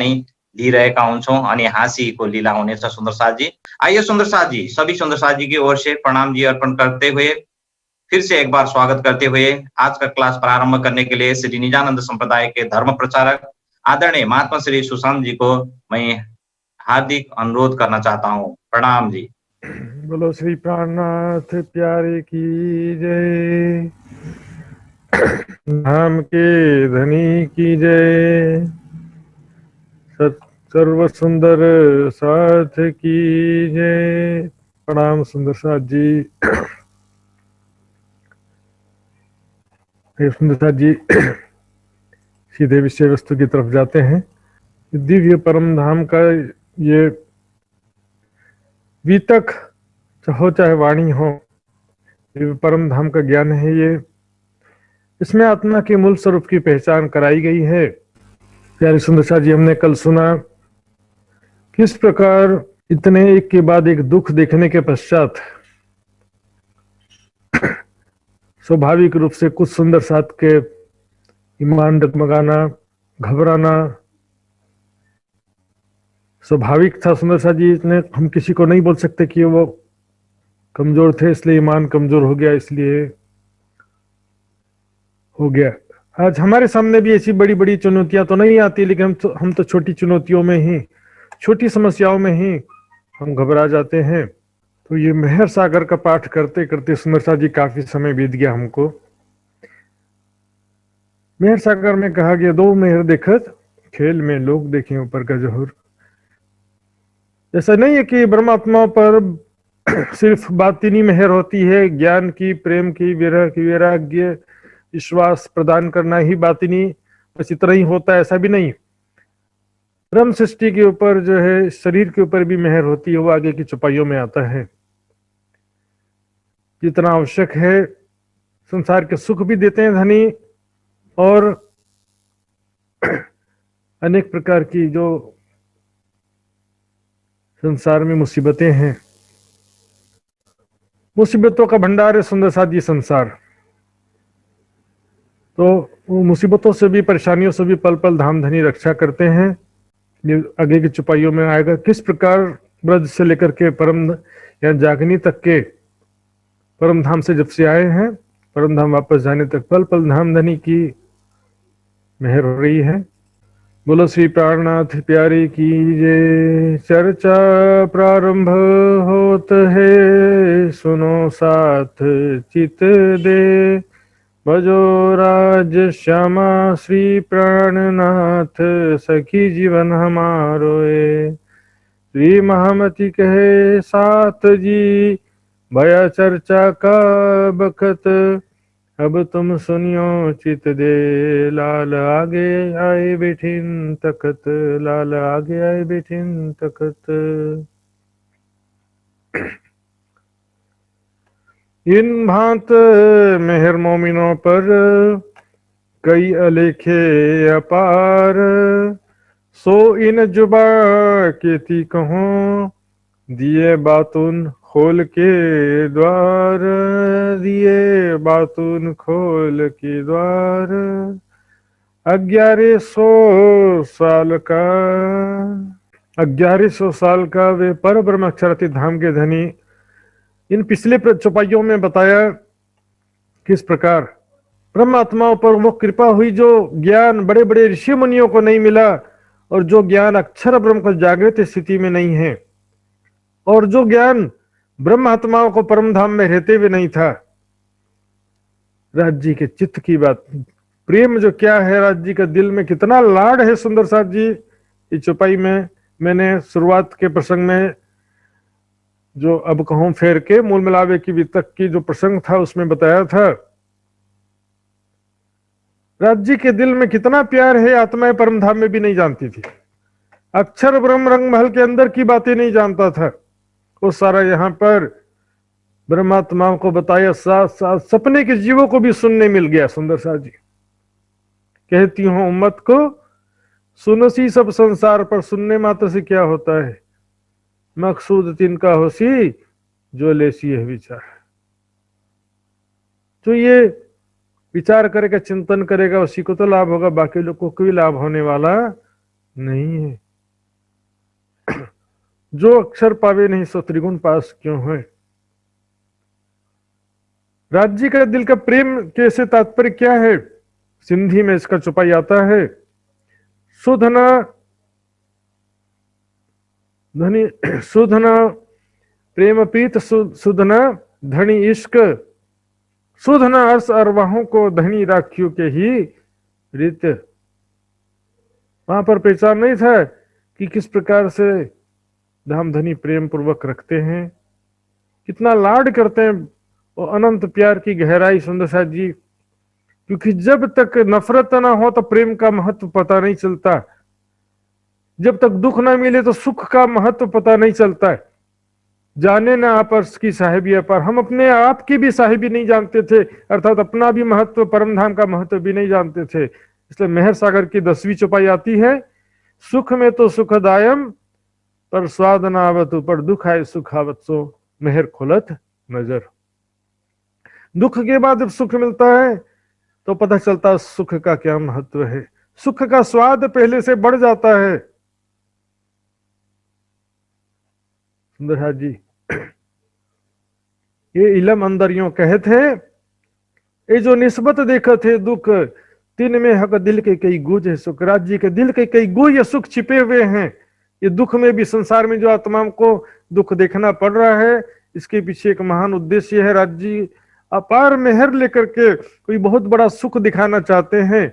लिइरहेका हुन्छौँ अनि हाँसीको लीला हुनेछ सुन्दर साथजी। आइए सुन्दर साथजी, सभी सुन्दर साथजी की ओर से प्रणाम जी अर्पण करते हुए फिर से एक बार स्वागत करते हुए आज का क्लास प्रारंभ करने के लिए श्री निजानंद संप्रदाय के धर्म प्रचारक आदरणीय महात्मा श्री सुशांत जी को मैं हार्दिक अनुरोध करना चाहता हूँ। प्रणाम जी। बोलो श्री प्राणनाथ प्यारे की जय, धाम के धनी की जय, सर्व सुंदर साथ की जय। प्रणाम सुंदर साथ जी। सुंदर साथ जी सीधे विषय वस्तु की तरफ जाते हैं। दिव्य परम धाम का ये वीतक हो चाहे वाणी हो, दिव्य परम धाम का ज्ञान है ये। इसमें आत्मा के मूल स्वरूप की पहचान कराई गई है। प्यारे सुंदर साथ जी, हमने कल सुना किस प्रकार इतने एक के बाद एक दुख देखने के पश्चात स्वाभाविक रूप से कुछ सुंदर साथ के ईमान डगमगाना, घबराना स्वाभाविक था। सुंदर साथ जी, इतने हम किसी को नहीं बोल सकते कि वो कमजोर थे इसलिए ईमान कमजोर हो गया, इसलिए हो गया। आज हमारे सामने भी ऐसी बड़ी बड़ी चुनौतियां तो नहीं आती, लेकिन हम तो छोटी चुनौतियों में ही, छोटी समस्याओं में ही हम घबरा जाते हैं। तो ये मेहर सागर का पाठ करते करते सुंदर साथ जी काफी समय बीत गया हमको। मेहर सागर में कहा गया, दो मेहर देखत खेल में लोग देखें ऊपर का जोहर। ऐसा नहीं है कि ब्रह्मात्मा पर सिर्फ बातिनी मेहर होती है, ज्ञान की, प्रेम की, विरह की, वैराग्य, विश्वास प्रदान करना ही बातिनी बस इतना ही होता है, ऐसा भी नहीं। ब्रह्म सृष्टि के ऊपर जो है, शरीर के ऊपर भी मेहर होती है, वो आगे की चौपाइयों में आता है। जितना आवश्यक है, संसार के सुख भी देते हैं धनी, और अनेक प्रकार की जो संसार में मुसीबतें हैं, मुसीबतों का भंडार है सुंदर साथ जी संसार। तो वो मुसीबतों से भी, परेशानियों से भी पल पल धाम धनी रक्षा करते हैं। ये आगे की चुपाइयों में आएगा किस प्रकार ब्रज से लेकर के परम या जागनी तक के परम धाम से जब से आए हैं, परम धाम वापस जाने तक पल पल धाम धनी की मेहर हो रही है। बोलो श्री प्राणनाथ प्यारे की जय। चर्चा प्रारंभ होत है, सुनो साथ चित दे, भजो राज श्यामा श्री प्राणनाथ, सखी जीवन हमारो ए। श्री महामती कहे साथ जी, भया चर्चा का बखत, अब तुम सुनियो चित दे, लाल आगे आए बैठिन तखत, लाल आगे आए बैठिन तखत। इन भांत मेहर मोमिनों पर कई अलेखे अपार, सो इन जुबा केती कहूँ, दिए बातुन खोल के द्वार, दिए बातुन खोल के द्वार। 1100 साल का, 1100 साल का वे पर ब्रह्म अक्षराती धाम के धनी। इन पिछले चौपाइयों में बताया किस प्रकार ब्रह्मात्माओं पर वो कृपा हुई जो ज्ञान बड़े बड़े ऋषि मुनियों को नहीं मिला, और जो ज्ञान अक्षर ब्रह्म को जागृत स्थिति में नहीं है, और जो ज्ञान ब्रह्मात्माओं को परम धाम में रहते हुए नहीं था। राज जी के चित्त की बात, प्रेम जो क्या है, राज जी का दिल में कितना लाड है सुंदर साथ जी। इस चौपाई में मैंने शुरुआत के प्रसंग में जो अब कहूं फेर के मूल मिलावे की वितक की जो प्रसंग था उसमें बताया था, राज जी के दिल में कितना प्यार है, आत्माएं परम धाम में भी नहीं जानती थी। अक्षर ब्रह्म रंग महल के अंदर की बातें नहीं जानता था, वो सारा यहां पर ब्रह्मात्माओं को बताया, साथ साथ सपने के जीवों को भी सुनने मिल गया। सुंदर साथ जी कहती हूं उम्मत को, सुनसी सब संसार पर, सुनने मात्र से क्या होता है, मकसूद तिनका होसी जो लेसी है विचार। जो ये विचार करेगा, चिंतन करेगा, उसी को तो लाभ होगा, बाकी लोगों को भी लाभ होने वाला नहीं है। जो अक्षर पावे नहीं सो त्रिगुण पास क्यों है। राज्य का दिल का प्रेम के से तात्पर्य क्या है? सिंधी में इसका चौपाई आता है, सुधना धनी सुधना प्रेम प्रीत सुधना धनी इश्क, सुधना अर्स अरवाहों को धनी राखियों के ही रित। वहां पर पहचान नहीं था कि किस प्रकार से धाम धनी प्रेम पूर्वक रखते हैं, कितना लाड करते हैं, वो अनंत प्यार की गहराई सुंदर साथ जी। क्योंकि जब तक नफरत ना हो तो प्रेम का महत्व पता नहीं चलता, जब तक दुख ना मिले तो सुख का महत्व पता नहीं चलता है। जाने ना आप अर्श की साहिबिया पर, हम अपने आप की भी साहिबी नहीं जानते थे, अर्थात अपना भी महत्व, परम धाम का महत्व भी नहीं जानते थे। इसलिए मेहर सागर की 10वीं चौपाई आती है, सुख में तो सुखदायम पर स्वाद न आवत, ऊपर दुख आए सुख आवत सो मेहर खुलत नजर। दुख के बाद जब सुख मिलता है तो पता चलता सुख का क्या महत्व है, सुख का स्वाद पहले से बढ़ जाता है। सुंदर जी ये इलम अंदर यूं कहत है, ये जो निस्बत देखत है दुख, तीन में हक दिल के कई गुज है सुख। राज्य के दिल के कई गुज या सुख छिपे हुए हैं। ये दुख में भी, संसार में जो आत्माओं को दुख देखना पड़ रहा है, इसके पीछे एक महान उद्देश्य है। राज्य अपार मेहर लेकर के कोई बहुत बड़ा सुख दिखाना चाहते हैं।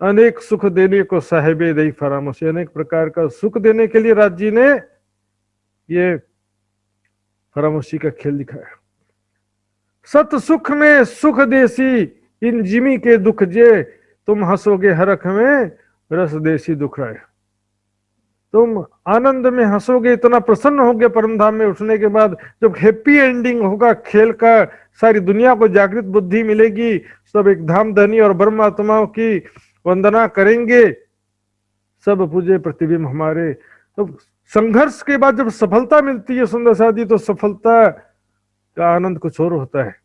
अनेक सुख देने को साहिबे दई फरामोशी, अनेक प्रकार का सुख देने के लिए राज्य ने ये फरामोशी का खेल दिखाया। सत सुख में सुख देसी इन जिमी के दुख जे, तुम हंसोगे हरख में रस देसी दुख आए। तुम आनंद में हंसोगे, इतना प्रसन्न होगे परम धाम में उठने के बाद, जब हैप्पी एंडिंग होगा खेल का, सारी दुनिया को जागृत बुद्धि मिलेगी, सब एक धाम धनी और ब्रह्म आत्माओं की वंदना करेंगे, सब पूजे प्रतिबिंब हमारे। तो संघर्ष के बाद जब सफलता मिलती है सुंदर साथी, तो सफलता का आनंद कुछ और होता है।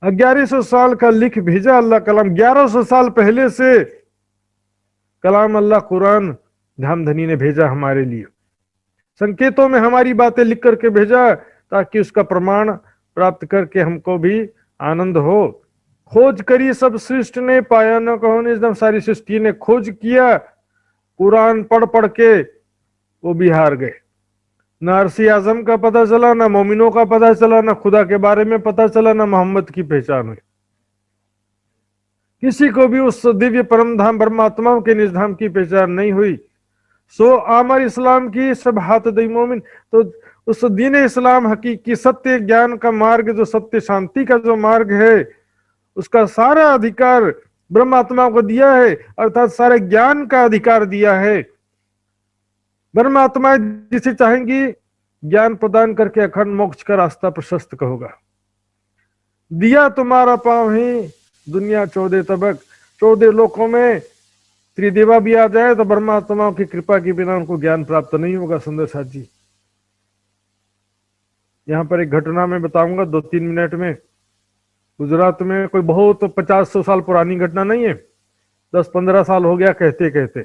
1100 साल का लिख भेजा अल्लाह कलाम, 1100 साल पहले से कलाम अल्लाह कुरान धामधनी ने भेजा हमारे लिए, संकेतों में हमारी बातें लिख करके भेजा, ताकि उसका प्रमाण प्राप्त करके हमको भी आनंद हो। खोज करी सब सृष्टि ने, पाया न कहो निजम, सारी सृष्टि ने खोज किया, कुरान पढ़ पढ़ के वो भी हार गए। न अरसी आजम का पता चला, न मोमिनों का पता चला, न खुदा के बारे में पता चला, न मोहम्मद की पहचान हुई। किसी को भी उस दिव्य परम धाम परमात्माओं के निज धाम की पहचान नहीं हुई। सो आमर इस्लाम की सब हाथ दई मोमिन, तो उस दीन इस्लाम हकीकी सत्य ज्ञान का मार्ग, जो सत्य शांति का जो मार्ग है, उसका सारा अधिकार ब्रह्मात्मा को दिया है, अर्थात सारे ज्ञान का अधिकार दिया है। ब्रह्मात्मा जिसे चाहेंगी ज्ञान प्रदान करके अखंड मोक्ष का रास्ता प्रशस्त होगा। दिया तुम्हारा पांव ही दुनिया 14 तबक, 14 लोकों में त्रिदेवा भी आ जाए तो ब्रह्मात्माओं की कृपा के बिना उनको ज्ञान प्राप्त नहीं होगा। सुंदर साथ जी यहाँ पर एक घटना मैं बताऊंगा 2-3 मिनट में। गुजरात में कोई बहुत 50-100 साल पुरानी घटना नहीं है, 10-15 साल हो गया कहते कहते।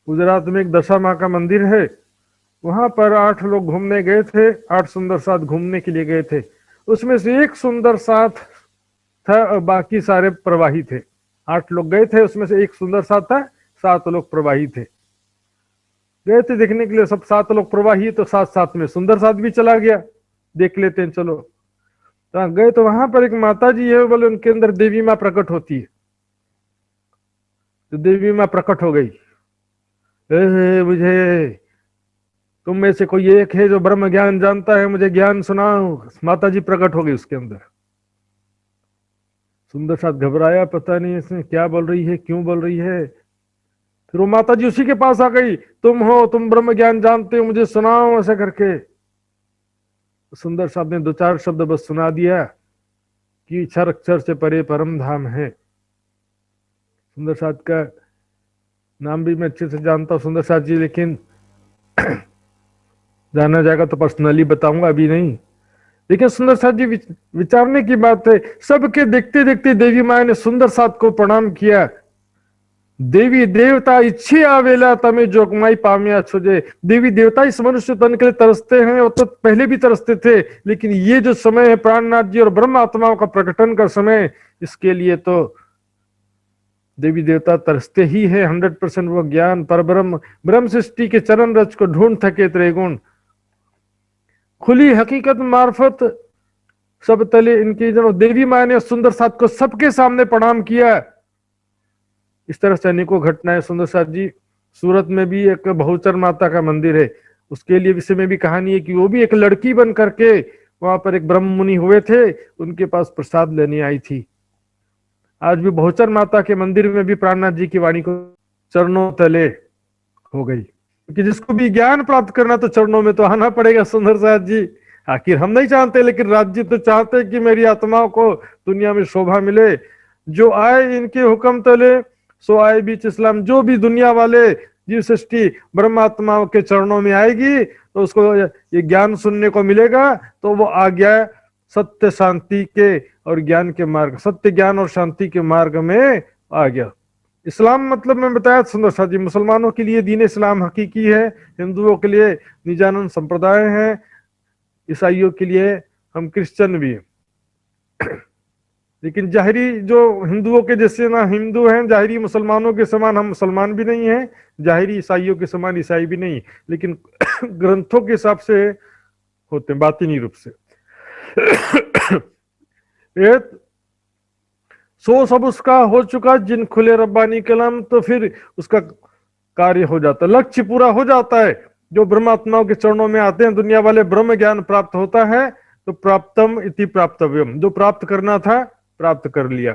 गुजरात में एक दशा माँ का मंदिर है, वहां पर 8 लोग घूमने गए थे, 8 सुंदर साथ घूमने के लिए गए थे। उसमें से एक सुंदर साथ था और बाकी सारे प्रवाही थे। 8 लोग गए थे, उसमें से एक सुंदर साथ था, 7 लोग प्रवाही थे। गए थे देखने के लिए, सब 7 लोग प्रवाही, तो साथ साथ में सुंदर साथ भी चला गया, देख लेते हैं चलो। तो गए तो वहां पर एक माता जी है, बोले उनके अंदर देवी माँ प्रकट होती है। तो देवी माँ प्रकट हो गई, मुझे तुम में से कोई एक है जो ब्रह्म ज्ञान जानता है, मुझे ज्ञान सुनाओ। माता जी प्रकट हो गई उसके अंदर। सुंदर साथ घबराया, पता नहीं इसने क्या बोल रही है, क्यों बोल रही है। फिर वो माता जी उसी के पास आ गई, तुम हो, तुम ब्रह्म ज्ञान जानते हो, मुझे सुनाओ, ऐसा करके। सुंदर साहब ने 2-4 शब्द बस सुना दिया कि क्षर अक्षर से परे परम धाम है। सुंदर साथ का नाम भी मैं अच्छे से जानता हूं सुंदर साथ जी, लेकिन जाना जाएगा तो पर्सनली बताऊंगा, अभी नहीं। लेकिन सुंदर साथ जी विचारने की बात है, सबके देखते देखते देवी माया ने सुंदर साथ को प्रणाम किया। देवी देवता इच्छे आवेला तमे जोगमाई पामिया छुजे। देवी देवता इस मनुष्य तन के लिए तरसते हैं, वो तो पहले भी तरसते थे, लेकिन ये जो समय है प्राणनाथ जी और ब्रह्म आत्माओं का प्रकटन का समय, इसके लिए तो देवी देवता तरसते ही है। 100% वो ज्ञान पर ब्रह्म सृष्टि के चरण रच को ढूंढ थके त्रिगुण। खुली हकीकत मार्फत सब तले इनकी जनो। देवी माँ ने सुंदर साथ को सबके सामने प्रणाम किया। इस तरह से अनेकों घटनाएं सुंदर साथ जी। सूरत में भी एक बहुचर माता का मंदिर है, उसके लिए विषय में भी कहानी है कि वो भी एक लड़की बन करके वहां पर एक ब्रह्म मुनि हुए थे, उनके पास प्रसाद लेने आई थी। आज भी बहुचर माता के मंदिर में भी प्राणनाथ जी की वाणी को चरणों तले हो गई, क्योंकि जिसको भी ज्ञान प्राप्त करना तो चरणों में तो आना पड़ेगा सुंदर साथ जी। आखिर हम नहीं चाहते, लेकिन राज्य तो चाहते कि मेरी आत्माओं को दुनिया में शोभा मिले। जो आए इनके हुक्म तले सो आए बीच इस्लाम। जो भी दुनिया वाले जीव सृष्टि ब्रह्मात्माओं के चरणों में आएगी तो उसको ये ज्ञान सुनने को मिलेगा, तो वो आ गया सत्य शांति के और ज्ञान के मार्ग, सत्य ज्ञान और शांति के मार्ग में आ गया। इस्लाम मतलब मैं बताया सुंदर साथ जी, मुसलमानों के लिए दीन इस्लाम हकीकी है, हिंदुओं के लिए निजानंद संप्रदाय है, ईसाइयों के लिए हम क्रिश्चियन भी हैं। लेकिन जाहिरी जो हिंदुओं के जैसे ना हिंदू हैं, जाहिरी मुसलमानों के समान हम मुसलमान भी नहीं हैं, जाहिरी ईसाइयों के समान ईसाई भी नहीं, लेकिन ग्रंथों के हिसाब से होते हैं, बातिनी रूप से। सो सब उसका हो चुका जिन खुले रब्बानी कलम, तो फिर उसका कार्य हो जाता है, लक्ष्य पूरा हो जाता है। जो ब्रह्मात्माओं के चरणों में आते हैं दुनिया वाले, ब्रह्म ज्ञान प्राप्त होता है तो प्राप्तम इति प्राप्तव्यम, जो प्राप्त करना था प्राप्त कर लिया।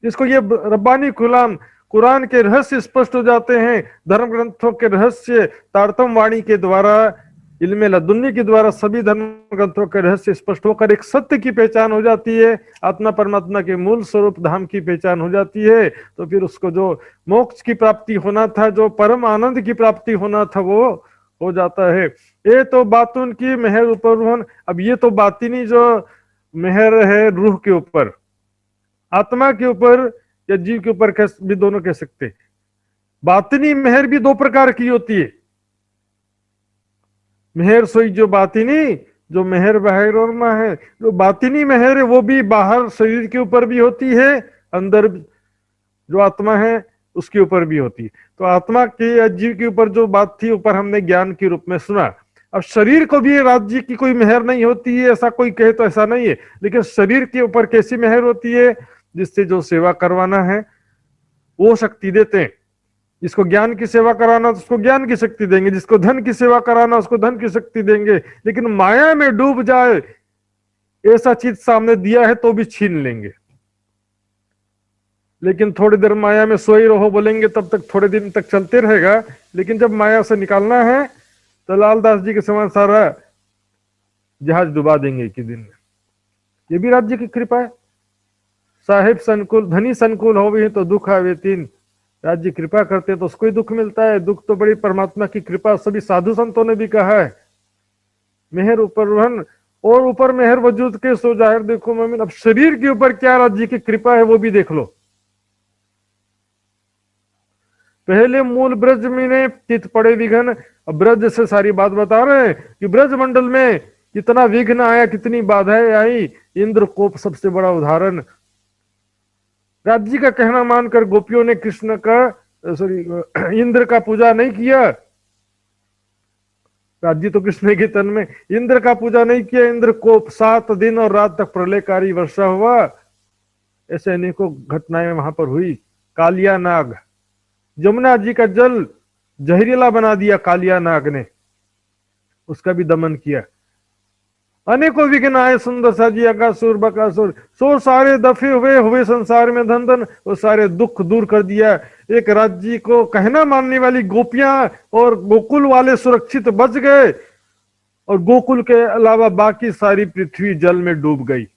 इसको ये रब्बानी कुलाम कुरान के रहस्य स्पष्ट हो जाते हैं, धर्म ग्रंथों के रहस्य तारतम वाणी के द्वारा, इल्मे लदुन्नी के द्वारा सभी धर्म ग्रंथों के रहस्य स्पष्ट होकर एक सत्य की पहचान हो जाती है, आत्मा परमात्मा के मूल स्वरूप धाम की पहचान हो जाती है। तो फिर उसको जो मोक्ष की प्राप्ति होना था, जो परम आनंद की प्राप्ति होना था, वो हो जाता है। ये तो बातुन की मेहर ऊपर। अब ये तो बातिनी जो मेहर है रूह के ऊपर, आत्मा के ऊपर या जीव के ऊपर भी दोनों कह सकते हैं। बातिनी मेहर भी दो प्रकार की होती है। मेहर सोई जो बातिनी, जो मेहर बाहर और मां है। जो बातिनी मेहर है वो भी बाहर शरीर के ऊपर भी होती है, अंदर जो आत्मा है उसके ऊपर भी होती है। तो आत्मा के या जीव के ऊपर जो बात थी ऊपर हमने ज्ञान के रूप में सुना। अब शरीर को भी राज्य की कोई मेहर नहीं होती है, ऐसा कोई कहे तो ऐसा नहीं है, लेकिन शरीर के ऊपर कैसी मेहर होती है, जिससे जो सेवा करवाना है वो शक्ति देते हैं। जिसको ज्ञान की सेवा कराना उसको ज्ञान की शक्ति देंगे, जिसको धन की सेवा कराना उसको धन की शक्ति देंगे। लेकिन माया में डूब जाए ऐसा चीज सामने दिया है तो भी छीन लेंगे। लेकिन थोड़ी देर माया में सोई रहो बोलेंगे तब तक थोड़े दिन तक चलते रहेगा, लेकिन जब माया से निकालना है तो लालदास जी के समान सारा जहाज डुबा देंगे एक ही दिन में। ये भी राज्य की कृपा है। साहेब संकुल धनी संकुल हो भी तो दुख आवे तीन। राज्य कृपा करते तो उसको ही दुख मिलता है। दुख तो बड़ी परमात्मा की कृपा, सभी साधु संतों ने भी कहा है। मेहर ऊपर रहन और ऊपर मेहर वजूद के सो जाहिर देखो मोमिन। अब शरीर के ऊपर क्या राज्य की कृपा है वो भी देख लो। पहले मूल ब्रज में ने चित पड़े विघ्न। अब ब्रज से सारी बात बता रहे हैं कि ब्रज मंडल में कितना विघ्न आया, कितनी बाधाएं आई। इंद्र कोप सबसे बड़ा उदाहरण। राज्य का कहना मानकर गोपियों ने कृष्ण का इंद्र का पूजा नहीं किया। राज्य तो कृष्ण के तन में, इंद्र का पूजा नहीं किया। इंद्र कोप 7 दिन और रात तक प्रलयकारी वर्षा हुआ। ऐसे अनेकों घटनाएं वहां पर हुई। कालिया नाग, यमुना जी का जल जहरीला बना दिया कालिया नाग ने, उसका भी दमन किया। अनेकों विघ्न आए सुंदर सा जी, अगासुर बकासुर सो सारे दफे हुए संसार में धन धन, वो सारे दुख दूर कर दिया। एक राज्य को कहना मानने वाली गोपियां और गोकुल वाले सुरक्षित बच गए, और गोकुल के अलावा बाकी सारी पृथ्वी जल में डूब गई।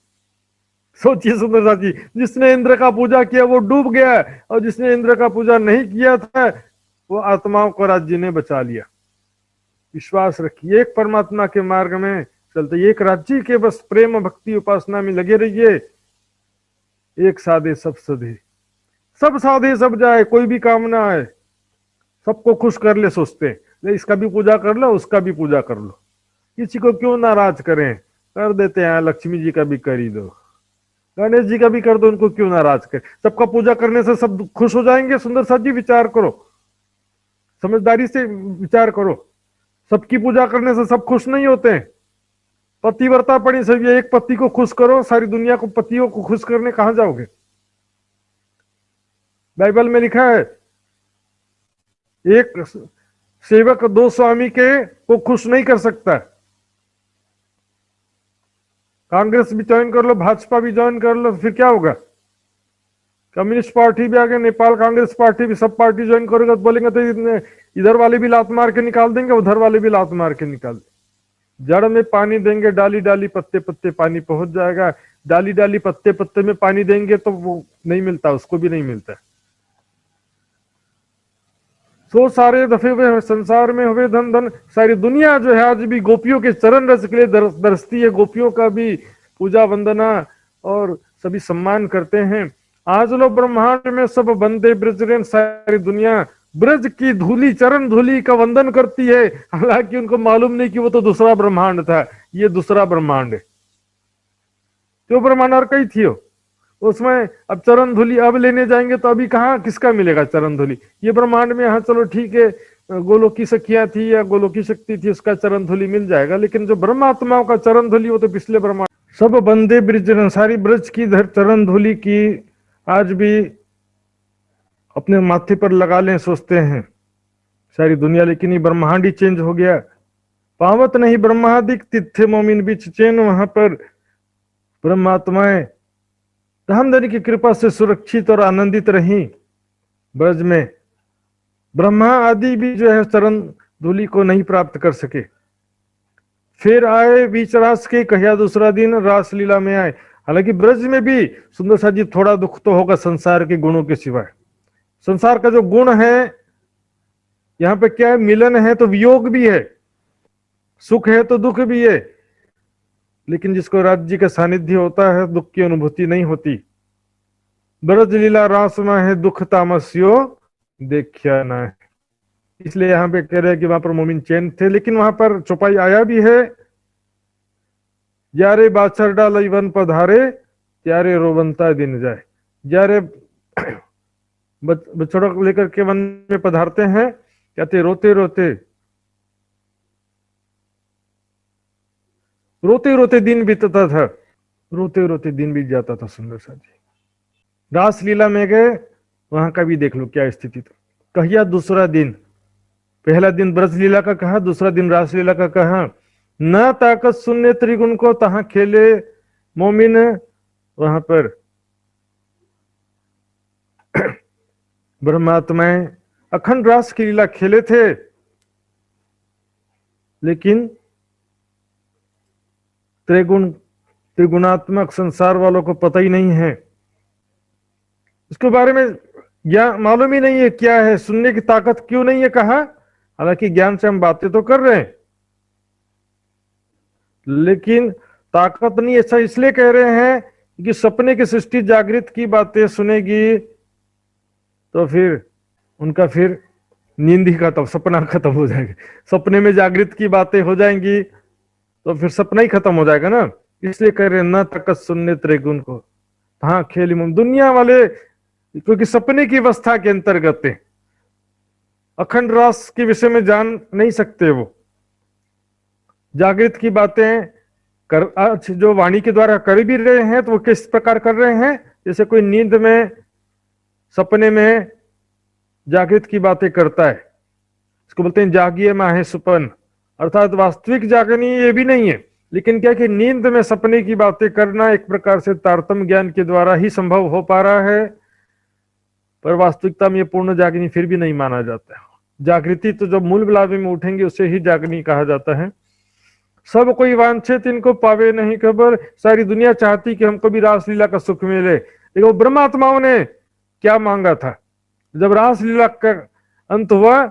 सोचिए सुंदर सा जी, जिसने इंद्र का पूजा किया वो डूब गया, और जिसने इंद्र का पूजा नहीं किया था वो आत्माओं को राज्य ने बचा लिया। विश्वास रखिए, एक परमात्मा के मार्ग में चलते, एक राज्य के बस प्रेम भक्ति उपासना में लगे रहिए। एक साधे सब सधे, सब साधे सब जाए, कोई भी काम ना आए, सबको खुश कर ले सोचते हैं, इसका भी पूजा कर लो, उसका भी पूजा कर लो, किसी को क्यों नाराज करें, कर देते हैं, लक्ष्मी जी का भी कर ही दो, गणेश जी का भी कर दो, उनको क्यों नाराज करें। सबका पूजा करने से सब खुश हो जाएंगे। सुंदर साथ जी विचार करो, समझदारी से विचार करो, सबकी पूजा करने से सब खुश नहीं होते हैं। पतिव्रता पड़ी सब, ये एक पति को खुश करो, सारी दुनिया को पतियों को खुश करने कहां जाओगे। बाइबल में लिखा है एक सेवक दो स्वामी के को खुश नहीं कर सकता। कांग्रेस भी ज्वाइन कर लो, भाजपा भी ज्वाइन कर लो, फिर क्या होगा। कम्युनिस्ट पार्टी भी आ गए, नेपाल कांग्रेस पार्टी भी, सब पार्टी ज्वाइन करेगा तो बोलेंगे तो इधर वाले भी लात मार के निकाल देंगे, उधर वाले भी लात मार के निकाल देंगे। जड़ में पानी देंगे, डाली डाली पत्ते पत्ते पानी पहुंच जाएगा। डाली डाली पत्ते पत्ते में पानी देंगे तो वो नहीं मिलता, उसको भी नहीं मिलता। सो सारे दफे हुए संसार में हुए धन धन, सारी दुनिया जो है आज भी गोपियों के चरण रस के लिए दरसती है। गोपियों का भी पूजा वंदना और सभी सम्मान करते हैं। आज लोग ब्रह्मांड में सब बंदे ब्रजरेन, सारी दुनिया ब्रज की धूली, चरण धूली का वंदन करती है। हालांकि उनको मालूम नहीं कि वो तो दूसरा ब्रह्मांड था, ये दूसरा ब्रह्मांड है। जो ब्रह्मांड और कई थी हो, उसमें अब चरण धूली अब लेने जाएंगे तो अभी कहाँ किसका मिलेगा चरण धूली। ये ब्रह्मांड में हाँ चलो ठीक है, गोलोकी सखिया थी या गोलोकी शक्ति थी, उसका चरण धूली मिल जाएगा, लेकिन जो ब्रह्मात्माओं का चरण धूली वो तो पिछले ब्रह्मांड। सब बंदे ब्रज, सारी ब्रज की चरण धूली की आज भी अपने माथे पर लगा लें सोचते हैं सारी दुनिया, लेकिन ये ब्रह्मांड ही चेंज हो गया। पावत नहीं ब्रह्मादिक तिथे मोमिन बीच चैन, वहां पर ब्रह्मात्माएं धामधनी की कृपा से सुरक्षित और आनंदित रही। ब्रज में ब्रह्मा आदि भी जो है चरण धूली को नहीं प्राप्त कर सके। फिर आए बीच रास के, कहिया दूसरा दिन रास लीला में आए। हालांकि ब्रज में भी सुंदर सा जी थोड़ा दुख तो होगा संसार के गुणों के सिवाय। संसार का जो गुण है, यहां पे क्या है, मिलन है तो वियोग भी है, सुख है तो दुख भी है। लेकिन जिसको राज्य का सानिध्य होता है दुख की अनुभूति नहीं होती। ब्रज लीला रास में है दुख तामस्यो देखिया ना है। इसलिए यहां पे कह रहे हैं कि वहां पर मोमिन चैन थे। लेकिन वहां पर चौपाई आया भी है, जारे बाछर डाल वन पधारे त्यारे रोवंता दिन जाए। जारे बछड़ा लेकर के वन में पधारते हैं, कहते रोते रोते रोते रोते दिन बीतता था, रोते रोते दिन बीत जाता था। सुंदर सा जी रास लीला में गए, वहां का भी देख लो क्या स्थिति था। कहिया दूसरा दिन, पहला दिन ब्रज लीला का कहा, दूसरा दिन रास लीला का कहा। न ताकत सुनने त्रिगुण को तहां खेले मोमिन, वहां पर ब्रह्मात्माएं अखंड रास की लीला खेले थे, लेकिन त्रिगुणात्मक संसार वालों को पता ही नहीं है, उसके बारे में ज्ञान मालूम ही नहीं है क्या है, सुनने की ताकत क्यों नहीं है कहा। हालांकि ज्ञान से हम बातें तो कर रहे हैं, लेकिन ताकत नहीं। ऐसा इसलिए कह रहे हैं कि सपने की सृष्टि जागृत की बातें सुनेगी तो फिर उनका फिर नींद ही खत्म, सपना खत्म हो जाएगा। सपने में जागृत की बातें हो जाएंगी तो फिर सपना ही खत्म हो जाएगा ना। इसलिए कह रहे हैं न ताकत सुनने त्रिगुण को हाँ खेली मुम। दुनिया वाले क्योंकि सपने की अवस्था के अंतर्गत है, अखंड रास के विषय में जान नहीं सकते। वो जागृत की बातें कर आज जो वाणी के द्वारा कर भी रहे हैं तो वो किस प्रकार कर रहे हैं, जैसे कोई नींद में सपने में जागृत की बातें करता है, इसको बोलते हैं जागिए माहे सुपन। अर्थात वास्तविक जागनी ये भी नहीं है, लेकिन क्या कि नींद में सपने की बातें करना एक प्रकार से तारतम्य ज्ञान के द्वारा ही संभव हो पा रहा है, पर वास्तविकता में ये पूर्ण जागनी फिर भी नहीं माना जाता है। जागृति तो जब मूल बिलावे में उठेंगे उसे ही जागनी कहा जाता है। सब कोई वांछित इनको पावे नहीं खबर, सारी दुनिया चाहती कि हमको भी रासलीला का सुख मिले, लेकिन वो ब्रह्मात्माओं ने क्या मांगा था जब रासलीला का अंत हुआ,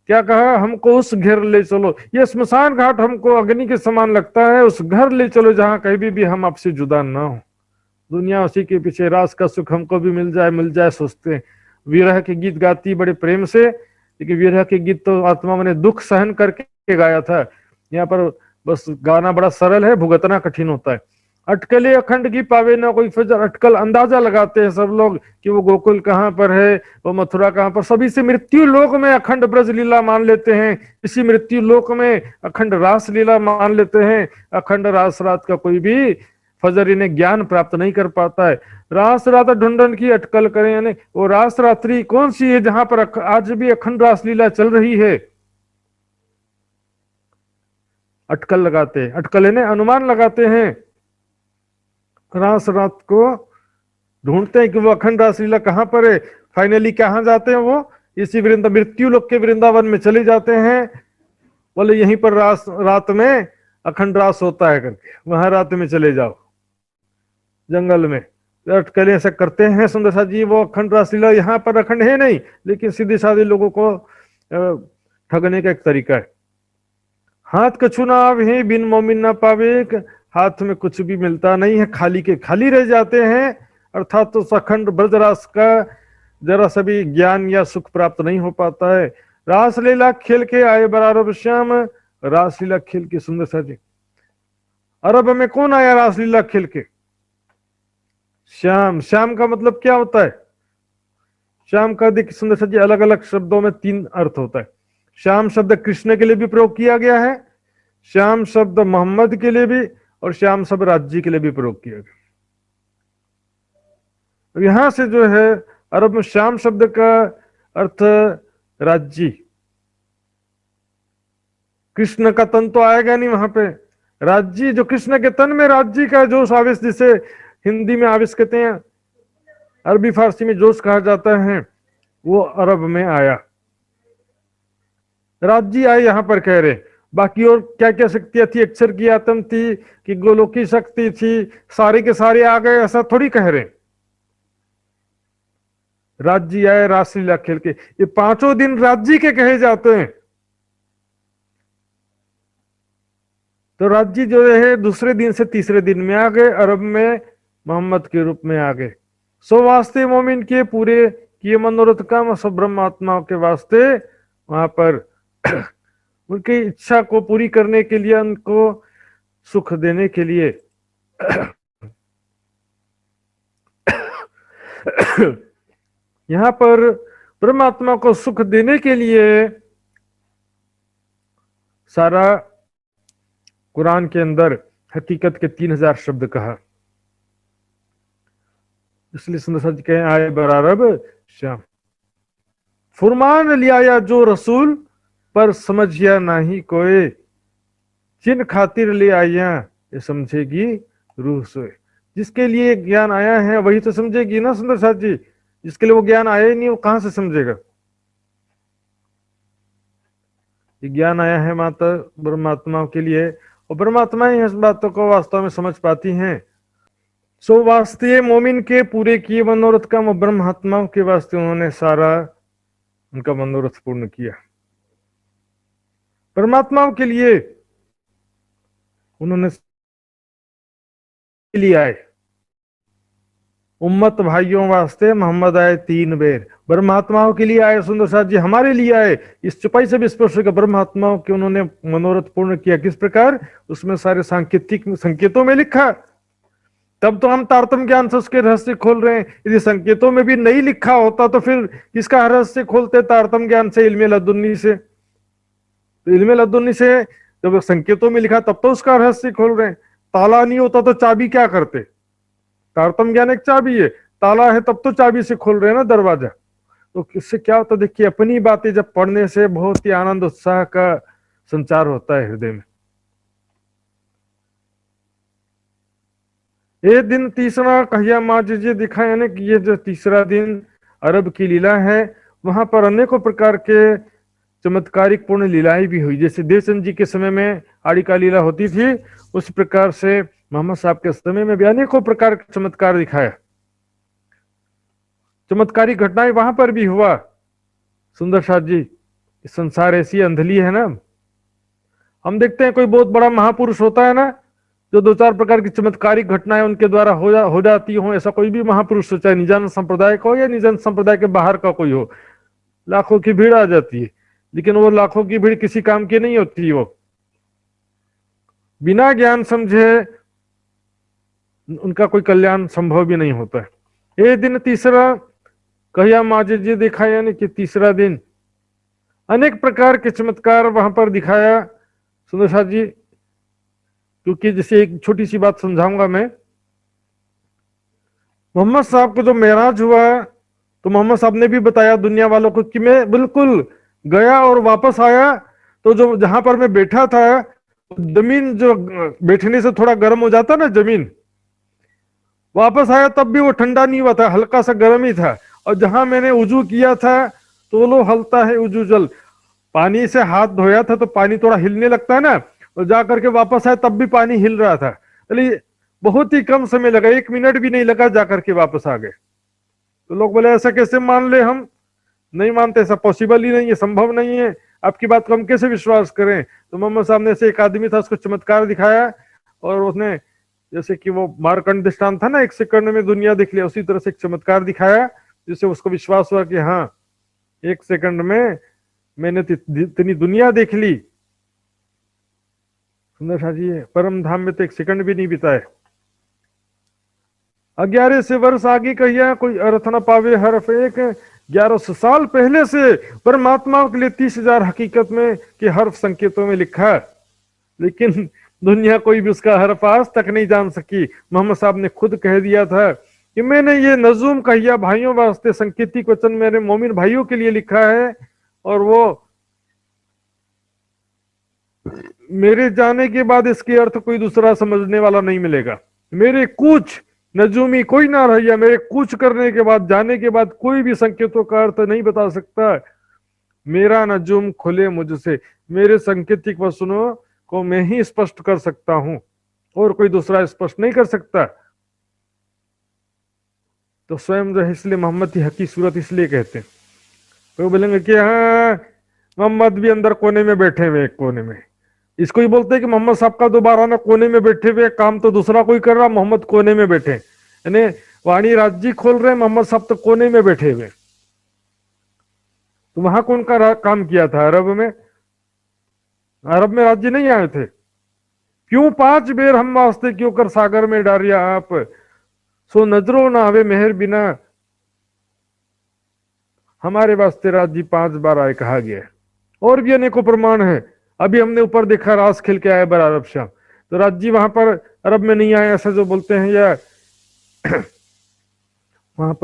क्या कहा, हमको उस घर ले चलो, ये स्मशान घाट हमको अग्नि के समान लगता है, उस घर ले चलो जहां कहीं भी हम आपसे जुदा ना हो। दुनिया उसी के पीछे, रास का सुख हमको भी मिल जाए सोचते हैं। विरह के गीत गाती बड़े प्रेम से, लेकिन विरह के गीत तो आत्मा ने दुख सहन करके गाया था। यहाँ पर बस गाना बड़ा सरल है, भुगतना कठिन होता है। अटकले अखंड की पावे ना कोई फजर, अटकल अंदाजा लगाते हैं सब लोग कि वो गोकुल कहाँ पर है, वो मथुरा कहाँ पर। सभी से मृत्यु लोक में अखंड ब्रज लीला मान लेते हैं, इसी मृत्यु लोक में अखंड रास लीला मान लेते हैं। अखंड रास रात का कोई भी फजर इन्हें ज्ञान प्राप्त नहीं कर पाता है। रास रात ढूंढन की अटकल करें, यानी वो रास रात्रि कौन सी है जहां पर आज भी अखंड रास लीला चल रही है। अटकल लगाते हैं, अटकल यानी अनुमान लगाते हैं, रास रात को ढूंढते हैं कि वो अखंड रास लीला कहां पर है। फाइनली कहां जाते हैं वो, इसी मृत्यु लोक के वृंदावन में चले जाते हैं। बोले यहीं पर रात में अखंड रास होता है करके, वहां रात में चले जाओ जंगल में। अटकलें ऐसा करते हैं सुंदर सा जी, वो अखंड रास लीला यहाँ पर अखंड है नहीं, लेकिन सीधे साधे लोगों को ठगने का एक तरीका है। हाथ कछु ना आवे बिन मोमिन ना पावे, हाथ में कुछ भी मिलता नहीं है, खाली के खाली रह जाते हैं। अर्थात तो अखंड ब्रजरास का जरा सा भी ज्ञान या सुख प्राप्त नहीं हो पाता है। रास लीला खेल के आए बराबर श्याम, रास लीला खेल के सुंदर सा जी। अरब में कौन आया रास लीला खेल के? श्याम। श्याम का मतलब क्या होता है? श्याम का देखिए सुंदर सा जी, अलग अलग शब्दों में 3 अर्थ होता है। श्याम शब्द कृष्ण के लिए भी प्रयोग किया गया है, श्याम शब्द मोहम्मद के लिए भी, और श्याम शब्द राज्य के लिए भी प्रयोग किया गया। यहां से जो है अरब में श्याम शब्द का अर्थ राज्य, कृष्ण का तन तो आएगा नहीं वहां पे। राज्य जो कृष्ण के तन में राज्य का जोश आवेश, जिसे हिंदी में आवेश कहते हैं, अरबी फारसी में जोश कहा जाता है, वो अरब में आया। राज्य आए यहां पर कह रहे। बाकी और क्या क्या शक्तियां थी, अक्षर की आत्म थी कि गोलोकी शक्ति थी, सारे के सारे आ गए, ऐसा थोड़ी कह रहे। राज्य आए रासलीला खेल के, ये 5 दिन राज्य के कहे जाते हैं। तो राज्य जो है दूसरे दिन से तीसरे दिन में आ गए, अरब में मोहम्मद के रूप में आ गए। सो वास्ते मोमिन के पूरे किए मनोरथ काम, सब ब्रह्मात्माओं के वास्ते वहां पर उनकी इच्छा को पूरी करने के लिए, उनको सुख देने के लिए यहां पर परमात्मा को सुख देने के लिए सारा कुरान के अंदर हकीकत के 3000 शब्द कहा। इसलिए सुंदर सच कहें आए बरारब श्याम। फुरमान लिया जो रसूल पर समझिया नहीं कोई, जिन खातिर ले आया ये समझेगी रूह सोए। जिसके लिए ज्ञान आया है वही तो समझेगी ना सुंदर साथ जी। जिसके लिए वो ज्ञान आया ही नहीं, वो कहां से समझेगा? ये ज्ञान आया है माता परमात्माओं के लिए, और परमात्मा ही इस बातों को वास्तव में समझ पाती हैं। सो वास्ते मोमिन के पूरे किए मनोरथ का, ब्रह्मात्माओं के वास्ते उन्होंने सारा उनका मनोरथ पूर्ण किया। परमात्माओं के लिए उन्होंने लिए आए। उम्मत भाइयों वास्ते मोहम्मद आए 3 बेर, ब्रह्मात्माओं के लिए आए सुंदर साथ जी, हमारे लिए आए। इस चुपाई से भी स्पष्ट होगा ब्रह्मात्माओं के उन्होंने मनोरथ पूर्ण किया। किस प्रकार? उसमें सारे सांकेतिक संकेतों में लिखा, तब तो हम तारतम्य ज्ञान से उसके रहस्य खोल रहे हैं। यदि संकेतों में भी नहीं लिखा होता तो फिर किसका रहस्य खोलते? तारतम्य ज्ञान से, इल्मे लदुन्नी से। तो इल्मे लदुन्नी से जब संकेतों में लिखा तब तो उसका रहस्य खोल रहे हैं। ताला नहीं होता तो चाबी क्या करते? तारतम्य ज्ञान एक चाबी है, ताला है तब तो चाबी से खोल रहे हैं ना दरवाजा। तो इससे क्या होता? देखिए, अपनी बातें जब पढ़ने से बहुत ही आनंद उत्साह का संचार होता है हृदय में। ये दिन तीसरा कहिया माजिजे दिखा, यानी कि ये जो तीसरा दिन अरब की लीला है, वहां पर अनेकों प्रकार के चमत्कारिक पूर्ण लीलाएं भी हुई। जैसे देवचंद जी के समय में आड़ी का लीला होती थी, उस प्रकार से मोहम्मद साहब के समय में भी अनेकों प्रकार का चमत्कार दिखाया। चमत्कारिक घटनाएं वहां पर भी हुआ। सुंदर साथ जी, संसार ऐसी अंधली है ना, हम देखते हैं कोई बहुत बड़ा महापुरुष होता है ना, जो दो चार प्रकार की चमत्कारिक घटनाएं उनके द्वारा हो जाती हो, ऐसा कोई भी महापुरुष हो, चाहे निजानंद संप्रदाय का हो या निजानंद संप्रदाय के बाहर का कोई हो, लाखों की भीड़ आ जाती है, लेकिन वो लाखों की भीड़ किसी काम की नहीं होती। वो बिना ज्ञान समझे उनका कोई कल्याण संभव भी नहीं होता है। ये दिन तीसरा कहिया माजे जी देखा, यानी कि तीसरा दिन अनेक प्रकार के चमत्कार वहां पर दिखाया सुंदर साथ जी। क्योंकि जैसे एक छोटी सी बात समझाऊंगा मैं, मोहम्मद साहब को जो मेराज हुआ तो मोहम्मद साहब ने भी बताया दुनिया वालों को कि मैं बिल्कुल गया और वापस आया तो जो जहां पर मैं बैठा था, जमीन जो बैठने से थोड़ा गर्म हो जाता ना जमीन, वापस आया तब भी वो ठंडा नहीं हुआ था, हल्का सा गर्म ही था। और जहां मैंने उजू किया था तो लो हलता है उजू जल, पानी से हाथ धोया था तो पानी थोड़ा हिलने लगता है ना, और जाकर के वापस आया तब भी पानी हिल रहा था। चलिए बहुत ही कम समय लगा, 1 मिनट भी नहीं लगा, जाकर के वापस आ गए। तो लोग बोले ऐसा कैसे मान ले, हम नहीं मानते, ऐसा पॉसिबल ही नहीं है, संभव नहीं है, आपकी बात को हम कैसे विश्वास करें। तो मोहम्मद साहब ने से एक आदमी था, उसको चमत्कार दिखाया और उसने जैसे कि वो मारकंड दृष्टांत था ना, 1 सेकंड में दुनिया देख लिया, उसी तरह से एक चमत्कार दिखाया जिससे उसको विश्वास हुआ कि हाँ 1 सेकंड में मैंने इतनी दुनिया देख ली। सुंदर शाह जी परम धाम में तो 1 सेकंड भी नहीं बिताए। 1100 वर्ष आगे कहिया कोई अर्थ न पावे हरफ एक, 1100 साल पहले से परमात्मा के लिए 30,000 हकीकत में के हर्फ संकेतों में लिखा, लेकिन दुनिया कोई भी उसका हर्फ आज तक नहीं जान सकी। मोहम्मद साहब ने खुद कह दिया था कि मैंने ये नजूम कहिया भाइयों वास्ते संकेतिक वचन मेरे मोमिन भाइयों के लिए लिखा है, और वो मेरे जाने के बाद इसके अर्थ कोई दूसरा समझने वाला नहीं मिलेगा। मेरे कुछ नजूमी कोई ना रहिया, मेरे कुछ करने के बाद, जाने के बाद कोई भी संकेतों का अर्थ नहीं बता सकता। मेरा नजूम खुले मुझसे, मेरे सांकेतिक वचनों को मैं ही स्पष्ट कर सकता हूं और कोई दूसरा स्पष्ट नहीं कर सकता। तो स्वयं जो है इसलिए मोहम्मद की हकी सूरत इसलिए कहते हैं। तो बोलेंगे कि हाँ मोहम्मद भी अंदर कोने में बैठे हुए, एक कोने में। इसको ही बोलते हैं कि मोहम्मद साहब का दोबारा ना कोने में बैठे हुए, काम तो दूसरा कोई कर रहा, मोहम्मद कोने में बैठे, यानी वाणी राज्य खोल रहे, मोहम्मद साहब तो कोने में बैठे हुए। तो वहां कौन का काम किया था? अरब में। अरब में राज्य नहीं आए थे। क्यों 5 बेर हम वास्ते क्यों कर सागर में डारिया आप, सो नजरों ना आवे मेहर बिना, हमारे वास्ते राज्य 5 बार आए कहा गया है। और भी अनेकों प्रमाण है। अभी हमने ऊपर देखा रास खेल के आए बर अरब शाम, तो राज्य वहां पर अरब में नहीं आए ऐसा जो बोलते हैं, या वहां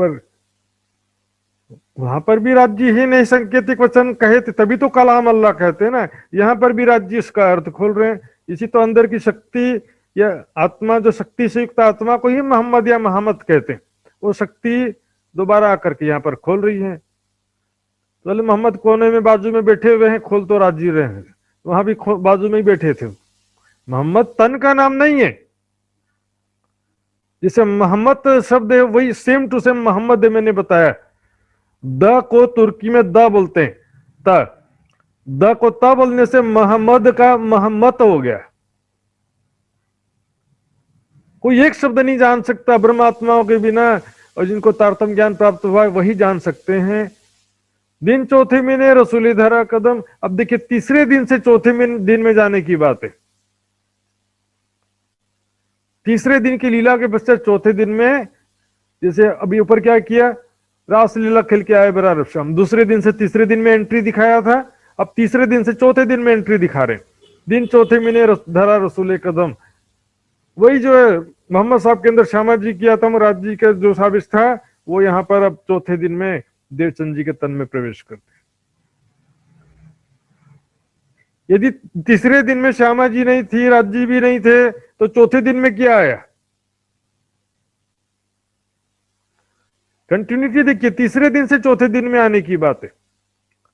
पर भी राज्य ही नहीं, सांकेतिक वचन कहे थे तभी तो कलाम अल्लाह कहते हैं ना। यहां पर भी राज्य इसका अर्थ खोल रहे हैं। इसी तो अंदर की शक्ति या आत्मा, जो शक्ति से युक्त आत्मा को ही मोहम्मद या मोहम्मद कहते हैं, वो शक्ति दोबारा आकर के यहाँ पर खोल रही है। तो मोहम्मद कोने में बाजू में बैठे हुए हैं, खोल तो राज्य रहे हैं, वहां भी बाजू में ही बैठे थे। मोहम्मद तन का नाम नहीं है। जैसे मोहम्मद शब्द है वही सेम टू सेम मोहम्मद है। मैंने बताया द को तुर्की में द बोलते हैं, द को त बोलने से मोहम्मद का मोहम्मद हो गया। कोई एक शब्द नहीं जान सकता ब्रह्मात्माओं के बिना, और जिनको तारतम ज्ञान प्राप्त हुआ है वही जान सकते हैं। दिन चौथे महीने रसूली धरा कदम। अब देखिए तीसरे दिन से चौथे दिन में जाने की बात है। तीसरे दिन की लीला के पश्चात चौथे दिन में, जैसे अभी ऊपर क्या किया, रास लीला खेल के आए बराबर शाम, दूसरे दिन से तीसरे दिन में एंट्री दिखाया था, अब तीसरे दिन से चौथे दिन में एंट्री दिखा रहे। दिन चौथे महीने धरा रसूल कदम, वही जो है मोहम्मद साहब के अंदर श्यामा जी की आत्म राज्य का जो साबिश था, वो यहाँ पर अब चौथे दिन में देवचंद जी के तन में प्रवेश करते। यदि तीसरे दिन में श्यामा जी नहीं थी, राज्य भी नहीं थे, तो चौथे दिन में क्या आया? कंटिन्यूटी देखिए, तीसरे दिन से चौथे दिन में आने की बात है।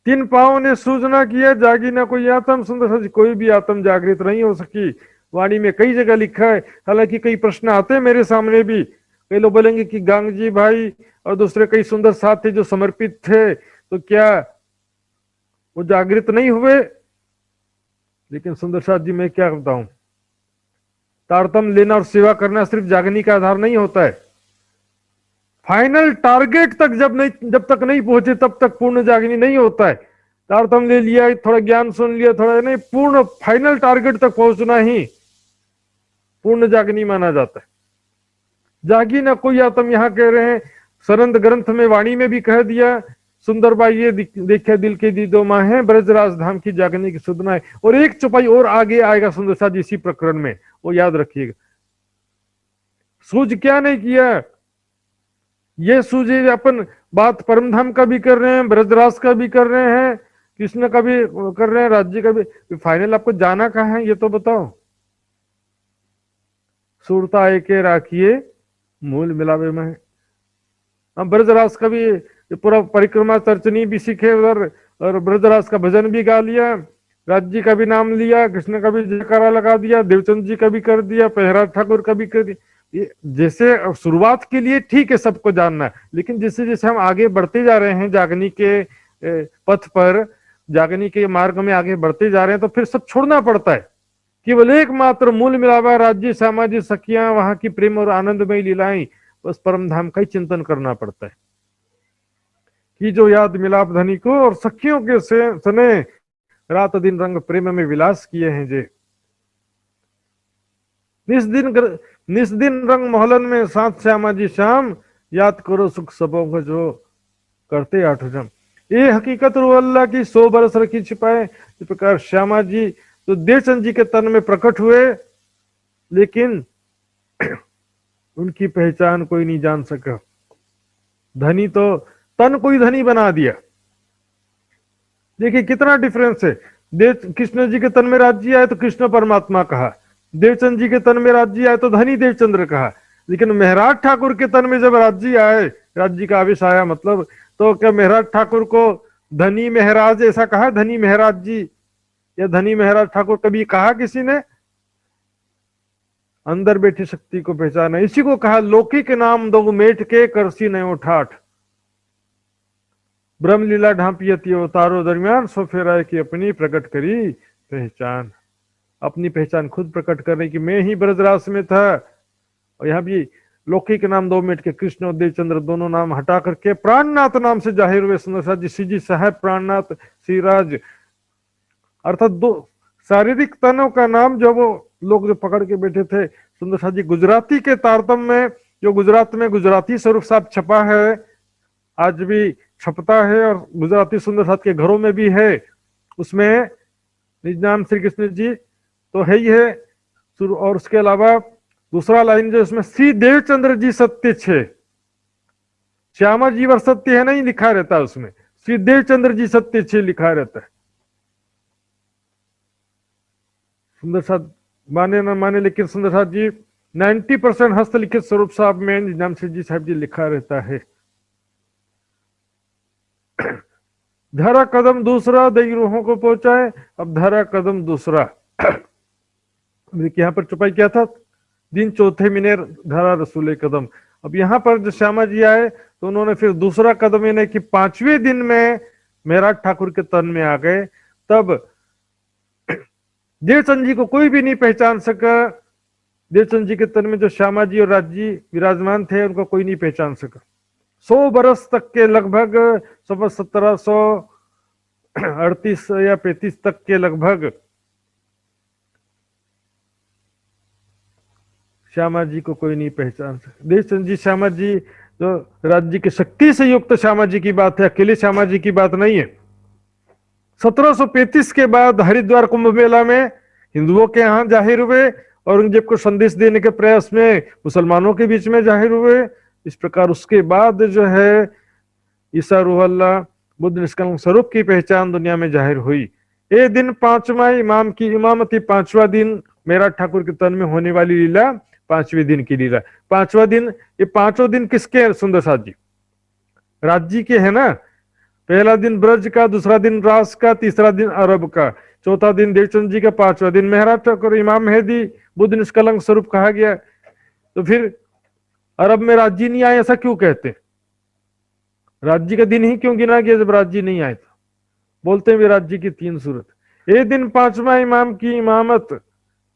3 पांव ने सूझना किया, जागी ना कोई आत्म। सुंदर सच कोई भी आत्म जागृत नहीं हो सकी। वाणी में कई जगह लिखा है। हालांकि कई प्रश्न आते हैं मेरे सामने भी, कई लोग बोलेंगे कि गांगजी भाई और दूसरे कई सुंदर साथी जो समर्पित थे, तो क्या वो जागृत नहीं हुए? लेकिन सुंदर साथ जी मैं क्या बताऊं, तारतम्य लेना और सेवा करना सिर्फ जागनी का आधार नहीं होता है। फाइनल टारगेट तक जब तक नहीं पहुंचे तब तक पूर्ण जागनी नहीं होता है। तारतम्य ले लिया, थोड़ा ज्ञान सुन लिया, थोड़ा नहीं, पूर्ण फाइनल टारगेट तक पहुंचना ही पूर्ण जागनी माना जाता है। जागी ना कोई आत्म, यहां कह रहे हैं सरंद ग्रंथ में वाणी में भी कह दिया, सुंदर बाई ये देखे दिल के दी दो माँ है, ब्रजराज धाम की जागने की सुधना है। और एक चौपाई और आगे आएगा सुंदर सा जी इसी प्रकरण में, वो याद रखिएगा। सूझ क्या नहीं किया, ये सूझे अपन बात परम धाम का भी कर रहे हैं, ब्रजराज का भी कर रहे हैं, कृष्ण का भी कर रहे हैं, राज्य का भी। फाइनल आपको जाना कहाँ है ये तो बताओ। सुरता एके राखिए मूल मिलावे में। अब ब्रजराज का भी पूरा परिक्रमा तर्चनी भी सीखे उधर, और ब्रजराज का भजन भी गा लिया, राज्य का भी नाम लिया, कृष्ण का भी जयकारा लगा दिया, देवचंद जी का भी कर दिया, पहराज ठाकुर का भी कर दिया। ये जैसे शुरुआत के लिए ठीक है सबको जानना, लेकिन जैसे जैसे हम आगे बढ़ते जा रहे हैं जागनी के पथ पर, जागनी के मार्ग में आगे बढ़ते जा रहे हैं, तो फिर सब छोड़ना पड़ता है। केवल एकमात्र मूल मिलावा राज्य सामाजिक सखियां, वहां की प्रेम और आनंदमय लीलाएं, बस परम धाम का ही चिंतन करना पड़ता है कि जो याद मिलाप धनी को और सखियों के सने रात दिन रंग प्रेम में विलास किए हैं जे। निस्दिन रंग मोहलन में साथ श्यामा जी श्याम, याद करो सुख सबों को जो करते आठ जम। ये हकीकत रो अल्लाह की 100 बरस रखी छिपाए। इस प्रकार श्यामा जी तो देवचंद जी के तन में प्रकट हुए, लेकिन उनकी पहचान कोई नहीं जान सका। धनी तो तन कोई धनी बना दिया। देखिए कितना डिफरेंस है। कृष्ण जी के तन में राज्य आए तो कृष्ण परमात्मा कहा, देवचंद जी के तन में राज्य आए तो धनी देवचंद्र कहा। लेकिन महराज ठाकुर के तन में जब राज्य आए, राज्य का आवेश आया मतलब, तो क्या महराज ठाकुर को धनी महराज ऐसा कहा, धनी महराज जी या धनी महराज ठाकुर कभी कहा किसी ने? अंदर बैठी शक्ति को पहचाना, इसी को कहा लौकिक नाम दो मेट के करसी नयो ठाठ। ब्रह्मलीला ढांपियती अवतारों दरमियान सो फेराए की अपनी प्रकट करी पहचान। अपनी पहचान खुद प्रकट करने की, मैं ही ब्रजराज में था। और यहां भी लौकिक नाम दो मिनट के कृष्ण और देवचंद्र दोनों नाम हटा करके प्राणनाथ नाम से जाहिर हुए सुंदर सा जी। श्री जी साहब प्राणनाथ श्रीराज, अर्थात दो शारीरिक तनों का नाम जो वो लोग जो पकड़ के बैठे थे सुंदर सा जी। गुजराती के तारतम्य में जो गुजरात में गुजराती स्वरूप साहब छपा है, आज भी छपता है और गुजराती सुंदर साथ के घरों में भी है, उसमें निज नाम श्री कृष्ण जी तो है ही है। और उसके अलावा दूसरा लाइन जो इसमें श्री देवचंद्र जी सत्य छे, श्यामा जी वर सत्य है नहीं लिखा रहता है, उसमें श्री देवचंद्र जी सत्य छे लिखा रहता है। सुंदर साथ माने न माने, लेकिन सुंदर साथ जी 90% हस्तलिखित स्वरूप साहब में निज नाम श्री जी साहब जी लिखा रहता है। धरा कदम दूसरा दई रूहों को पहुंचाए। अब धरा कदम दूसरा, देखिए यहां पर चुपाई क्या था, दिन चौथे मिने धरा रसूले कदम। अब यहां पर जो श्यामा जी आए तो उन्होंने फिर दूसरा कदम, यानी कि 5वें दिन में महराज ठाकुर के तन में आ गए। तब देवचंद जी को कोई भी नहीं पहचान सका। देवचंद जी के तन में जो श्यामा जी और राज जी विराजमान थे उनको कोई नहीं पहचान सका। 100 बरस तक के लगभग 1738 या 35 तक के लगभग श्यामा जी को कोई नहीं पहचान सका। देवचंद जी श्यामा जी जो राज्य की शक्ति से युक्त श्यामा जी की बात है, अकेले श्यामा जी की बात नहीं है। 1735 के बाद हरिद्वार कुंभ मेला में हिंदुओं के यहाँ जाहिर हुए, औरंगजेब को संदेश देने के प्रयास में मुसलमानों के बीच में जाहिर हुए। इस प्रकार उसके बाद जो है ईसा रूह अल्लाह बुद्ध निष्कलंक स्वरूप की पहचान दुनिया में जाहिर हुई। ये दिन 5वां इमाम की इमामती, 5वां दिन मेरा ठाकुर के तन में होने वाली लीला 5वें दिन की लीला। 5वां दिन, ये 5 दिन किसके हैं सुंदर साथ जी? राज्य के है ना। पहला दिन ब्रज का, दूसरा दिन रास का, तीसरा दिन अरब का, चौथा दिन देवचंद जी का, 5वां दिन महराज ठाकुर इमाम मेहदी बुद्ध निष्कलंक स्वरूप कहा गया। तो फिर अरब में राज्य नहीं आए ऐसा क्यों कहते? राज्य का दिन ही क्यों गिना गया जब राज्य नहीं आए? तो बोलते हैं वे राज्य की 3 सूरत। ये दिन 5वां इमाम की इमामत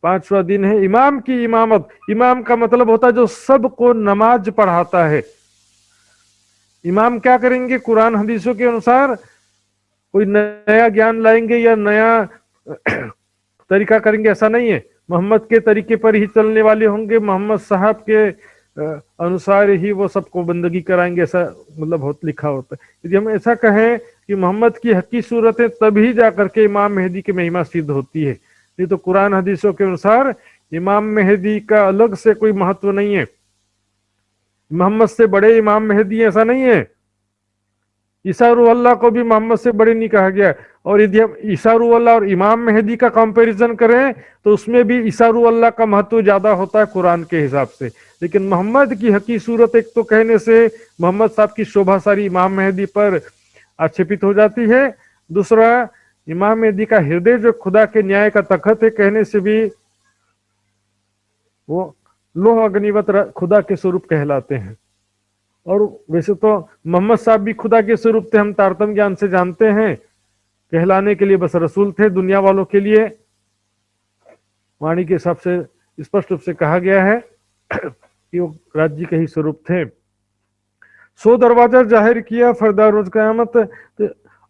5वां दिन है इमाम की इमामत। इमाम का मतलब होता है जो सबको नमाज पढ़ाता है। इमाम क्या करेंगे? कुरान हदीसों के अनुसार कोई नया ज्ञान लाएंगे या नया तरीका करेंगे, ऐसा नहीं है। मोहम्मद के तरीके पर ही चलने वाले होंगे, मोहम्मद साहब के अनुसार ही वो सबको बंदगी कराएंगे, ऐसा मतलब बहुत लिखा होता है। यदि हम ऐसा कहें कि मोहम्मद की हकी सूरत है तभी जाकर के इमाम मेहदी की महिमा सिद्ध होती है, नहीं तो कुरान हदीसों के अनुसार इमाम मेहदी का अलग से कोई महत्व नहीं है। मोहम्मद से बड़े इमाम मेहदी ऐसा नहीं है। ईसा रूह अल्लाह को भी मोहम्मद से बड़े नहीं कहा गया। और यदि हम ईसा रूह अल्लाह और इमाम मेहदी का कंपैरिजन करें तो उसमें भी ईसा रूह अल्लाह का महत्व ज्यादा होता है कुरान के हिसाब से। लेकिन मोहम्मद की हकी सूरत एक तो कहने से मोहम्मद साहब की शोभा सारी इमाम मेहदी पर आक्षेपित हो जाती है। दूसरा, इमाम मेहदी का हृदय जो खुदा के न्याय का तखत है कहने से भी वो लोह अग्निवत खुदा के स्वरूप कहलाते हैं। और वैसे तो मोहम्मद साहब भी खुदा के स्वरूप थे, हम तारतम ज्ञान से जानते हैं। कहलाने के लिए बस रसूल थे, दुनिया वालों के लिए वाणी के हिसाब से स्पष्ट रूप से कहा गया है कि वो राज्य के ही स्वरूप थे। 100 दरवाजा जाहिर किया फरदा रोज कयामत,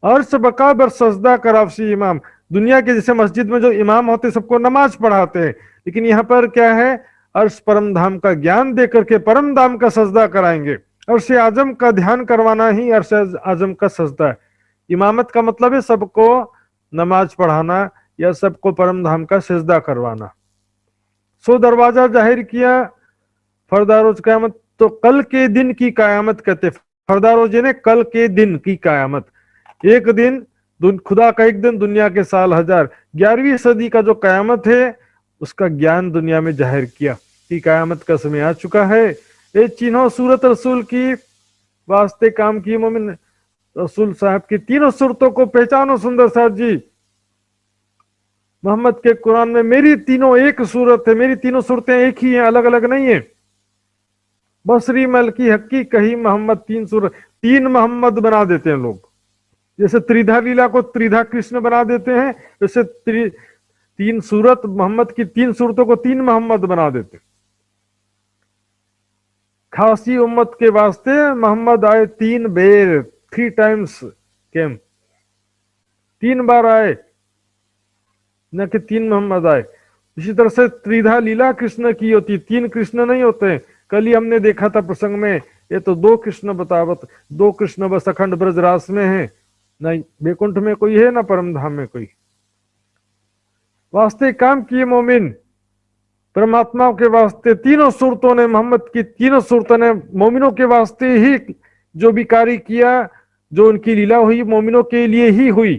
अर्श बका बर सजदा करावसी इमाम। दुनिया के जैसे मस्जिद में जो इमाम होते सबको नमाज पढ़ाते हैं, लेकिन यहाँ पर क्या है? अर्श परम धाम का ज्ञान दे करके परम धाम का सजदा कराएंगे। अर्श आजम का ध्यान करवाना ही अर्श आजम का सजदा है। इमामत का मतलब है सबको नमाज पढ़ाना या सबको परम धाम का सजदा करवाना। 100 दरवाजा जाहिर किया फरदारोज कयामत, तो कल के दिन की कयामत कहते। फरदारोज ने कल के दिन की कयामत, एक दिन खुदा का एक दिन, दुनिया के साल हजार। 11वीं सदी का जो कयामत है उसका ज्ञान दुनिया में जाहिर किया कि कयामत का समय आ चुका है। ये चिन्हों सूरत रसूल की वास्ते काम की मोमिन रसूल साहब की तीनों सूरतों को पहचानो सुंदर साहब जी। मोहम्मद के कुरान में मेरी तीनों एक सूरत है, मेरी तीनों सूरतें एक ही हैं, अलग अलग नहीं है। बसरी मलकी हक्की कही मोहम्मद तीन सूरत, 3 मोहम्मद बना देते हैं लोग। जैसे त्रिधा लीला को त्रिधा कृष्ण बना देते हैं, वैसे 3 सूरत मोहम्मद की 3 सूरतों को 3 मोहम्मद बना देते। खासी उम्मत के वास्ते मोहम्मद आए 3 बेर, 3 टाइम्स केम, 3 बार आए, न कि 3 मोहम्मद आए। इसी तरह से त्रिधा लीला कृष्ण की होती, 3 कृष्ण नहीं होते। कल ही हमने देखा था प्रसंग में, ये तो 2 कृष्ण बतावत, 2 कृष्ण बस अखंड ब्रजरास में है, नहीं बैकुंठ में कोई है ना परम धाम में कोई। वास्ते काम किए मोमिन परमात्मा के वास्ते, तीनों सूरतों ने, मोहम्मद की तीनों सूरतों ने मोमिनों के वास्ते ही जो भी कार्य किया, जो उनकी लीला हुई मोमिनों के लिए ही हुई।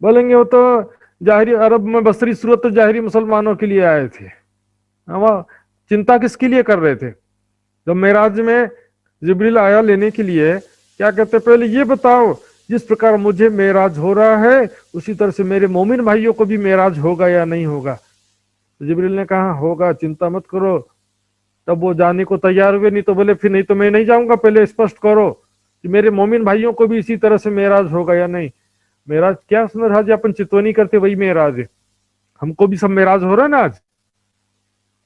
बोलेंगे वो तो जाहिरी अरब में बसरी सूरत तो जाहिरी मुसलमानों के लिए आए थे, हम चिंता किसके लिए कर रहे थे? जब मेराज में जिब्रील आया लेने के लिए, क्या कहते? पहले ये बताओ जिस प्रकार मुझे मेराज हो रहा है उसी तरह से मेरे मोमिन भाइयों को भी मेराज होगा या नहीं होगा? तो जिब्रील ने कहा होगा, चिंता मत करो। तब वो जाने को तैयार हुए, नहीं तो बोले फिर नहीं तो मैं नहीं जाऊंगा, पहले स्पष्ट करो कि मेरे मोमिन भाइयों को भी इसी तरह से मेराज होगा या नहीं। मेराज क्या मेराज अपन चितवनी करते वही मेराज है, हमको भी सब मेराज हो रहा है ना। आज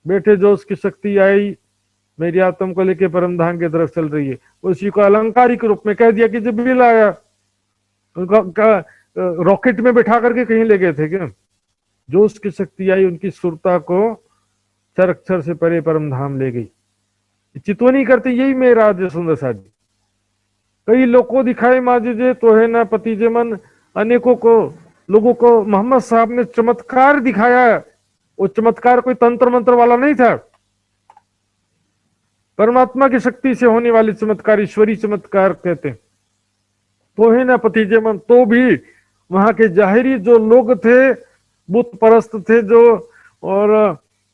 बैठे जो उसकी शक्ति आई मेरी आत्म को लेके परम धाम की तरफ चल रही है, उसी को अलंकारिक रूप में कह दिया कि जिब्रील आया, उनका रॉकेट में बैठा करके कहीं ले गए थे क्या? जो उसकी शक्ति आई उनकी सुरता को क्षर अक्षर से परे परम धाम ले गई। चितवनी करते यही मेराज है सुंदर साथ जी। कई लोगों दिखाए माजिजे तो है ना पति जे मन, अनेकों को लोगों को मोहम्मद साहब ने चमत्कार दिखाया। वो चमत्कार कोई तंत्र मंत्र वाला नहीं था, परमात्मा की शक्ति से होने वाली चमत्कार, ईश्वरी चमत्कार कहते। तो है ना पतिजे मन, तो भी वहां के जाहिरी जो लोग थे बुत परस्त थे जो, और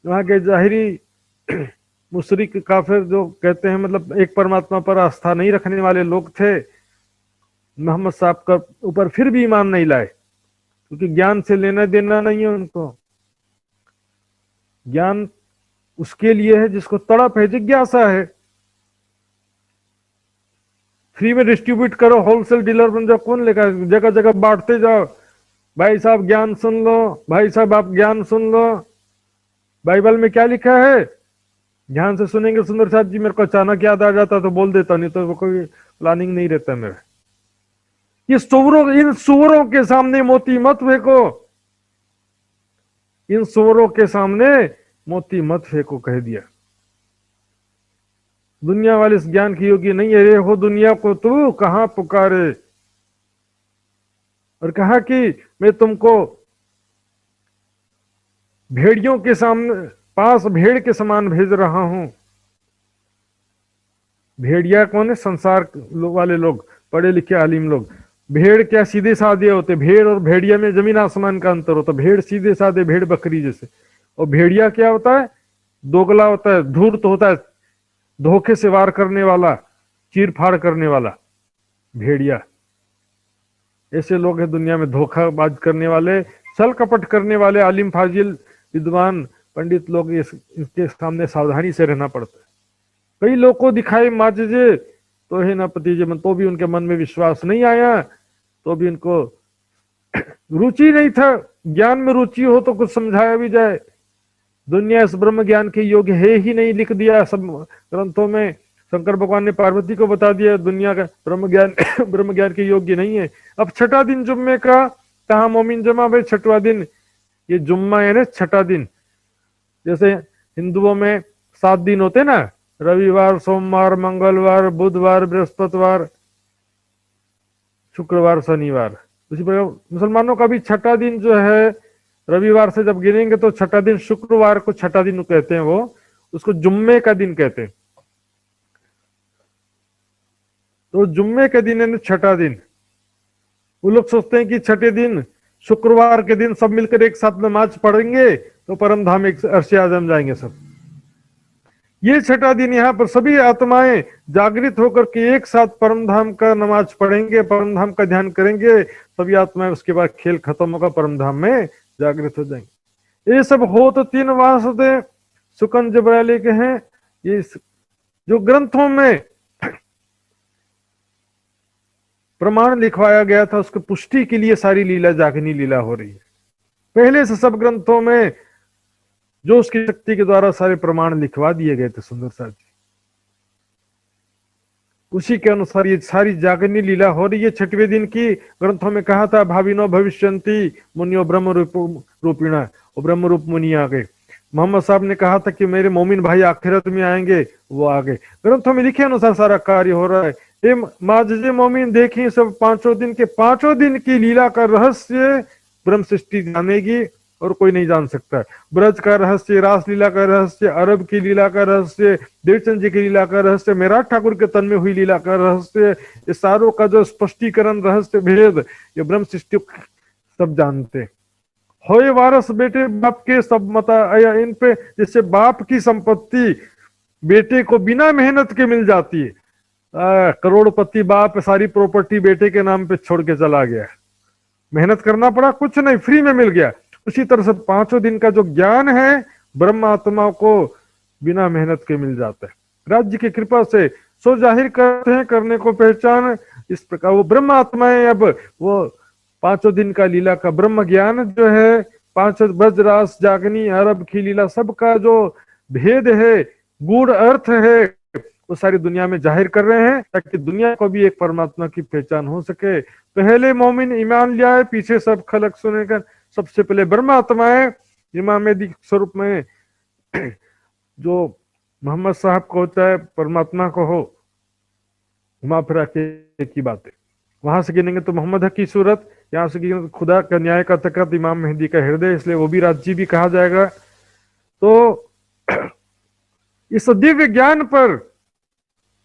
वहां के जाहिरी मुशरिक काफिर जो कहते हैं, मतलब एक परमात्मा पर आस्था नहीं रखने वाले लोग थे, मोहम्मद साहब का ऊपर फिर भी ईमान नहीं लाए, क्योंकि ज्ञान से लेना देना नहीं है उनको। ज्ञान उसके लिए है जिसको तड़प है, जिज्ञासा है। फ्री में डिस्ट्रीब्यूट करो, होलसेल डीलर बन जाओ, कौन लेगा? जगह जगह बांटते जाओ, भाई साहब ज्ञान सुन लो, भाई साहब आप ज्ञान सुन लो। बाइबल में क्या लिखा है? ध्यान से सुनेंगे सुंदर साथ जी, मेरे को अचानक याद आ जाता तो बोल देता, नहीं तो वो कोई प्लानिंग नहीं रहता मेरा। ये सुअरों, इन सुअरों के सामने मोती मत फेंको, इन सुअरों के सामने मोती मत फेंको, कह दिया। दुनिया वाले इस ज्ञान की योग्य नहीं है, रे हो दुनिया को तू कहां पुकारे। और कहा कि मैं तुमको भेड़ियों के सामने पास भेड़ के समान भेज रहा हूं। भेड़िया कौन है? संसार वाले लोग, पढ़े लिखे आलिम लोग। भेड़ क्या सीधे साधे होते? भेड़ और भेड़िया में जमीन आसमान का अंतर होता। भेड़ सीधे साधे, भेड़ बकरी जैसे। और भेड़िया क्या होता है? दोगला होता है, धूर्त होता है, धोखे से वार करने वाला, चीर फाड़ करने वाला भेड़िया। ऐसे लोग हैं दुनिया में, धोखाबाज करने वाले, छल कपट करने वाले आलिम फाजिल विद्वान पंडित लोग। इसके सामने सावधानी से रहना पड़ता है। कई लोग को दिखाई माजजे तो है ना पतिजे मन, तो भी उनके मन में विश्वास नहीं आया, तो भी उनको रुचि नहीं था। ज्ञान में रुचि हो तो कुछ समझाया भी जाए। दुनिया इस ब्रह्म ज्ञान के योग्य है ही नहीं, लिख दिया सब ग्रंथों में। शंकर भगवान ने पार्वती को बता दिया दुनिया का ब्रह्म ज्ञान ब्रह्म ज्ञान के योग्य नहीं है। अब छठा दिन जुम्मे का, कहा मोमिन जमा भाई छठवा दिन, ये जुम्मा है ना छठा दिन। जैसे हिंदुओं में 7 दिन होते ना, रविवार, सोमवार, मंगलवार, बुधवार, बृहस्पतिवार, शुक्रवार, शनिवार। उसी प्रकार मुसलमानों का भी छठा दिन जो है, रविवार से जब गिनेंगे तो छठा दिन, शुक्रवार को छठा दिन कहते हैं, वो उसको जुम्मे का दिन कहते हैं। तो जुम्मे के दिन है छठा दिन। वो लोग सोचते हैं कि छठे दिन, शुक्रवार के दिन सब मिलकर एक साथ नमाज पढ़ेंगे तो परम धाम एक अर्शे आजम जाएंगे सब। ये छठा दिन यहाँ पर सभी आत्माएं जागृत होकर के एक साथ परम धाम का नमाज पढ़ेंगे, परम धाम का ध्यान करेंगे, सभी आत्माएं उसके बाद खेल खत्म होगा, परम धाम में जागृत हो जाएंगे। ये सब हो तो 3 वासुदेव सुकन जबराली के हैं। ये जो ग्रंथों में प्रमाण लिखवाया गया था, उसकी पुष्टि के लिए सारी लीला जागनी लीला हो रही है। पहले से सब ग्रंथों में जो उसकी शक्ति के द्वारा सारे प्रमाण लिखवा दिए गए थे सुंदर साथ जी, उसी के अनुसार ये सारी जागनी लीला हो रही है। छठवें दिन की ग्रंथों में कहा था भाविनो भविष्यंती मुनियो ब्रह्म रूपिणा, वो ब्रह्म रूप मुनि आ गए। मोहम्मद साहब ने कहा था कि मेरे मोमिन भाई आखिरत में आएंगे, वो आ गए। ग्रंथों में लिखे अनुसार सारा कार्य हो रहा है। माजजे मोमिन देखिए सब 5 दिन की लीला का रहस्य ब्रह्म सृष्टि जानेगी और कोई नहीं जान सकता। ब्रज का रहस्य, रास लीला का रहस्य, अरब की लीला का रहस्य, देवचंद जी की लीला का रहस्य, मेराठ ठाकुर के तन में हुई लीला का रहस्य, ये सारों का जो स्पष्टीकरण रहस्य भेद, ये ब्रह्म सृष्टि सब जानते। होए वारस बेटे बाप के सब मता आया इन पे, जैसे बाप की संपत्ति बेटे को बिना मेहनत के मिल जाती है। करोड़पति बाप सारी प्रॉपर्टी बेटे के नाम पे छोड़ के चला गया, मेहनत करना पड़ा कुछ नहीं, फ्री में मिल गया। उसी तरह से 5 दिन का जो ज्ञान है ब्रह्म आत्मा को बिना मेहनत के मिल जाता है, राज्य की कृपा से। सो जाहिर करते हैं करने को पहचान। इस प्रकार वो ब्रह्म आत्माएं, अब वो 5 दिन का लीला का ब्रह्म ज्ञान जो है, 5 ब्रजरास जागनी अरब की लीला, सबका जो भेद है, गूढ़ अर्थ है, वो सारी दुनिया में जाहिर कर रहे हैं ताकि दुनिया को भी एक परमात्मा की पहचान हो सके। पहले मोमिन ईमान लिया है, पीछे सब खलक सुनेकर। सबसे पहले ब्रह्म आत्माएं इमाम स्वरूप में जो मोहम्मद साहब को होता है, परमात्मा को हो, घुमा फिरा के की बातें। वहां से गिनेंगे तो मोहम्मद की सूरत, यहाँ से गिनेंगे तो खुदा का न्याय का तकत, इमाम मेहदी का हृदय, इसलिए वो भी राज्य भी कहा जाएगा। तो इस दिव्य ज्ञान पर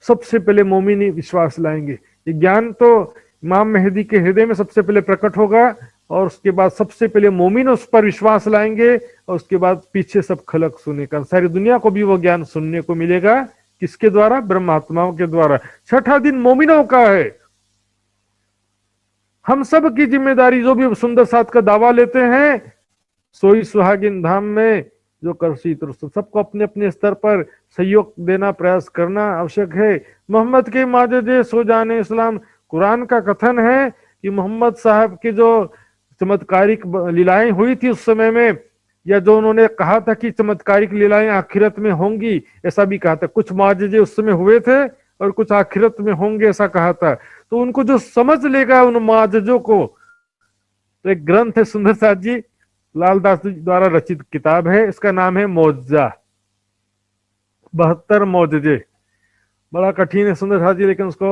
सबसे पहले मोमिन विश्वास लाएंगे। ये ज्ञान तो इमाम मेहदी के हृदय में सबसे पहले प्रकट होगा और उसके बाद सबसे पहले मोमिन उस पर विश्वास लाएंगे और उसके बाद पीछे सब खलक सुनेगा। सारी दुनिया को भी वो ज्ञान सुनने को मिलेगा। किसके द्वारा? ब्रह्मात्माओं के द्वारा। छठा दिन मोमिनों का है। हम सब की जिम्मेदारी, जो भी सुंदर साथ का दावा लेते हैं, सोई सुहागिन धाम में जो करसी तुरस्त, सबको अपने अपने स्तर पर सहयोग देना, प्रयास करना आवश्यक है। मोहम्मद के माजदे सो जाने इस्लाम, कुरान का कथन है कि मोहम्मद साहब के जो चमत्कारिक लीलाएं हुई थी उस समय में, या जो उन्होंने कहा था कि चमत्कारिक लीलाएं आखिरत में होंगी, ऐसा भी कहा था। कुछ माजिजे उस समय हुए थे और कुछ आखिरत में होंगे, ऐसा कहा था। तो उनको जो समझ लेगा उन माजिजों को, तो एक ग्रंथ है सुंदर साथ जी, लालदास जी द्वारा रचित किताब है, इसका नाम है मौजा, 72 मौजे। बड़ा कठिन है सुंदर साथ जी, लेकिन उसको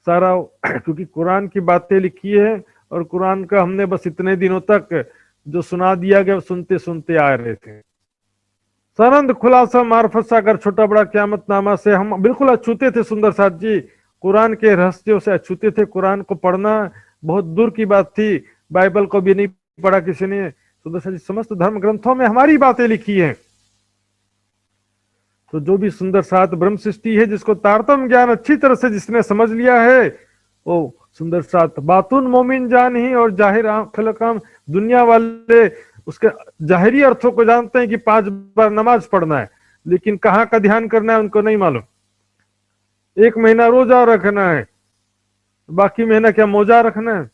सारा क्योंकि कुरान की बातें लिखी है, और कुरान का हमने बस इतने दिनों तक जो सुना दिया गया सुनते सुनते आ रहे थे। सरंद खुलासा मार्फत सागर छोटा बड़ा क़यामत नामा से हम बिल्कुल अछूते थे सुंदर साथ जी, कुरान के रहस्यों से अछूते थे। कुरान को पढ़ना बहुत दूर की बात थी, बाइबल को भी नहीं पढ़ा किसी ने। सुंदर साथ जी, समस्त धर्म ग्रंथों में हमारी बातें लिखी हैं। तो जो भी सुंदर साथ ब्रह्म सृष्टि है, जिसको तारतम ज्ञान अच्छी तरह से जिसने समझ लिया है, वो सुंदर साथ बातुन मोमिन जान ही, और जाहिर खलकाम दुनिया वाले उसके जाहिरी अर्थों को जानते हैं कि 5 बार नमाज पढ़ना है, लेकिन कहाँ का ध्यान करना है उनको नहीं मालूम। 1 महीना रोजा रखना है, बाकी महीना क्या मोजा रखना है।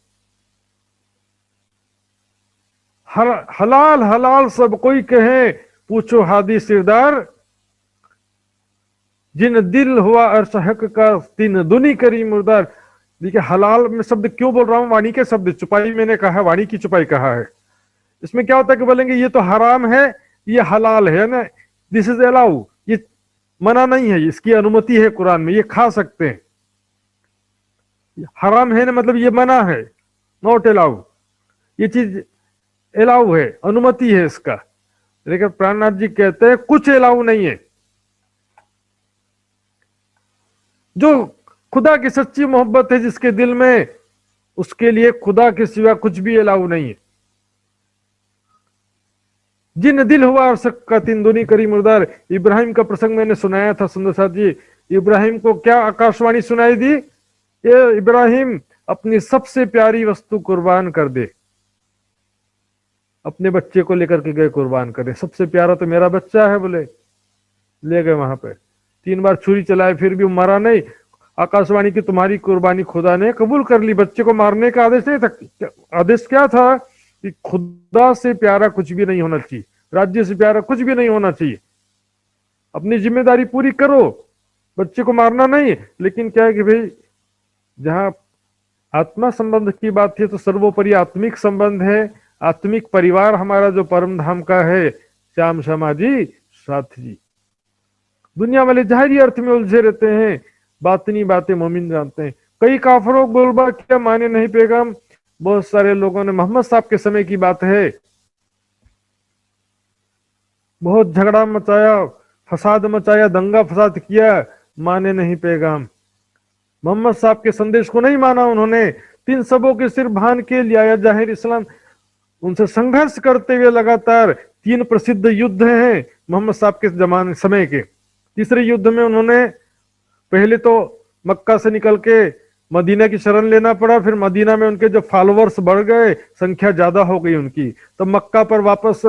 हलाल हलाल सब कोई कहे, पूछो हादी सिरदार, जिन दिल हुआ अर्श हक का, तीन दुनी करी मुर्दार। देखिए हलाल में शब्द क्यों बोल रहा हूं, वाणी के शब्द, चुपाई मैंने कहा, वाणी की चुपाई कहा है। इसमें क्या होता है कि बोलेंगे ये तो हराम है, ये हलाल है ना, दिस इज अलाउ, ये मना नहीं है, इसकी अनुमति है कुरान में, ये खा सकते हैं। हराम है ना मतलब ये मना है, नॉट अलाउ, ये चीज अलाउ है, अनुमति है इसका। लेकिन प्राणनाथ जी कहते हैं कुछ अलाउ नहीं है। जो खुदा की सच्ची मोहब्बत है जिसके दिल में, उसके लिए खुदा के सिवा कुछ भी अलाउ नहीं है। जिन दिल हुआ अरसक का तीन दुनी करी मुर्दार। इब्राहिम का प्रसंग मैंने सुनाया था सुंदर साथ जी। इब्राहिम को क्या आकाशवाणी सुनाई दी, ये इब्राहिम अपनी सबसे प्यारी वस्तु कुर्बान कर दे। अपने बच्चे को लेकर के गए कुर्बान करने, सबसे प्यारा तो मेरा बच्चा है बोले, ले गए वहां पे। 3 बार छुरी चलाए फिर भी मरा नहीं। आकाशवाणी की तुम्हारी कुर्बानी खुदा ने कबूल कर ली। बच्चे को मारने का आदेश नहीं था, आदेश क्या था कि खुदा से प्यारा कुछ भी नहीं होना चाहिए, राज्य से प्यारा कुछ भी नहीं होना चाहिए। अपनी जिम्मेदारी पूरी करो, बच्चे को मारना नहीं। लेकिन क्या है कि भाई जहां आत्मा संबंध की बात है तो सर्वोपरि आत्मिक संबंध है। आत्मिक परिवार हमारा जो परम धाम का है, श्याम शर्मा जी साथ जी। दुनिया वाले जाहिरी अर्थ में उलझे रहते हैं, बातनी बातें मोमिन जानते हैं। कई काफरों बोलबा क्या माने नहीं पैगाम। बहुत सारे लोगों ने, मोहम्मद साहब के समय की बात है, बहुत झगड़ा मचाया, फसाद मचाया, दंगा फसाद किया, माने नहीं पैगाम। मोहम्मद साहब के संदेश को नहीं माना उन्होंने। 3 सबों के सिर भान के लिया जाहिर इस्लाम। उनसे संघर्ष करते हुए लगातार 3 प्रसिद्ध युद्ध हैं मोहम्मद साहब के जमाने समय के। तीसरे युद्ध में उन्होंने पहले तो मक्का से निकल के मदीना की शरण लेना पड़ा, फिर मदीना में उनके जो फॉलोअर्स बढ़ गए, संख्या ज्यादा हो गई उनकी, तो मक्का पर वापस,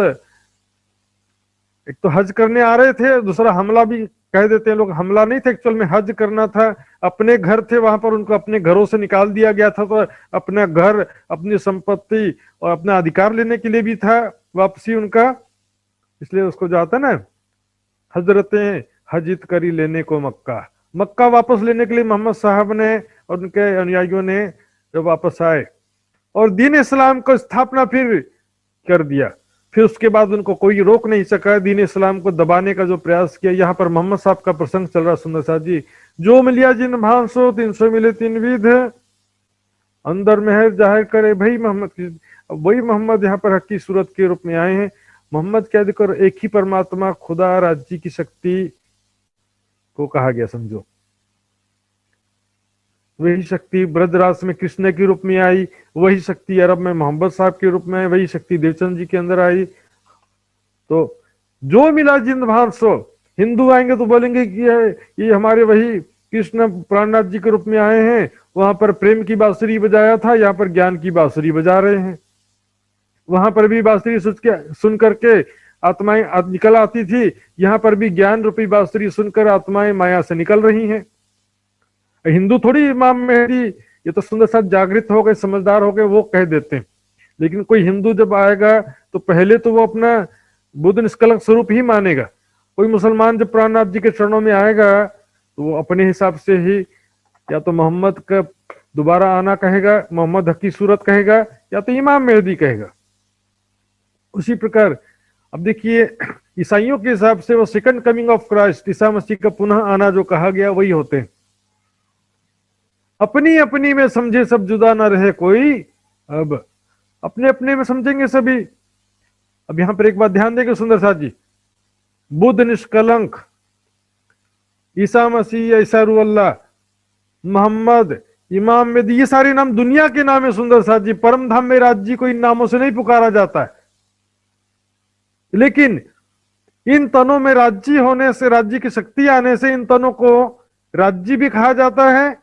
एक तो हज करने आ रहे थे, दूसरा हमला भी कह देते हैं लोग, हमला नहीं था एक्चुअल में, हज करना था। अपने घर थे वहां पर, उनको अपने घरों से निकाल दिया गया था, तो अपना घर, अपनी संपत्ति और अपना अधिकार लेने के लिए भी था वापसी उनका। इसलिए उसको जो आता ना, हजरतें हजित करी लेने को मक्का, मक्का वापस लेने के लिए मोहम्मद साहब ने और उनके अनुयायियों ने जब वापस आए और दीन इस्लाम को स्थापना फिर कर दिया, फिर उसके बाद उनको कोई रोक नहीं सका। दीन इस्लाम को दबाने का जो प्रयास किया, यहाँ पर मोहम्मद साहब का प्रसंग चल रहा सुंदर साहब जी। जो मिलिया जिन भांसो 300 मिले 3 विध, अंदर मेहर जाहिर करे भाई मोहम्मद की। वही मोहम्मद यहाँ पर हक की सूरत के रूप में आए हैं। मोहम्मद क्या देखो, एक ही परमात्मा खुदा राज्य की शक्ति को कहा गया समझो। वही शक्ति ब्रजराज में कृष्ण के रूप में आई, वही शक्ति अरब में मोहम्मद साहब के रूप में आई, वही शक्ति देवचंद जी के अंदर आई। तो जो मिला जिंद भार सो, हिंदू आएंगे तो बोलेंगे कि ये हमारे वही कृष्ण प्राणनाथ जी के रूप में आए हैं, वहां पर प्रेम की बांसुरी बजाया था, यहाँ पर ज्ञान की बांसुरी बजा रहे हैं। वहां पर भी बांसुरी सुन करके आत्माएं निकल आती थी, यहाँ पर भी ज्ञान रूपी बांसुरी सुनकर आत्माएं माया से निकल रही हैं। हिंदू थोड़ी इमाम मेहदी, ये तो सुंदर साथ जागृत हो गए, समझदार हो गए, वो कह देते हैं। लेकिन कोई हिंदू जब आएगा तो पहले तो वो अपना बुद्ध निष्कलंक स्वरूप ही मानेगा। कोई मुसलमान जब प्राणनाथ जी के चरणों में आएगा तो वो अपने हिसाब से ही या तो मोहम्मद का दोबारा आना कहेगा, मोहम्मद हक की सूरत कहेगा, या तो इमाम मेहदी कहेगा। उसी प्रकार अब देखिए ईसाइयों के हिसाब से वो second coming of Christ, Isa Masih का पुनः आना जो कहा गया वही होते हैं। अपनी अपनी में समझे सब जुदा ना रहे कोई, अब अपने अपने में समझेंगे सभी। अब यहां पर एक बात ध्यान देंगे सुंदर साथ जी, बुद्ध निष्कलंक, ईसा मसीह, ईसा रूअल्लाह, मोहम्मद, इमाम मेहदी, ये सारे नाम दुनिया के नाम है सुंदर साथ जी। परम धाम में राज्य को इन नामों से नहीं पुकारा जाता है, लेकिन इन तनों में राज्य होने से, राज्य की शक्ति आने से इन तनों को राज्य भी कहा जाता है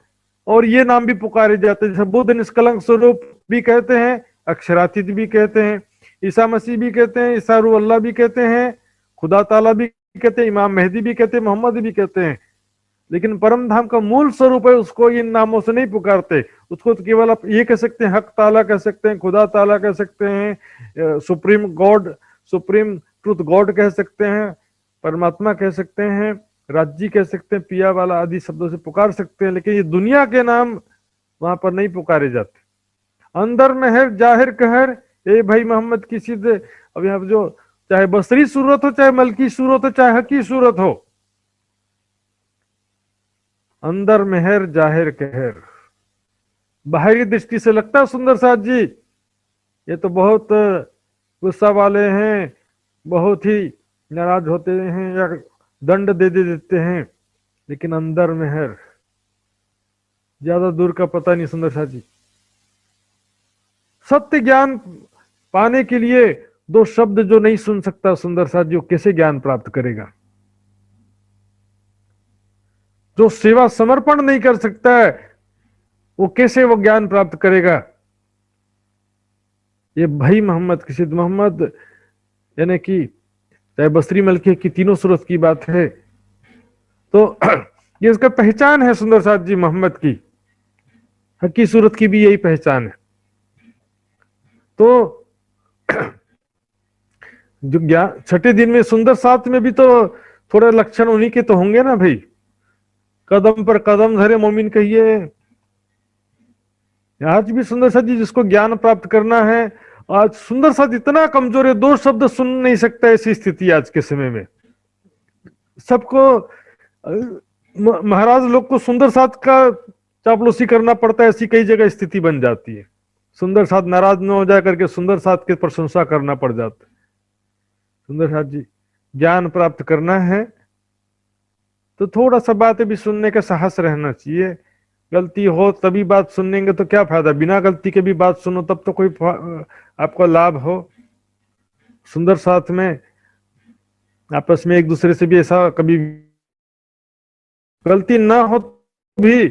और ये नाम भी पुकारे जाते हैं। जैसे बुद्ध निष्कलंक स्वरूप भी कहते हैं, अक्षरातीत भी कहते हैं, ईसा मसीह भी कहते हैं, ईसा रूह भी कहते हैं, खुदा ताला भी कहते हैं, इमाम मेहदी भी कहते हैं, मोहम्मद भी कहते हैं। लेकिन परम धाम का मूल स्वरूप है, उसको इन नामों से नहीं पुकारते। उसको तो केवल आप ये कह सकते हैं, हक ताला कह सकते हैं, खुदा ताला कह सकते हैं, supreme God, supreme truth God कह सकते हैं, परमात्मा कह सकते हैं, राज्य कह सकते हैं, पिया वाला आदि शब्दों से पुकार सकते हैं। लेकिन ये दुनिया के नाम वहां पर नहीं पुकारे जाते। अंदर में है जाहिर कहर, ए भाई मोहम्मद की सिद्ध। अब यहाँ जो चाहे बसरी सूरत हो, चाहे मलकी सूरत हो, चाहे हकी सूरत हो, अंदर मेहर जाहिर कहर। बाहरी दृष्टि से लगता है सुंदर साथ जी ये तो बहुत गुस्सा वाले हैं, बहुत ही नाराज होते हैं या दंड दे देते हैं, लेकिन अंदर मेहर, ज्यादा दूर का पता नहीं सुंदर साथ जी। सत्य ज्ञान पाने के लिए दो शब्द जो नहीं सुन सकता सुंदर साथ जी, वो कैसे ज्ञान प्राप्त करेगा? जो सेवा समर्पण नहीं कर सकता है वो कैसे वो ज्ञान प्राप्त करेगा? ये भाई मोहम्मद की सिद्ध, मोहम्मद यानी कि चाहे बसरी मलकी की तीनों सूरत की बात है, तो ये इसका पहचान है सुंदर साथ जी मोहम्मद की। हकी सूरत की भी यही पहचान है। तो जो ज्ञान छठे दिन में सुंदर साथ में भी तो थोड़े लक्षण उन्हीं के तो होंगे ना भाई। कदम पर कदम धरे मोमिन कहिए। आज भी सुंदर साथ जी जिसको ज्ञान प्राप्त करना है, आज सुंदर साथ इतना कमजोर है, दो शब्द सुन नहीं सकता, ऐसी स्थिति आज के समय में। सबको महाराज लोग को सुंदर साथ का चापलूसी करना पड़ता है, ऐसी कई जगह स्थिति बन जाती है। सुंदर साथ नाराज न हो जाए करके सुंदर साथ की प्रशंसा करना पड़ जाता है। सुंदर साथ जी ज्ञान प्राप्त करना है तो थोड़ा सा बातें भी सुनने का साहस रहना चाहिए। गलती हो तभी बात सुनेंगे तो क्या फायदा, बिना गलती के भी बात सुनो तब तो कोई आपको लाभ हो। सुंदर साथ में आपस में एक दूसरे से भी ऐसा कभी गलती ना हो भी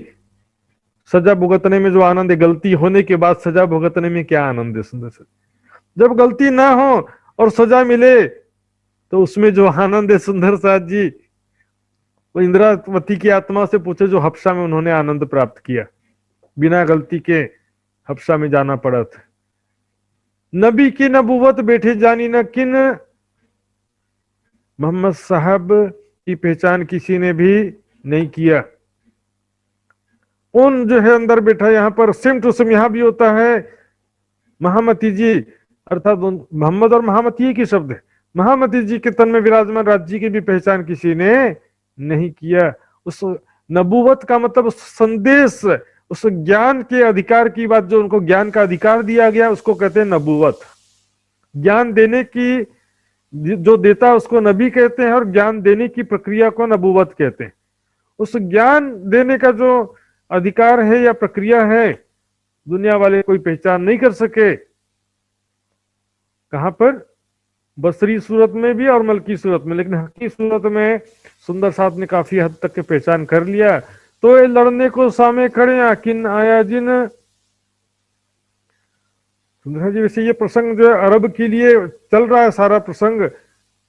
सजा भुगतने में जो आनंद है, गलती होने के बाद सजा भुगतने में क्या आनंद है सुंदर साथ। जब गलती ना हो और सजा मिले तो उसमें जो आनंद है सुंदर साथ जी, वो इंद्रावती की आत्मा से पूछे जो हफ्सा में उन्होंने आनंद प्राप्त किया, बिना गलती के हफ्सा में जाना पड़ा था। नबी की नबूवत बैठे जानी न किन, मोहम्मद साहब की पहचान किसी ने भी नहीं किया। उन जो है अंदर बैठा, यहाँ पर सेम टू सेम यहाँ भी होता है महामती जी, अर्थात मोहम्मद और महामती एक ही शब्द है। महामती जी के तन में विराजमान राज्य की भी पहचान किसी ने नहीं किया। उस नबूवत का मतलब उस संदेश, उस ज्ञान के अधिकार की बात, जो उनको ज्ञान का अधिकार दिया गया उसको कहते हैं नबूवत। ज्ञान देने की जो देता है उसको नबी कहते हैं, और ज्ञान देने की प्रक्रिया को नबूवत कहते हैं। उस ज्ञान देने का जो अधिकार है या प्रक्रिया है, दुनिया वाले कोई पहचान नहीं कर सके। कहां पर? बसरी सूरत में भी और मलकी सूरत में। लेकिन हकी सूरत में सुंदर साथ ने काफी हद तक के पहचान कर लिया। तो ये लड़ने को सामने खड़े आकिन आया जिन। सुंदर जी वैसे ये प्रसंग जो है अरब के लिए चल रहा है सारा प्रसंग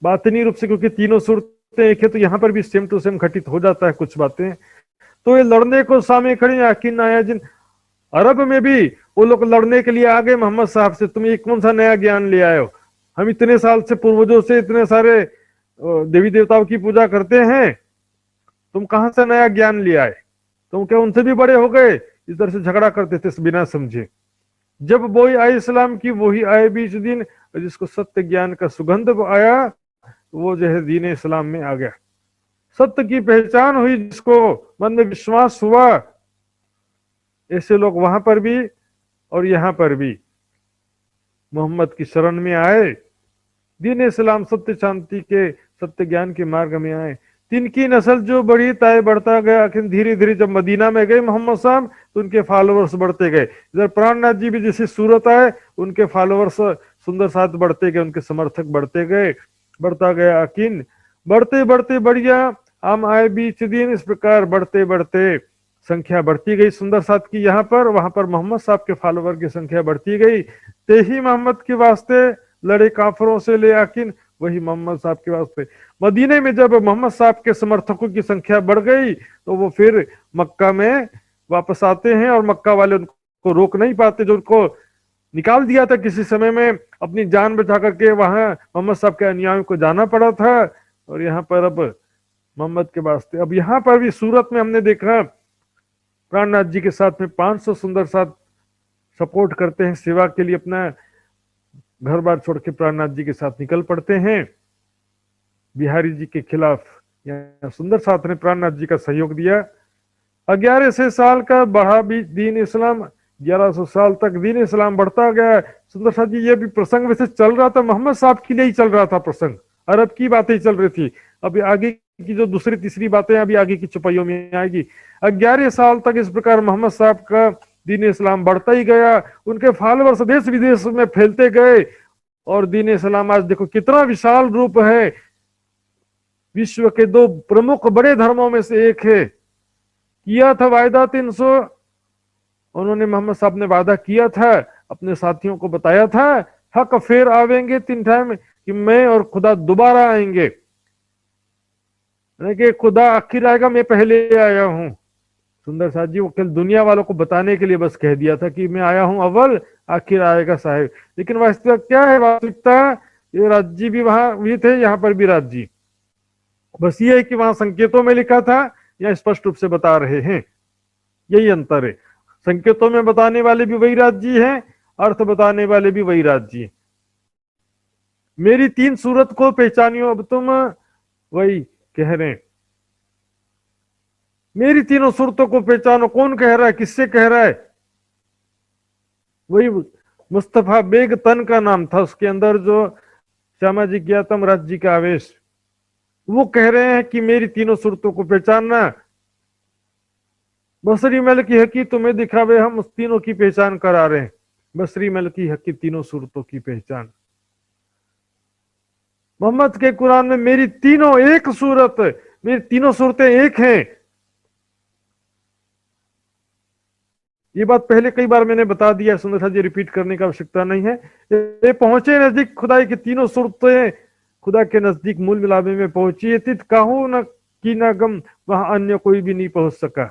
बातिनी रूप से, क्योंकि तीनों सूरतें एक है तो यहाँ पर भी सेम टू सेम घटित हो जाता है कुछ बातें। तो ये लड़ने को सामने खड़े आकिन आया जिन, अरब में भी वो लोग लड़ने के लिए आ गए मोहम्मद साहब से, तुम ये कौन सा नया ज्ञान ले आए हो, हम इतने साल से पूर्वजों से इतने सारे देवी देवताओं की पूजा करते हैं, तुम कहां से नया ज्ञान ले आए, तुम क्या उनसे भी बड़े हो गए। इस तरह से झगड़ा करते थे बिना समझे। जब वही आए इस्लाम की, वही आए बीच दिन, जिसको सत्य ज्ञान का सुगंध आया, वो जो है दीन इस्लाम में आ गया। सत्य की पहचान हुई, जिसको मन में विश्वास हुआ, ऐसे लोग वहां पर भी और यहां पर भी मोहम्मद की शरण में आए, दीन इस्लाम सत्य शांति के सत्य ज्ञान के मार्ग में आए। तिनकी नस्ल जो बड़ी ताय बढ़ता गया, आखिर धीरे धीरे जब मदीना में गए मोहम्मद साहब, तो उनके फॉलोअर्स बढ़ते गए। इधर प्राणनाथ जी भी जैसी सूरत आए, उनके फॉलोअर्स सुंदर साथ बढ़ते गए, उनके समर्थक बढ़ते गए, बढ़ता गया अकीन, बढ़ते बढ़ते बढ़िया हम आए बीच दिन। इस प्रकार बढ़ते बढ़ते संख्या बढ़ती गई सुंदर साथ की, यहाँ पर वहां पर मोहम्मद साहब के फॉलोवर की संख्या बढ़ती गई। ते ही मोहम्मद के वास्ते लड़े काफरों से ले आकिन, वही मोहम्मद साहब के वास्ते। मदीने में जब मोहम्मद साहब के समर्थकों की संख्या बढ़ गई, तो वो फिर मक्का में वापस आते हैं, और मक्का वाले उनको रोक नहीं पाते, जो उनको निकाल दिया था किसी समय में, अपनी जान बचा करके वहां मोहम्मद साहब के अनुयायियों को जाना पड़ा था। और यहाँ पर अब मोहम्मद के वास्ते, अब यहाँ पर भी सूरत में हमने देखा प्राणनाथ जी के साथ में 500 सुंदर साथ सपोर्ट करते हैं, सेवा के लिए अपना घर बार छोड़ के प्राणनाथ जी के साथ निकल पड़ते हैं बिहारी जी के खिलाफ। यहाँ सुंदर साथ ने प्राणनाथ जी का सहयोग दिया। 1100 साल का बढ़ा भी दीन इस्लाम, 1100 साल तक दीन इस्लाम बढ़ता गया। सुंदर साथ जी, ये भी प्रसंग वैसे चल रहा था, मोहम्मद साहब के लिए ही चल रहा था प्रसंग, अरब की बातें चल रही थी। अभी आगे की जो दूसरी तीसरी बातें अभी आगे की चौपाइयों में आएगी। 11 साल तक इस प्रकार मोहम्मद साहब का दीन इस्लाम बढ़ता ही गया, उनके फॉलोअर्स देश विदेश में फैलते गए, और दीन इस्लाम आज देखो कितना विशाल रूप है, विश्व के 2 प्रमुख बड़े धर्मों में से एक है। किया था वायदा 300, उन्होंने मोहम्मद साहब ने वादा किया था, अपने साथियों को बताया था, हक फिर आवेंगे 3 टाइम, कि मैं और खुदा दोबारा आएंगे, कि खुदा आखिर आएगा, मैं पहले आया हूं। सुंदर साथ जी वो कल दुनिया वालों को बताने के लिए बस कह दिया था कि मैं आया हूं अव्वल, आखिर आएगा साहिब। लेकिन वास्तविकता क्या है? वास्तविकता ये राज्य भी वहां भी थे, यहाँ पर भी राज्य, बस ये है कि वहां संकेतों में लिखा था, या स्पष्ट रूप से बता रहे हैं, यही अंतर है। संकेतों में बताने वाले भी वही राज्य हैं, अर्थ बताने वाले भी वही राज्य हैं। मेरी 3 सूरत को पहचानियो, अब तुम वही कह रहे हैं, मेरी तीनों सूरतों को पहचानो। कौन कह रहा है, किससे कह रहा है? वही मुस्तफा बेग तन का नाम था, उसके अंदर जो श्यामा जी किया तम राज्य का आवेश, वो कह रहे हैं कि मेरी तीनों सूरतों को पहचानना। बसरी मल की हकी तुम्हें दिखावे, हम उस तीनों की पहचान करा रहे हैं। बसरी मल की हकी तीनों सूरतों की पहचान। मोहम्मद के कुरान में मेरी तीनों एक सूरत, मेरी तीनों सूरतें एक हैं। ये बात पहले कई बार मैंने बता दिया, सुंदर साथ जी, रिपीट करने की आवश्यकता नहीं है। ये पहुंचे नजदीक खुदाई की तीनों सूरतें खुदा के नजदीक मूल मिलावे में पहुंची। तित काहू न की न गम, वहां अन्य कोई भी नहीं पहुंच सका।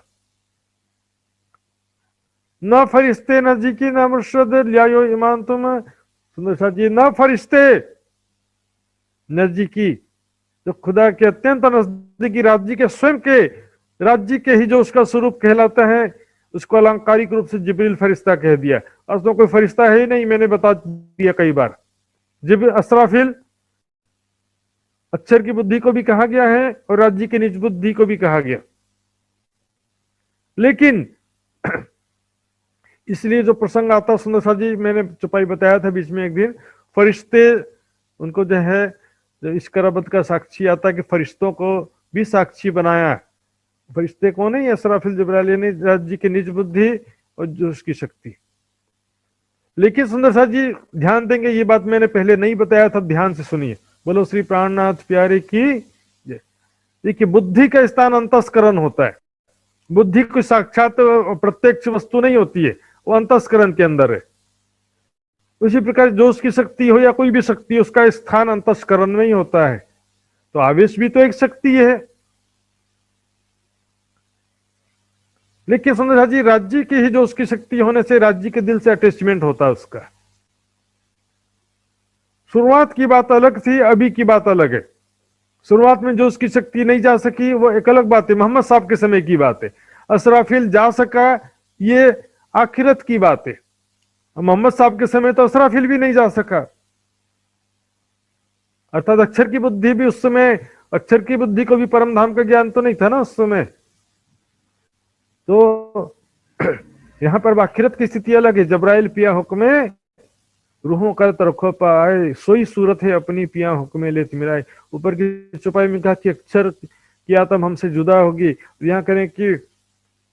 न फरिश्ते नजदीकी न मुर्शद लियायो ईमान तुम। सुंदर साथ जी, न फरिश्ते नजदीकी, जो खुदा के अत्यंत नजदीकी राज्य के स्वयं के राज्य के ही जो उसका स्वरूप कहलाता है, उसको अलंकारिक रूप से जिब्रील फरिश्ता कह दिया। असलों कोई फरिश्ता है ही नहीं, मैंने बता दिया कई बार। जिब्रील असराफिल अक्षर की बुद्धि को भी कहा गया है, और राज्य की निज बुद्धि को भी कहा गया। लेकिन इसलिए जो प्रसंग आता सुंदर साथ जी, मैंने चुपाई बताया था बीच में एक दिन, फरिश्ते उनको जो है, जो इस करबत का साक्षी आता कि फरिश्तों को भी साक्षी बनाया। फरिश्ते कौन है? असराफिल जिब्राइल, यानी राज्य की निज बुद्धि और जो उसकी शक्ति। लेकिन सुंदर साथ जी ध्यान देंगे, ये बात मैंने पहले नहीं बताया था, ध्यान से सुनिए। बोलो श्री प्राणनाथ प्यारे की जय। देखिए, बुद्धि का स्थान अंतस्करण होता है। बुद्धि कोई साक्षात प्रत्यक्ष वस्तु नहीं होती है, वो अंतस्करण के अंदर है। उसी प्रकार जो उसकी शक्ति हो या कोई भी शक्ति, उसका स्थान अंतस्करण में ही होता है। तो आवेश भी तो एक शक्ति है। लेकिन सुंदर जी, राज्य की ही जो उसकी शक्ति होने से राज्य के दिल से अटैचमेंट होता है उसका। शुरुआत की बात अलग थी, अभी की बात अलग है। शुरुआत में जो उसकी शक्ति नहीं जा सकी वो एक अलग बात है, मोहम्मद साहब के समय की बात है। असराफिल जा सका, ये आखिरत की बात है। मोहम्मद साहब के समय तो असराफिल भी नहीं जा सका। अर्थात अक्षर की बुद्धि भी उस समय, अक्षर की बुद्धि को भी परम धाम का ज्ञान तो नहीं था ना उस समय। तो यहां पर आखिरत की स्थिति अलग है। जबराइल पिया हुक्मे रूहों कर तरखो पाए, सोई सूरत है अपनी पिया हुक्मे ले तिमिराए। ऊपर की चौपाई में कहा कि अक्षर की आत्म हमसे जुदा होगी, यहाँ करें कि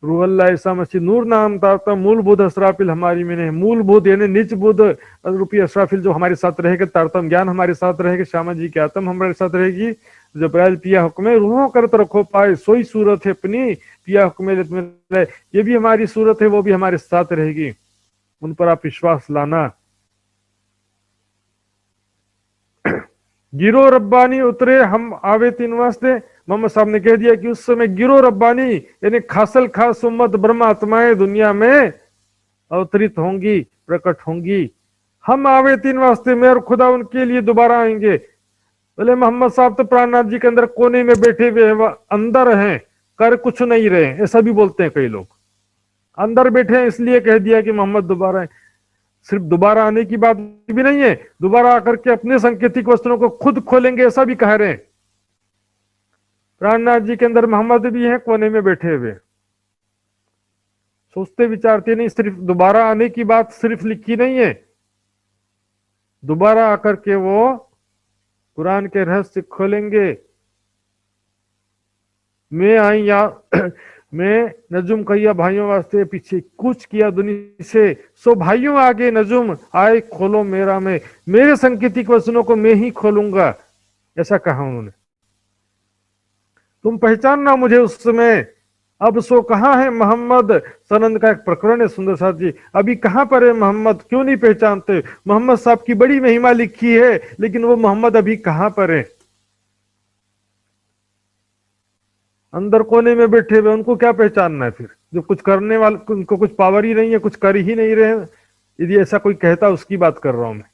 रूह अल्लाह ईसा मसीह नूर नाम ताता मूलभूत असराफिल हमारी में नहीं। मूलभूत यानी निज बुद्ध रूपी असराफिल जो हमारे साथ रहेगा, तारतम ज्ञान हमारे साथ रहेगा, श्यामा जी की आत्म हमारे साथ रहेगी। जबराइल पिया हुक्मे रूहों करत रखो पाए, सोई सूरत है अपनी पिया हुक्मे ले तिमिराए। ये भी हमारी सूरत है, वो भी हमारे साथ रहेगी, उन पर आप विश्वास लाना। गिरो रब्बानी उतरे हम आवे तीन वास्ते। मोहम्मद साहब ने कह दिया कि उस समय गिरो रब्बानी यानी खासल खास उम्मत ब्रह्मात्माएं दुनिया में अवतरित होंगी, प्रकट होंगी। हम आवे तीन वास्ते, मैं और खुदा उनके लिए दोबारा आएंगे। बोले मोहम्मद साहब तो प्राणनाथ जी के अंदर कोने में बैठे हुए हैं, अंदर हैं, कर कुछ नहीं रहे, ऐसा भी बोलते हैं कई लोग। अंदर बैठे हैं इसलिए कह दिया कि मोहम्मद दोबारा है। सिर्फ दोबारा आने की बात भी नहीं है, दोबारा आकर के अपने सांकेतिक वस्त्रों को खुद खोलेंगे, ऐसा भी कह रहे हैं। प्राणनाथ जी के अंदर मोहम्मद भी हैं कोने में बैठे हुए। सोचते विचारते नहीं, सिर्फ दोबारा आने की बात सिर्फ लिखी नहीं है, दोबारा आकर के वो कुरान के रहस्य खोलेंगे। मैं आई या मैं नजुम कहिया भाइयों वास्ते पीछे कूच किया दुनिया से, सो भाइयों आगे नजुम आए खोलो मेरा में, मेरे संकेतिक वचनों को मैं ही खोलूंगा, ऐसा कहा उन्होंने। तुम पहचानना मुझे उस समय, अब सो कहां है मोहम्मद। सनंद का एक प्रकरण है सुंदर साहब जी, अभी कहां पर है मोहम्मद, क्यों नहीं पहचानते। मोहम्मद साहब की बड़ी महिमा लिखी है, लेकिन वो मोहम्मद अभी कहां पर है। अंदर कोने में बैठे हुए, उनको क्या पहचानना है फिर, जो कुछ करने वाले, उनको कुछ पावर ही नहीं है, कुछ कर ही नहीं रहे। यदि ऐसा कोई कहता, उसकी बात कर रहा हूं मैं।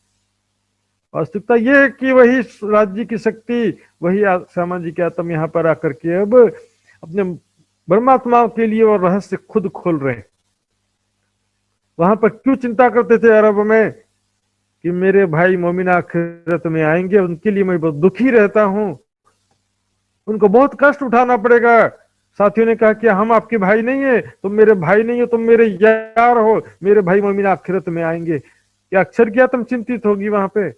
वास्तविकता यह है कि वही राज्य की शक्ति, वही श्यामा जी के आत्म यहां पर आकर के अब अपने ब्रह्मात्माओं के लिए और रहस्य खुद खोल रहे हैं। वहां पर क्यों चिंता करते थे अरब में कि मेरे भाई मोमिन आखिरत में आएंगे, उनके लिए मैं बहुत दुखी रहता हूं, उनको बहुत कष्ट उठाना पड़ेगा। साथियों ने कहा कि हम आपके भाई नहीं है, तुम मेरे भाई नहीं हो, तुम मेरे यार हो, मेरे भाई मोमिन आखिरत में आएंगे। क्या अक्षर किया तुम चिंतित होगी वहां पे।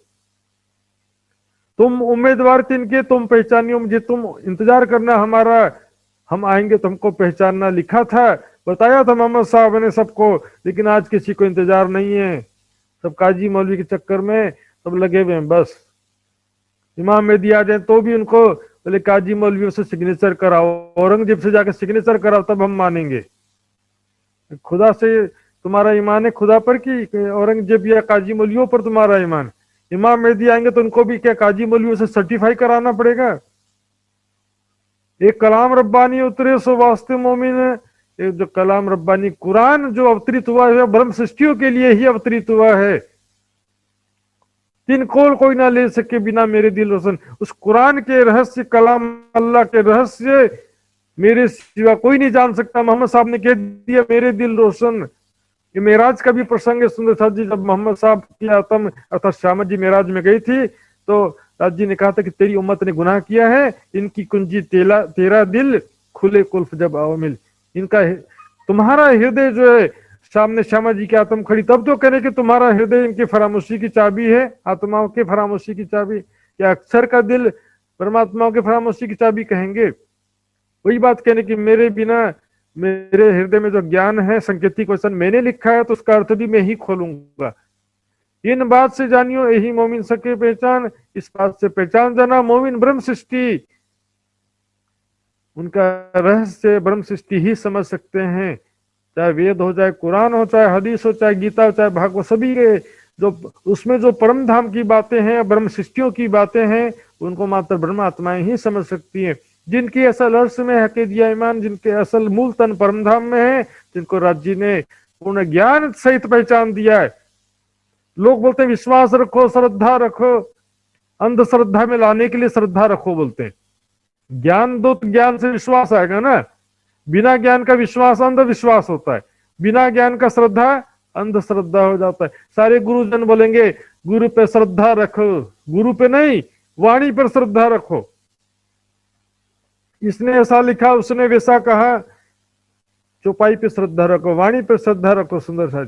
तुम उम्मीदवार तिनके, तुम पहचानियो मुझे, तुम इंतजार करना हमारा, हम आएंगे तुमको पहचानना। लिखा था, बताया था मोहम्मद साहब ने सबको, लेकिन आज किसी को इंतजार नहीं है। सब काजी मौलवी के चक्कर में सब लगे हुए हैं। बस इमाम मेहदी आ जाए तो भी उनको बोले काजी मौलवियों से सिग्नेचर कराओ, औरंगजेब से जाकर सिग्नेचर कराओ, तब हम मानेंगे। खुदा से तुम्हारा ईमान है, खुदा पर, कि औरंगजेब या काजी मौलवियों पर तुम्हारा ईमान। इमाम मेहदी आएंगे तो उनको भी क्या काजी मौलवियों से सर्टिफाई कराना पड़ेगा। एक कलाम रब्बानी उतरे सो वास्ते मोमिन है। एक जो कलाम रब्बानी कुरान जो अवतरित हुआ है, ब्रह्म सृष्टियों के लिए ही अवतरित हुआ है। तीन कोल कोई ना ले सके बिना मेरे दिल रोशन। उस कुरान के रहस्य, कलाम अल्लाह के रहस्य मेरे सिवा कोई नहीं जान सकता। मोहम्मद साहब ने कह दिया मेरे दिल रोशन। ये मेराज का भी प्रसंग है सुंदर साहब जी। जब मोहम्मद साहब की आत्म अर्थात श्यामा जी मेराज में गई थी, तो राज जी ने कहा था कि तेरी उम्मत ने गुनाह किया है, इनकी कुंजी तेरा दिल खुले कुल्फ जब आओ मिल। इनका तुम्हारा हृदय जो है, सामने श्यामा जी की आत्म खड़ी, तब तो करें कि तुम्हारा हृदय इनकी फरामोशी की चाबी है, आत्माओं के फरामोशी की चाबी। या अक्षर का दिल परमात्माओं के फरामोशी की चाबी कहेंगे। वही बात कहने की मेरे बिना, मेरे हृदय में जो ज्ञान है, संकेतिक वचन मैंने लिखा है, तो उसका अर्थ भी मैं ही खोलूंगा। इन बात से जानियो यही मोमिन सके पहचान, इस बात से पहचान जाना मोमिन ब्रह्म सृष्टि। उनका रहस्य ब्रह्म सृष्टि ही समझ सकते हैं। चाहे वेद हो, चाहे कुरान हो, चाहे हदीस हो, चाहे गीता हो, चाहे भागवत, सभी के जो उसमें जो परम धाम की बातें हैं, ब्रह्म सृष्टियों की बातें हैं, उनको मात्र ब्रह्म आत्माएं ही समझ सकती हैं। जिनकी असल अर्श में हकीदिया ईमान, जिनके असल मूल तन परमधाम में है, जिनको राज जी ने पूर्ण ज्ञान सहित पहचान दिया है। लोग बोलते हैं विश्वास रखो, श्रद्धा रखो, अंधश्रद्धा में लाने के लिए श्रद्धा रखो बोलते हैं। ज्ञान दो तो ज्ञान से विश्वास आएगा ना। बिना ज्ञान का विश्वास अंधविश्वास होता है, बिना ज्ञान का श्रद्धा अंधश्रद्धा हो जाता है। सारे गुरुजन बोलेंगे गुरु पे श्रद्धा रखो, गुरु पे नहीं, वाणी पर श्रद्धा रखो। इसने ऐसा लिखा, उसने वैसा कहा, चौपाई पे श्रद्धा रखो, वाणी पे श्रद्धा रखो। सुंदर सा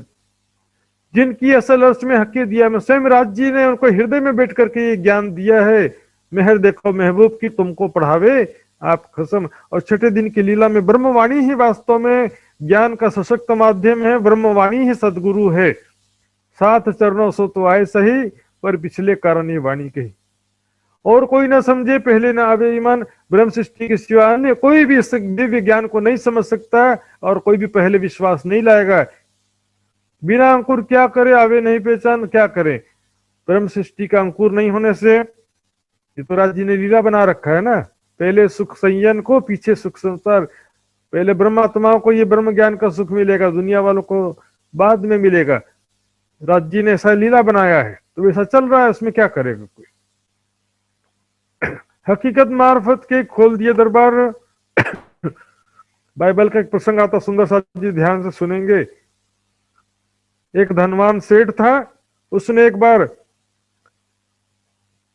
जिनकी असल अर्थ में हक दिया, मैं स्वयं राज जी ने उनको हृदय में बैठ करके ये ज्ञान दिया है। मेहर देखो महबूब की तुमको पढ़ावे आप कसम। और छठे दिन की लीला में ब्रह्मवाणी ही वास्तव में ज्ञान का सशक्त माध्यम है, ब्रह्मवाणी ही सदगुरु है। सात चरणों सो तो आए सही, पर पिछले कारण ये वाणी कही। और कोई ना समझे पहले ना आवे ईमान, ब्रह्म सृष्टि के सिवा अन्य कोई भी इस दिव्य ज्ञान को नहीं समझ सकता, और कोई भी पहले विश्वास नहीं लाएगा। बिना अंकुर क्या करे, आवे नहीं पहचान क्या करे। ब्रह्म सृष्टि का अंकुर नहीं होने से, ये तो राज जी ने लीला बना रखा है ना, पहले सुख संयन को, पीछे सुख संसार। पहले ब्रह्मात्माओं को ये ब्रह्म ज्ञान का सुख मिलेगा, दुनिया वालों को बाद में मिलेगा। राज जी ने ऐसा लीला बनाया है, तो वैसा चल रहा है, उसमें क्या करेगा कोई। हकीकत मार्फत के खोल दिए दरबार। बाइबल का एक प्रसंग आता, सुंदर सा जी ध्यान से सुनेंगे। एक धनवान सेठ था, उसने एक बार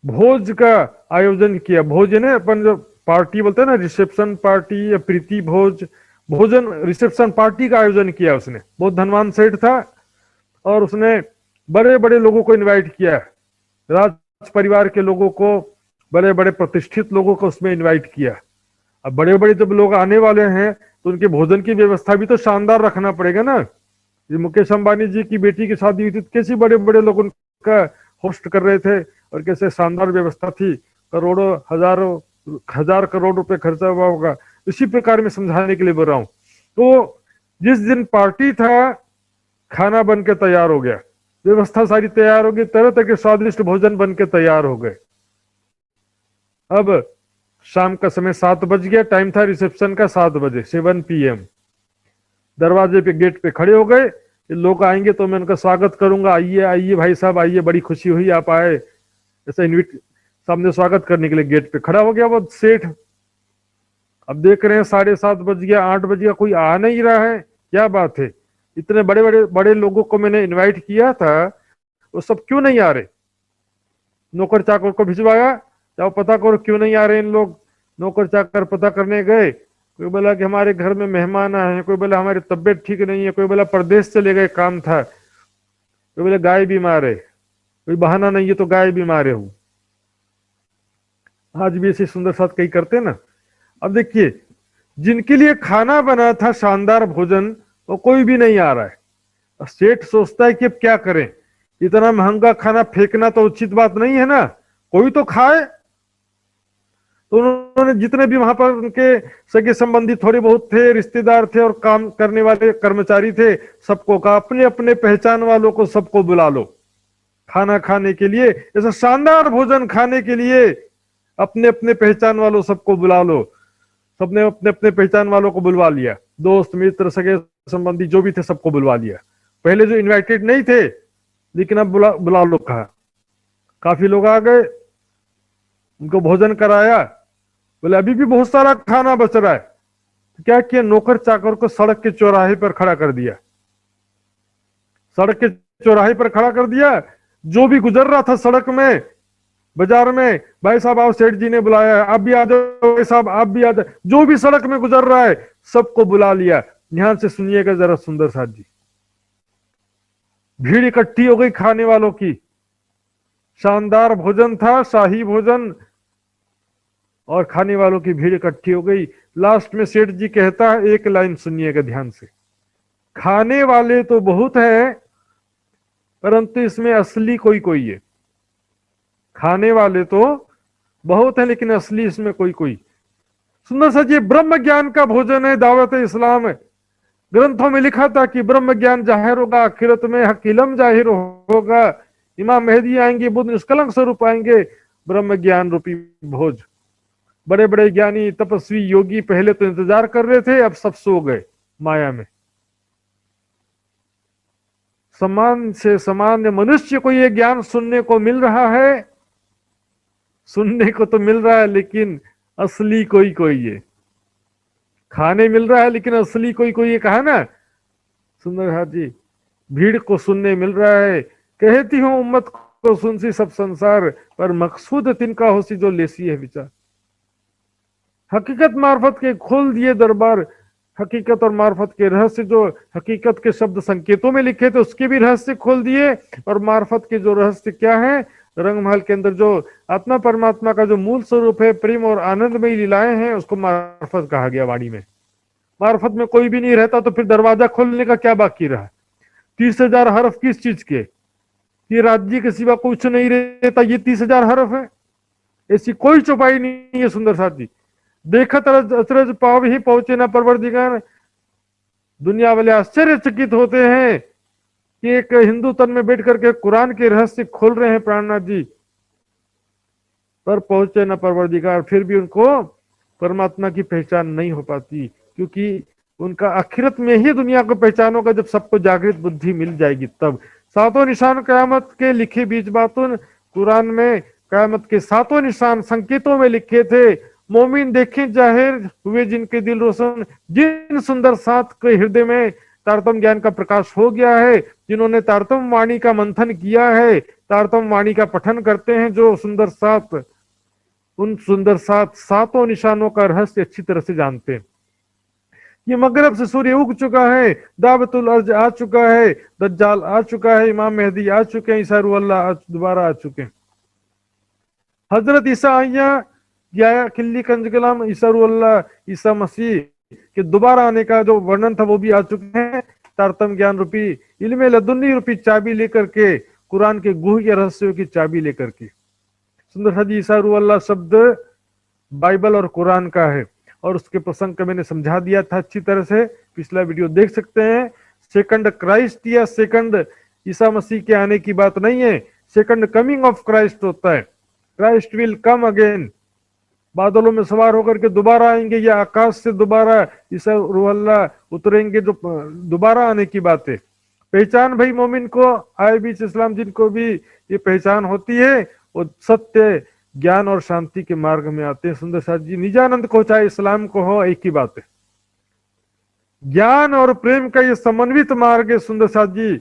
भोज का आयोजन किया। भोजन है अपन जो पार्टी बोलते हैं ना, रिसेप्शन पार्टी या प्रीति भोज, भोजन रिसेप्शन पार्टी का आयोजन किया उसने। बहुत धनवान सेठ था और उसने बड़े बड़े लोगों को इनवाइट किया, राज परिवार के लोगों को, बड़े बड़े प्रतिष्ठित लोगों को उसमें इनवाइट किया। अब बड़े बड़े जब लोग आने वाले हैं तो उनके भोजन की व्यवस्था भी तो शानदार रखना पड़ेगा ना। ये मुकेश अंबानी जी की बेटी की शादी हुई थी, कैसे बड़े बड़े लोग उनका होस्ट कर रहे थे और कैसे शानदार व्यवस्था थी, करोड़ों हजारों हजार करोड़ रुपए खर्चा हुआ होगा। इसी प्रकार में समझाने के लिए बोल रहा हूं। तो जिस दिन पार्टी था, खाना बन के तैयार हो गया, व्यवस्था सारी तैयार हो गई, तरह तरह के स्वादिष्ट भोजन बन के तैयार हो गए। अब शाम का समय 7 बज गया, टाइम था रिसेप्शन का 7 बजे, 7 PM। दरवाजे पे गेट पे खड़े हो गए, लोग आएंगे तो मैं उनका स्वागत करूंगा, आइए आइए भाई साहब आइए, बड़ी खुशी हुई आप आए, ऐसा इनविट सामने स्वागत करने के लिए गेट पे खड़ा हो गया वो सेठ। अब देख रहे हैं 7:30 बज गया, 8 बज गया, कोई आ नहीं रहा है, क्या बात है, इतने बड़े बड़े बड़े लोगों को मैंने इन्वाइट किया था, वो सब क्यों नहीं आ रहे। नौकर चाकर को भिजवाया, जाओ पता करो क्यों नहीं आ रहे इन लोग। नौकर चाकर पता करने गए, कोई बोला कि हमारे घर में मेहमान आए हैं, कोई बोला हमारी तबीयत ठीक नहीं है, कोई बोला परदेश चले गए काम था, कोई बोला गाय बीमार है, कोई बहाना नहीं है तो गाय बीमार है। आज भी ऐसे सुंदर साथ कई करते ना। अब देखिए, जिनके लिए खाना बना था शानदार भोजन, वो कोई भी नहीं आ रहा है। सेठ सोचता है कि अब क्या करें, इतना महंगा खाना फेंकना तो उचित बात नहीं है ना, कोई तो खाए। तो उन्होंने जितने भी वहां पर उनके सगे संबंधी थोड़े बहुत थे, रिश्तेदार थे और काम करने वाले कर्मचारी थे, सबको कहा अपने अपने पहचान वालों को सबको बुला लो खाना खाने के लिए, ऐसा शानदार भोजन खाने के लिए अपने अपने पहचान वालों सबको बुला लो। सबने अपने अपने पहचान वालों को बुलवा लिया, दोस्त मित्र सगे संबंधी जो भी थे सबको बुलवा लिया। पहले जो इनवाइटेड नहीं थे, लेकिन अब बुला लो कहा। काफी लोग आ गए, उनको भोजन कराया। बोले अभी भी बहुत सारा खाना बच रहा है, तो क्या किया, नौकर चाकर को सड़क के चौराहे पर खड़ा कर दिया। सड़क के चौराहे पर खड़ा कर दिया, जो भी गुजर रहा था सड़क में, बाजार में, भाई साहब आओ सेठ जी ने बुलाया है, आप भी आ जाओ भाई साहब, आप भी आ जाओ। जो भी सड़क में गुजर रहा है सबको बुला लिया। ध्यान से सुनिएगा जरा सुंदर साथ जी। भीड़ इकट्ठी हो गई खाने वालों की, शानदार भोजन था, शाही भोजन, और खाने वालों की भीड़ इकट्ठी हो गई। लास्ट में सेठ जी कहता है, एक लाइन सुनिएगा ध्यान से, खाने वाले तो बहुत है परंतु इसमें असली कोई कोई है। खाने वाले तो बहुत है लेकिन असली इसमें कोई कोई। सुंदर सा जी, ब्रह्म ज्ञान का भोजन है, दावत इस्लाम है। ग्रंथों में लिखा था कि ब्रह्म ज्ञान जाहिर होगा आखिरत में, हक इल्म जाहिर होगा, इमाम मेहदी आएंगे, बुद्ध निष्कलंक स्वरूप आएंगे, ब्रह्म ज्ञान रूपी भोज। बड़े बड़े ज्ञानी तपस्वी योगी पहले तो इंतजार कर रहे थे, अब सब सो गए माया में। समान से सामान्य मनुष्य को ये ज्ञान सुनने को मिल रहा है, सुनने को तो मिल रहा है, लेकिन असली कोई कोई है। खाने मिल रहा है लेकिन असली कोई कोई है, कहा ना सुंदर हाथ जी। भीड़ को सुनने मिल रहा है, कहती हूं उम्मत को सुनसी सब संसार, पर मकसूद तिनका होसी जो लेसी है विचार। हकीकत मार्फत के खोल दिए दरबार, हकीकत और मार्फत के रहस्य जो हकीकत के शब्द संकेतों में लिखे थे उसके भी रहस्य खोल दिए, और मार्फत के जो रहस्य क्या है, रंगमहल के अंदर जो आत्मा परमात्मा का जो मूल स्वरूप है, प्रेम और आनंदमयी लीलाएं हैं, उसको मार्फत कहा गया वाणी में। मार्फत में कोई भी नहीं रहता तो फिर दरवाजा खोलने का क्या बाकी रहा। 30,000 हरफ किस चीज के, ये राज्य के सिवा कुछ नहीं रहता, ये 30,000 हरफ है। ऐसी कोई चौपाई नहीं है सुंदर साथ जी। देखत अचरज पाव ही पहुंचे ना परवरदिगार। दुनिया वाले आश्चर्यचकित होते हैं कि एक हिंदू तन में बैठ करके कुरान के रहस्य खोल रहे हैं प्राणनाथ जी, पर पहुंचे ना परवरदिगार, फिर भी उनको परमात्मा की पहचान नहीं हो पाती, क्योंकि उनका आखिरत में ही दुनिया को पहचान होगा जब सबको जागृत बुद्धि मिल जाएगी तब। सातों निशान कयामत के लिखे बीच बातुन, कुरान में कयामत के सातों निशान संकेतों में लिखे थे। मोमिन देखे जाहिर हुए जिनके दिल रोशन, जिन सुंदर सात के हृदय में तारतम ज्ञान का प्रकाश हो गया है, जिन्होंने तारतम वाणी का मंथन किया है, तारतम वाणी का पठन करते हैं, जो सुंदर सात, उन सुंदर सातों निशानों का रहस्य अच्छी तरह से जानते हैं। ये मगरब से सूर्य उग चुका है, दावतुल अर्ज आ चुका है, दज्जाल आ चुका है, इमाम मेहदी आ चुके हैं, ईसा रूह अल्लाह दोबारा आ चुके हैं। हजरत ईसा आया या खिल्ली कंजकलाम ईसा रूह अल्लाह ईसा मसीह के दोबारा आने का जो वर्णन था वो भी आ चुके हैं। तारतम ज्ञान रूपी इल्मे लदुन्नी रूपी चाबी लेकर के, कुरान के गुह्य रहस्यों की चाबी लेकर के। सुंदर हजी ईसा रूह अल्लाह शब्द बाइबल और कुरान का है, और उसके प्रसंग का मैंने समझा दिया था अच्छी तरह से, पिछला वीडियो देख सकते हैं। सेकंड क्राइस्ट या सेकंड ईसा मसीह के आने की बात नहीं है, सेकंड कमिंग ऑफ क्राइस्ट होता है। क्राइस्ट विल कम अगेन, बादलों में सवार होकर के दोबारा आएंगे, या आकाश से दोबारा ईसा रूह अल्लाह उतरेंगे, जो दोबारा आने की बात है। पहचान भाई मोमिन को आए बीच इस्लाम जिनको भी ये पहचान होती है, वो सत्य ज्ञान और शांति के मार्ग में आते हैं। सुंदर साथ जी, निजानंद को चाहे इस्लाम को हो, एक ही बात है। ज्ञान और प्रेम का ये समन्वित मार्ग है सुंदर साथ जी,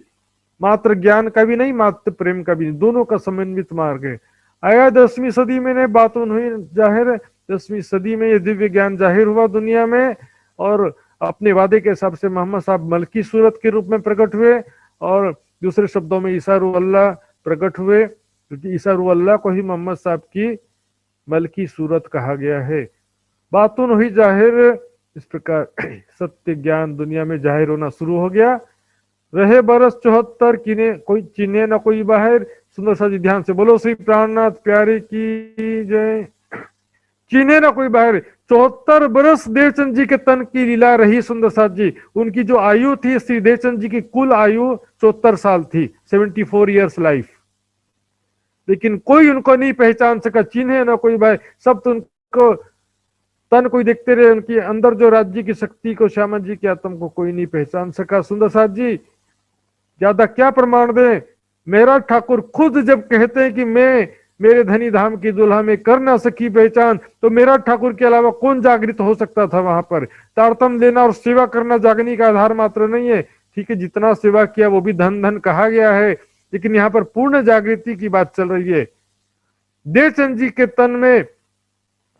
मात्र ज्ञान का भी नहीं, मात्र प्रेम का भी नहीं, दोनों का समन्वित मार्ग है। आया 10वीं सदी में ने बातों हुई जाहिर, 10वीं सदी में ये दिव्य ज्ञान जाहिर हुआ दुनिया में, और अपने वादे के हिसाब से मोहम्मद साहब मलकी सूरत के रूप में प्रकट हुए, और दूसरे शब्दों में ईसा रूह अल्लाह प्रकट हुए, क्योंकि ईसा रूह अल्लाह को ही मोहम्मद साहब की मलकी सूरत कहा गया है। बातून हुई जाहिर, इस प्रकार सत्य ज्ञान दुनिया में जाहिर होना शुरू हो गया। रहे बरस 74 किने कोई चिन्हे ना कोई बाहर। सुंदर सा जी ध्यान से बोलो, श्री प्राणनाथ प्यारे की जय। चिन्हे ना कोई बाहर, 74 बरस देवचंद जी के तन की लीला रही सुंदर साथ जी। उनकी जो आयु थी, श्री देवचंद जी की कुल आयु 74 साल थी, 74 ईयर्स लाइफ, लेकिन कोई उनको नहीं पहचान सका। चिन्हे ना कोई भाई, सब तो उनको तन कोई देखते रहे, उनके अंदर जो राज्य की शक्ति को, श्यामा जी के आत्म को कोई नहीं पहचान सका। सुंदर साथ जी, ज्यादा क्या प्रमाण दे, मेरा ठाकुर खुद जब कहते हैं कि मैं मेरे धनी धाम की दुल्हा में कर ना सकी पहचान, तो मेरा ठाकुर के अलावा कौन जागृत हो सकता था वहां पर। तारतम लेना और सेवा करना जागने का आधार मात्र नहीं है, ठीक है, जितना सेवा किया वो भी धन धन कहा गया है, लेकिन यहाँ पर पूर्ण जागृति की बात चल रही है। देवचंद जी के तन में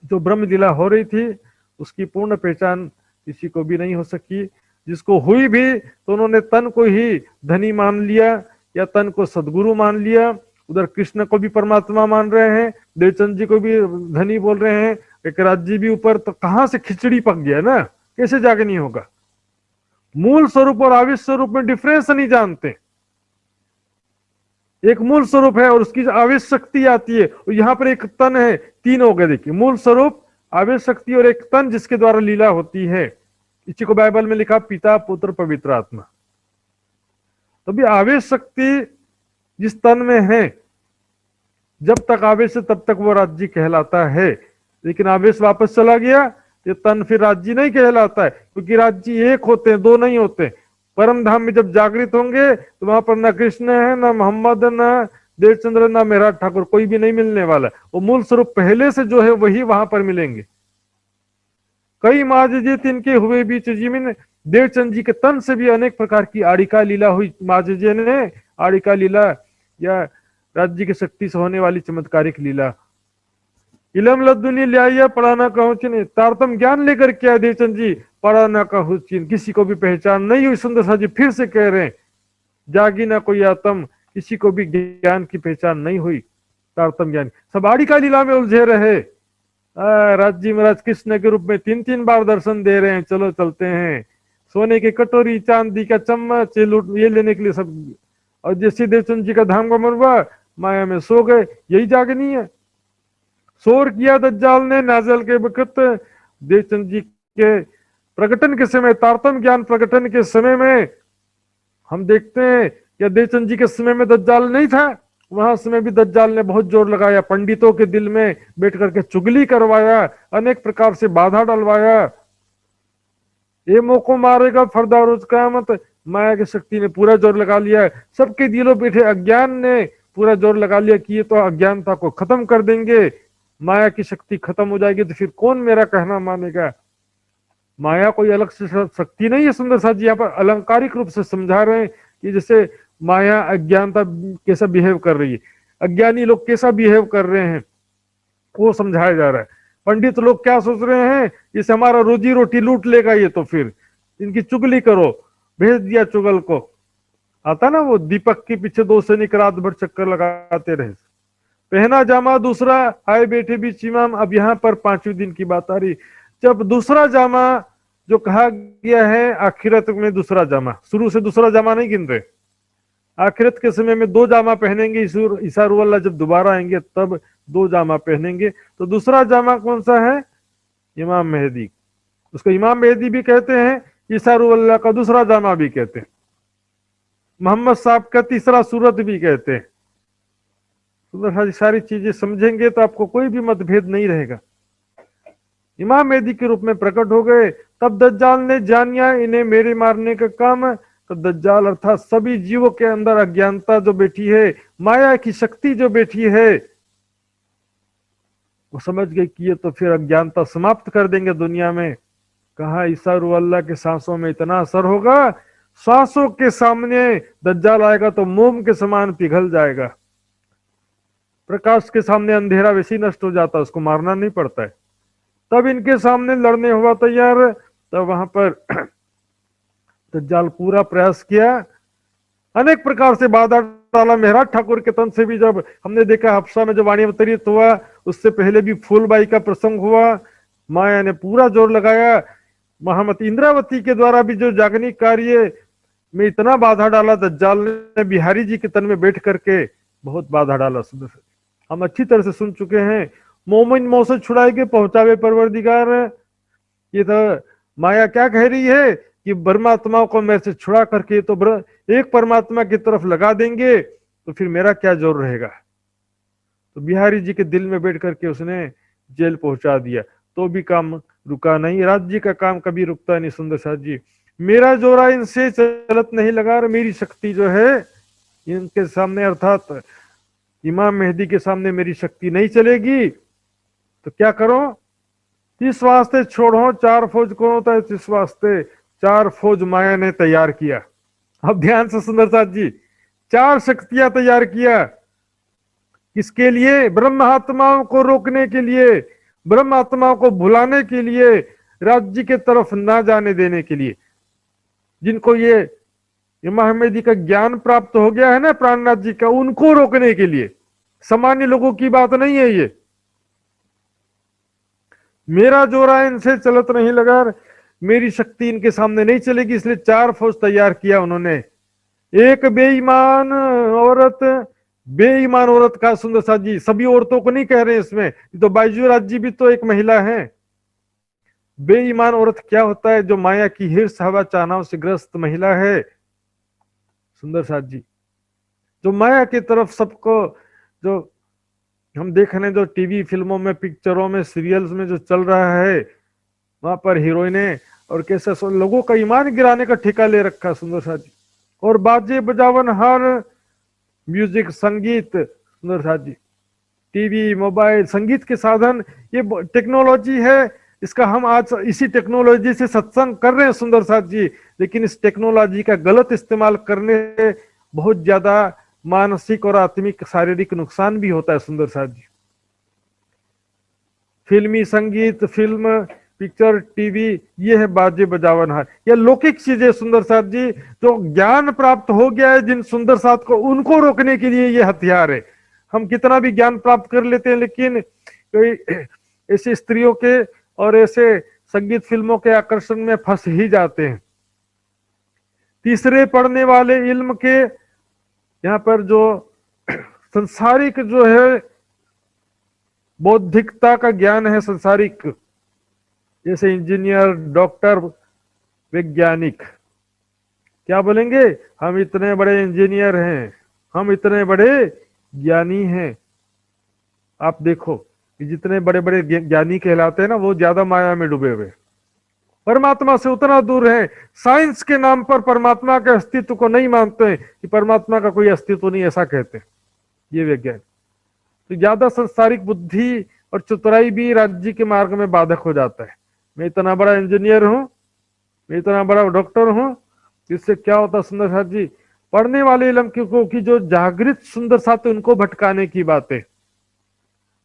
जो ब्रह्म लीला हो रही थी, उसकी पूर्ण पहचान किसी को भी नहीं हो सकी। जिसको हुई भी तो उन्होंने तन को ही धनी मान लिया, या तन को सदगुरु मान लिया। उधर कृष्ण को भी परमात्मा मान रहे हैं, देवचंद जी को भी धनी बोल रहे हैं, एक राज्य भी ऊपर, तो कहां से खिचड़ी पक गया ना, कैसे जागनी होगा। मूल स्वरूप और आवेश स्वरूप में डिफरेंस नहीं जानते। एक मूल स्वरूप है और उसकी आवेश शक्ति आती है, और यहां पर एक तन है, तीन हो गए देखिए, मूल स्वरूप, आवेश शक्ति और एक तन जिसके द्वारा लीला होती है। इसी को बाइबल में लिखा पिता पुत्र पवित्र आत्मा। तो भी आवेश शक्ति जिस तन में है, जब तक आवेश है तब तक वो राज्य कहलाता है। लेकिन आवेश वापस चला गया, ये तन फिर राज्य नहीं कहलाता है, क्योंकि राज्य एक होते हैं, दो नहीं होते। परम धाम में जब जागृत होंगे तो वहां पर ना कृष्ण है, ना मोहम्मद, ना देवचंद्र, ना मेहरा ठाकुर, कोई भी नहीं मिलने वाला। वो मूल स्वरूप पहले से जो है वही वहां पर मिलेंगे। कई माजजित इनके हुए बीच जीवन, देवचंद जी के तन से भी अनेक प्रकार की आड़िका लीला हुई। माजजे ने आड़िका लीला या राज्य की शक्ति से होने वाली चमत्कारिक लीला। इलम लद्दुनी लिया पढ़ाना कहूँ चिन्ह, तारतम ज्ञान लेकर क्या देवचंद जी पढ़ाना कहूँ चिन्ह। किसी को भी पहचान नहीं हुई। सुंदर सा जी फिर से कह रहे हैं, जागी ना कोई आत्म, किसी को भी ज्ञान की पहचान नहीं हुई। तारतम ज्ञान सब आड़िका लीला में उलझे रहे। राज्य महाराज कृष्ण के रूप में 3-3 बार दर्शन दे रहे हैं, चलो चलते हैं। सोने की कटोरी, चांदी का चम्मच, ये लेने के लिए सब। और जैसे देवचंद जी का धाम गमन हुआ, माया में सो गए। यही जागनी है। शोर किया दज्जाल ने नाजल के वक्त, देवचंद जी के प्रकटन के समय, तारतम ज्ञान प्रकटन के समय में हम देखते हैं कि देवचंद जी के समय में दज्जाल नहीं था। वहां समय भी दज्जाल ने बहुत जोर लगाया, पंडितों के दिल में बैठ करके चुगली करवाया, अनेक प्रकार से बाधा डलवाया। ये मोको मारेगा फरदारोज कयामत, माया की शक्ति ने पूरा जोर लगा लिया। सबके दिलों बैठे अज्ञान ने पूरा जोर लगा लिया कि ये तो अज्ञानता को खत्म कर देंगे। माया की शक्ति खत्म हो जाएगी तो फिर कौन मेरा कहना मानेगा। माया कोई अलग से शक्ति नहीं है। सुंदर साथ जी यहाँ पर अलंकारिक रूप से समझा रहे हैं कि जैसे माया अज्ञानता कैसा बिहेव कर रही है, अज्ञानी लोग कैसा बिहेव कर रहे हैं, वो समझाया जा रहा है। पंडित लोग क्या सोच रहे हैं, जैसे हमारा रोजी रोटी लूट लेगा ये, तो फिर इनकी चुगली करो। भेज दिया चुगल को। आता ना वो दीपक के पीछे 2 सैनिक रात भर चक्कर लगाते रहे। पहना जामा दूसरा, आए बैठे बीच इमाम। अब यहाँ पर 5वें दिन की बात आ रही, जब दूसरा जामा जो कहा गया है, आखिरत में दूसरा जामा, शुरू से दूसरा जामा नहीं गिन रहे। आखिरत के समय में 2 जामा पहनेंगे। ईसा रूह अल्लाह जब दोबारा आएंगे तब 2 जामा पहनेंगे। तो दूसरा जामा कौन सा है? इमाम मेहदी। उसको इमाम मेहदी भी कहते हैं, ईसा रूह अल्लाह का दूसरा जामा भी कहते हैं, मोहम्मद साहब का तीसरा सूरत भी कहते हैं। सारी चीजें समझेंगे तो आपको कोई भी मतभेद नहीं रहेगा। इमाम मेहदी के रूप में प्रकट हो गए। तब दज्जाल ने जानिया इन्हें मेरे मारने का काम है। तो दज्जाल अर्थात सभी जीवों के अंदर अज्ञानता जो बैठी है, माया की शक्ति जो बैठी है, वो समझ गए कि ये तो फिर अज्ञानता समाप्त कर देंगे दुनिया में। कहा ईसा रूह अल्लाह के सांसों में इतना असर होगा, सांसों के सामने दज्जाल आएगा तो मोम के समान पिघल जाएगा। प्रकाश के सामने अंधेरा वैसे ही नष्ट हो जाता है, उसको मारना नहीं पड़ता है। तब इनके सामने लड़ने हुआ तैयार। तब वहां पर दज्जाल पूरा प्रयास किया, अनेक प्रकार से बाधा डाला। मेहराज ठाकुर के तन से भी जब हमने देखा हफ्सा में जो वाणी अवतरित हुआ, उससे पहले भी फूलबाई का प्रसंग हुआ। माया ने पूरा जोर लगाया। महामती इंद्रावती के द्वारा भी जो जागनी कार्य में इतना बाधा डाला, दज्जाल ने बिहारी जी के तन में बैठ करके बहुत बाधा डाला। हम अच्छी तरह से सुन चुके हैं। मोमिन मोह से छुड़ाएगे पहुंचावे परवरदिगार। ये तो माया क्या कह रही है कि परमात्मा को मेरे से छुड़ा करके तो एक परमात्मा की तरफ लगा देंगे, तो फिर मेरा क्या जोर रहेगा। तो बिहारी जी के दिल में बैठ करके उसने जेल पहुंचा दिया। तो भी काम रुका नहीं। राज्य का काम कभी रुकता नहीं। सुंदर साथ जी, मेरा जोरा इनसे चलत नहीं लगा, और मेरी शक्ति जो है इनके सामने, अर्थात इमाम मेहदी के सामने मेरी शक्ति नहीं चलेगी। तो क्या करो? इस वास्ते छोड़ो 4 फौज कौन होता है? इस वास्ते 4 फौज माया ने तैयार किया। अब ध्यान से सुंदर साथ जी, 4 शक्तियां तैयार किया। किसके लिए? ब्रह्म आत्माओं को रोकने के लिए, ब्रह्म आत्माओं को भुलाने के लिए, राज्य के तरफ ना जाने देने के लिए। जिनको ये इमाम मेहदी का ज्ञान प्राप्त हो गया है ना, प्राणनाथ जी का, उनको रोकने के लिए। सामान्य लोगों की बात नहीं है ये। मेरा जोरा इनसे चलत नहीं लगा, मेरी शक्ति इनके सामने नहीं चलेगी, इसलिए 4 फौज तैयार किया उन्होंने। एक बेईमान औरत, बेईमान औरत का सुंदर साथ जी, सभी औरतों को नहीं कह रहे हैं इसमें, तो बाइजू राज जी भी तो एक महिला है। बेईमान औरत क्या होता है? जो माया की हिर्स हवा चाहनाओं से ग्रस्त महिला है। सुंदर साथ जी, जो माया की तरफ सबको जो हम देख रहे हैं जो टीवी फिल्मों में, पिक्चरों में, सीरियल्स में जो चल रहा है, वहां पर हीरोइनें और कैसे लोगों का ईमान गिराने का ठेका ले रखा है सुंदर साथ जी। और बाजे बजावन, हर म्यूजिक, संगीत, सुंदर साथ जी, टीवी, मोबाइल, संगीत के साधन, ये टेक्नोलॉजी है। इसका हम आज इसी टेक्नोलॉजी से सत्संग कर रहे हैं सुंदर साथ जी, लेकिन इस टेक्नोलॉजी का गलत इस्तेमाल करने से बहुत ज्यादा मानसिक और आत्मिक शारीरिक नुकसान भी होता है सुंदर साथ जी। फिल्मी संगीत, फिल्म, पिक्चर, टीवी, ये है बाजे बजावन हार, ये लौकिक चीजें सुंदर साथ जी, जो ज्ञान प्राप्त हो गया है जिन सुंदर साथ को, उनको रोकने के लिए ये हथियार है। हम कितना भी ज्ञान प्राप्त कर लेते हैं, लेकिन कोई ऐसी स्त्रियों के और ऐसे संगीत फिल्मों के आकर्षण में फंस ही जाते हैं। तीसरे पढ़ने वाले इल्म के, यहाँ पर जो संसारिक जो है बौद्धिकता का ज्ञान है, संसारिक, जैसे इंजीनियर, डॉक्टर, वैज्ञानिक, क्या बोलेंगे, हम इतने बड़े इंजीनियर हैं, हम इतने बड़े ज्ञानी हैं। आप देखो कि जितने बड़े बड़े ज्ञानी कहलाते हैं ना, वो ज्यादा माया में डूबे हुए, परमात्मा से उतना दूर है। साइंस के नाम पर परमात्मा के अस्तित्व को नहीं मानते हैं, कि परमात्मा का कोई अस्तित्व नहीं, ऐसा कहते हैं ये वैज्ञानिक। तो ज्यादा संसारिक बुद्धि और चतुराई भी राज्य के मार्ग में बाधक हो जाता है। मैं इतना बड़ा इंजीनियर हूं, मैं इतना बड़ा डॉक्टर हूं, इससे क्या होता सुंदर साथ जी, पढ़ने वाले इलम की जो जागृत सुंदर साथ उनको भटकाने की बातें।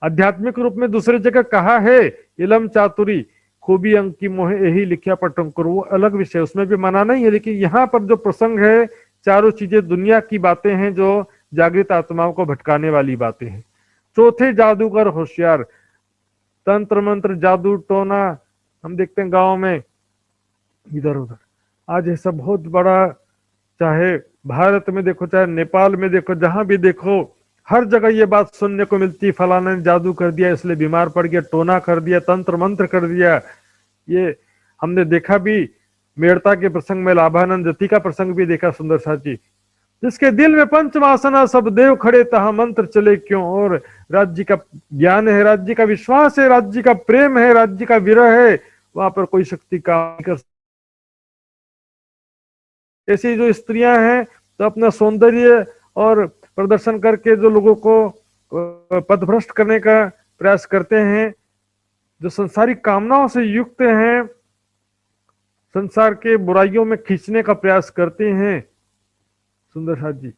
आध्यात्मिक रूप में दूसरी जगह कहा है, इलम चातुरी खूबी अंक की मोहे यही लिखिया पटम करो, वो अलग विषय, उसमें भी मना नहीं है। लेकिन यहाँ पर जो प्रसंग है, चारों चीजें दुनिया की बातें हैं जो जागृत आत्माओं को भटकाने वाली बातें हैं। चौथे, जादूगर होशियार, तंत्र मंत्र, जादू टोना, हम देखते हैं गांव में इधर उधर। आज ऐसा बहुत बड़ा, चाहे भारत में देखो, चाहे नेपाल में देखो, जहां भी देखो, हर जगह ये बात सुनने को मिलती, फलाने ने जादू कर दिया इसलिए बीमार पड़ गया, टोना कर दिया, तंत्र मंत्र कर दिया। ये हमने देखा भी, मेड़ता के प्रसंग में लाभानंद जति का प्रसंग भी देखा सुंदर साथ जी, जिसके दिल में पंचवासना सब देव खड़े तहा मंत्र चले क्यों। और राज्य का ज्ञान है, राज्य का विश्वास है, राज्य का प्रेम है, राज्य का विरह है, वहां पर कोई शक्ति काम कर। ऐसी जो स्त्रियां हैं तो अपना सौंदर्य और प्रदर्शन करके जो लोगों को पथभ्रष्ट करने का प्रयास करते हैं, जो संसारिक कामनाओं से युक्त हैं, संसार के बुराइयों में खींचने का प्रयास करते हैं सुंदर साथ जी,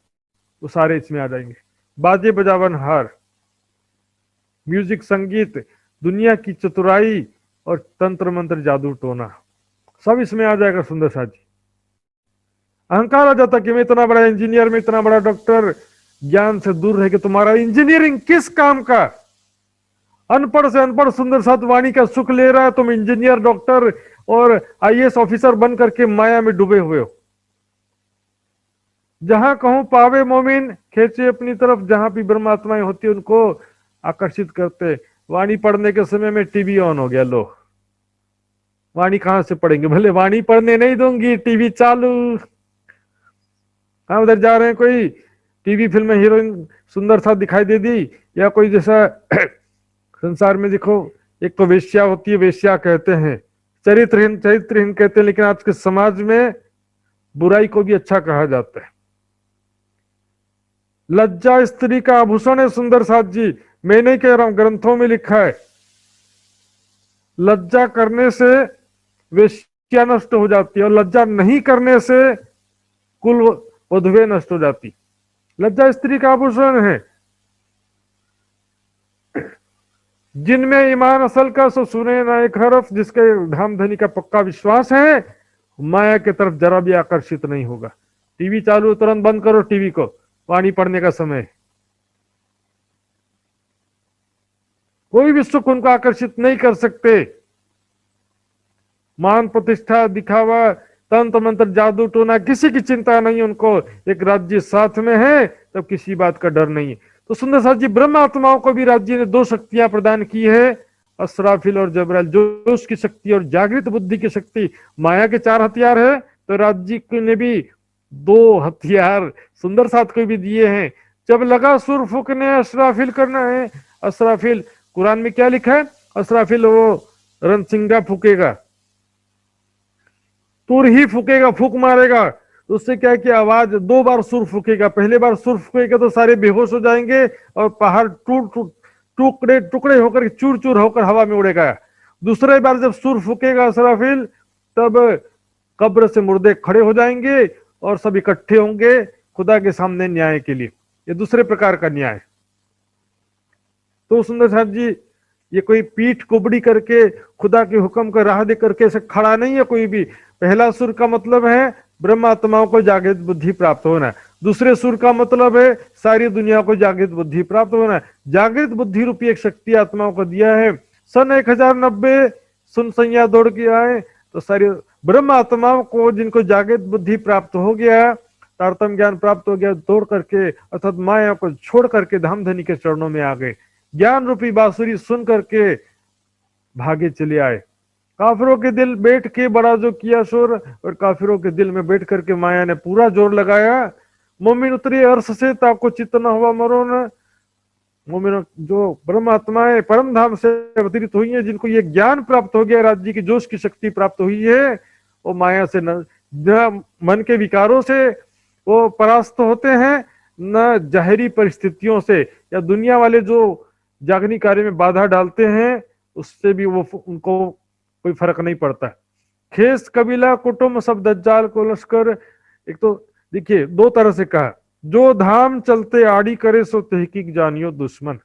वो सारे इसमें आ जाएंगे। बाजे बजावन हार, म्यूजिक, संगीत, दुनिया की चतुराई और तंत्र मंत्र, जादू टोना, सब इसमें आ जाएगा सुंदर साथ जी। अहंकार आ जाता कि मैं इतना बड़ा इंजीनियर, मैं इतना बड़ा डॉक्टर, ज्ञान से दूर रह के तुम्हारा इंजीनियरिंग किस काम का। अनपढ़ से अनपढ़ सुंदर साथ वाणी का सुख ले रहा है, तुम इंजीनियर, डॉक्टर और आईएएस ऑफिसर बन करके माया में डूबे हुए हो। जहां कहूं पावे मोमिन खेचे अपनी तरफ, जहां भी ब्रह्मात्माएं होती है उनको आकर्षित करते। वाणी पढ़ने के समय में टीवी ऑन हो गया, लो वाणी कहां से पढ़ेंगे, भले वाणी पढ़ने नहीं दूंगी, टीवी चालू। हाँ, उधर जा रहे हैं, कोई टीवी फिल्म में हीरोइन सुंदर सा दिखाई दे दी, या कोई जैसा संसार में देखो, एक तो वेश्या होती है, वेश्या कहते हैं, चरित्रहीन चरित्रहीन कहते हैं, लेकिन आज के समाज में बुराई को भी अच्छा कहा जाता है। लज्जा स्त्री का आभूषण है सुंदर साथ जी, मैं नहीं कह रहा हूं, ग्रंथों में लिखा है। लज्जा करने से वेश्या नष्ट हो जाती है, और लज्जा नहीं करने से कुल वधुएं नष्ट हो जाती। लज्जा स्त्री का आभूषण है। जिनमें ईमान असल का सो सुने ना एक हरफ, जिसके धाम धनी का पक्का विश्वास है, माया की तरफ जरा भी आकर्षित नहीं होगा। टीवी चालू, तुरंत बंद करो टीवी को, वाणी पढ़ने का समय। कोई भी सुख उनको आकर्षित नहीं कर सकते। मान प्रतिष्ठा, दिखावा, तंत्र मंत्र, जादू टोना, किसी की चिंता नहीं उनको। एक राज्य साथ में है तब किसी बात का डर नहीं है। तो सुंदर साथ जी, ब्रह्म आत्माओं को भी राज्य ने दो शक्तियां प्रदान की है, असराफिल और जबराइल, जोश की शक्ति और जागृत बुद्धि की शक्ति। माया के 4 हथियार है, तो राज्य ने भी 2 हथियार सुंदर साथ को भी दिए हैं। जब लगा सुर फूकने, असराफिल करना है, असराफिल, कुरान में क्या लिखा है? असराफिल वो रणसिंगा फूकेगा, तुर ही फूकेगा, फूक मारेगा। तो उससे क्या है कि आवाज 2 बार सुर फूकेगा। पहले बार सुर फूकेगा तो सारे बेहोश हो जाएंगे और पहाड़ टूट टूट टुकड़े टुकड़े होकर चूर चूर होकर हवा में उड़ेगा। दूसरे बार जब सुर फूकेगा असराफिल, तब कब्र से मुर्दे खड़े हो जाएंगे और सब इकट्ठे होंगे खुदा के सामने न्याय के लिए। ये दूसरे प्रकार का न्याय। तो सुंदर साहब जी, ये कोई पीठ कुबड़ी करके खुदा के हुक्म का राह दे करके ऐसे खड़ा नहीं है कोई भी। पहला सुर का मतलब है ब्रह्म आत्माओं को जागृत बुद्धि प्राप्त होना। दूसरे सुर का मतलब है सारी दुनिया को जागृत बुद्धि प्राप्त होना। जागृत बुद्धि रूपी एक शक्ति आत्माओं को दिया है। सन 1090 सुन सैया दौड़ के आए तो सारी ब्रह्म आत्माओं को, जिनको जागृत बुद्धि प्राप्त हो गया, तारतम ज्ञान प्राप्त हो गया, दौड़ करके अर्थात माया को छोड़ करके धाम धनी के चरणों में आ गए। ज्ञान रूपी बांसुरी सुन करके भागे चले आए। काफिरों के दिल बैठ के बड़ा जो किया शोर, और काफिरों के दिल में बैठ करके माया ने पूरा जोर लगाया। मोमिन उतरे अर्श से ताको चित्त न हुआ मरो न। मोमिन जो ब्रह्म आत्माएं परम धाम से अवतरित हुई हैं, जिनको ये ज्ञान प्राप्त हो गया, राज्य की जोश की शक्ति प्राप्त हुई है, वो माया से न मन के विकारों से वो परास्त होते हैं, न जाहिरी परिस्थितियों से या दुनिया वाले जो जागनी कार्य में बाधा डालते हैं उससे भी वो उनको कोई फर्क नहीं पड़ता। खेस कबीला कुटुंब सब दज्जाल को लश्कर। एक तो देखिए 2 तरह से कहा, जो धाम चलते आड़ी करे सो तहकीक जानियो दुश्मन।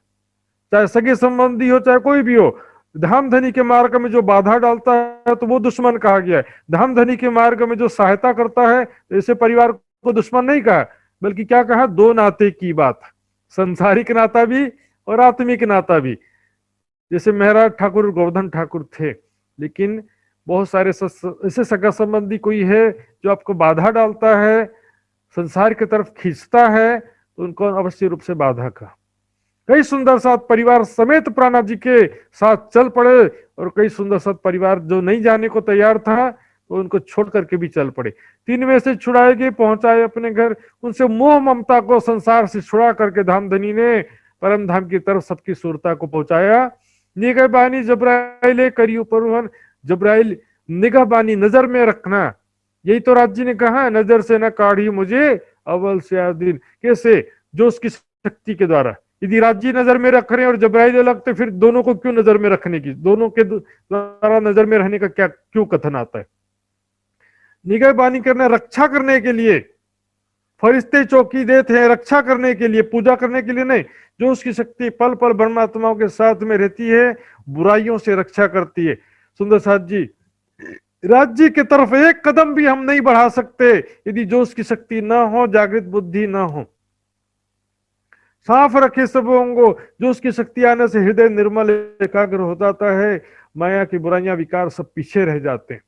चाहे सगे संबंधी हो चाहे कोई भी हो, धाम धनी के मार्ग में जो बाधा डालता है तो वो दुश्मन कहा गया है। धाम धनी के मार्ग में जो सहायता करता है ऐसे परिवार को दुश्मन नहीं कहा, बल्कि क्या कहा? 2 नाते की बात, संसारिक नाता भी और आत्मिक नाता भी। जैसे महाराज ठाकुर गोवर्धन ठाकुर थे, लेकिन बहुत सारे ऐसे सगा संबंधी कोई है जो आपको बाधा डालता है, संसार की तरफ खींचता है, तो उनको अवश्य रूप से बाधा का। कई सुंदर साथ परिवार समेत प्राणा जी के साथ चल पड़े, और कई सुंदर साथ परिवार जो नहीं जाने को तैयार था तो उनको छोड़ करके भी चल पड़े। 3 में से छुड़ाए गए, पहुंचाए अपने घर। उनसे मोह ममता को संसार से छुड़ा करके धाम धनी ने परम धाम की तरफ सबकी सूरता को पहुंचाया। निगहबानी जब्राइल करी उपरवन। जब्राइल निगहबानी, नजर में रखना, यही तो राज जी ने कहा, नजर से न काढ़ी मुझे अव्वल से आदिन। कैसे? जो उसकी शक्ति के द्वारा। यदि राज जी नजर में रख रहे हैं और जब्राइल अलग, तो फिर दोनों को क्यों नजर में रखने की, दोनों के द्वारा नजर में रहने का क्या क्यों कथन आता है? निगहबानी करना, रक्षा करने के लिए। फरिश्ते चौकी देते हैं रक्षा करने के लिए, पूजा करने के लिए नहीं। जो उसकी शक्ति पल पल ब्रह्मात्माओं के साथ में रहती है, बुराइयों से रक्षा करती है। सुंदर साथ जी, राज्य की तरफ एक कदम भी हम नहीं बढ़ा सकते यदि जो उसकी शक्ति ना हो, जागृत बुद्धि ना हो। साफ रखे सब अंगों। जो उसकी शक्ति आने से हृदय निर्मल एकाग्र हो जाता है, माया की बुराइयां विकार सब पीछे रह जाते हैं।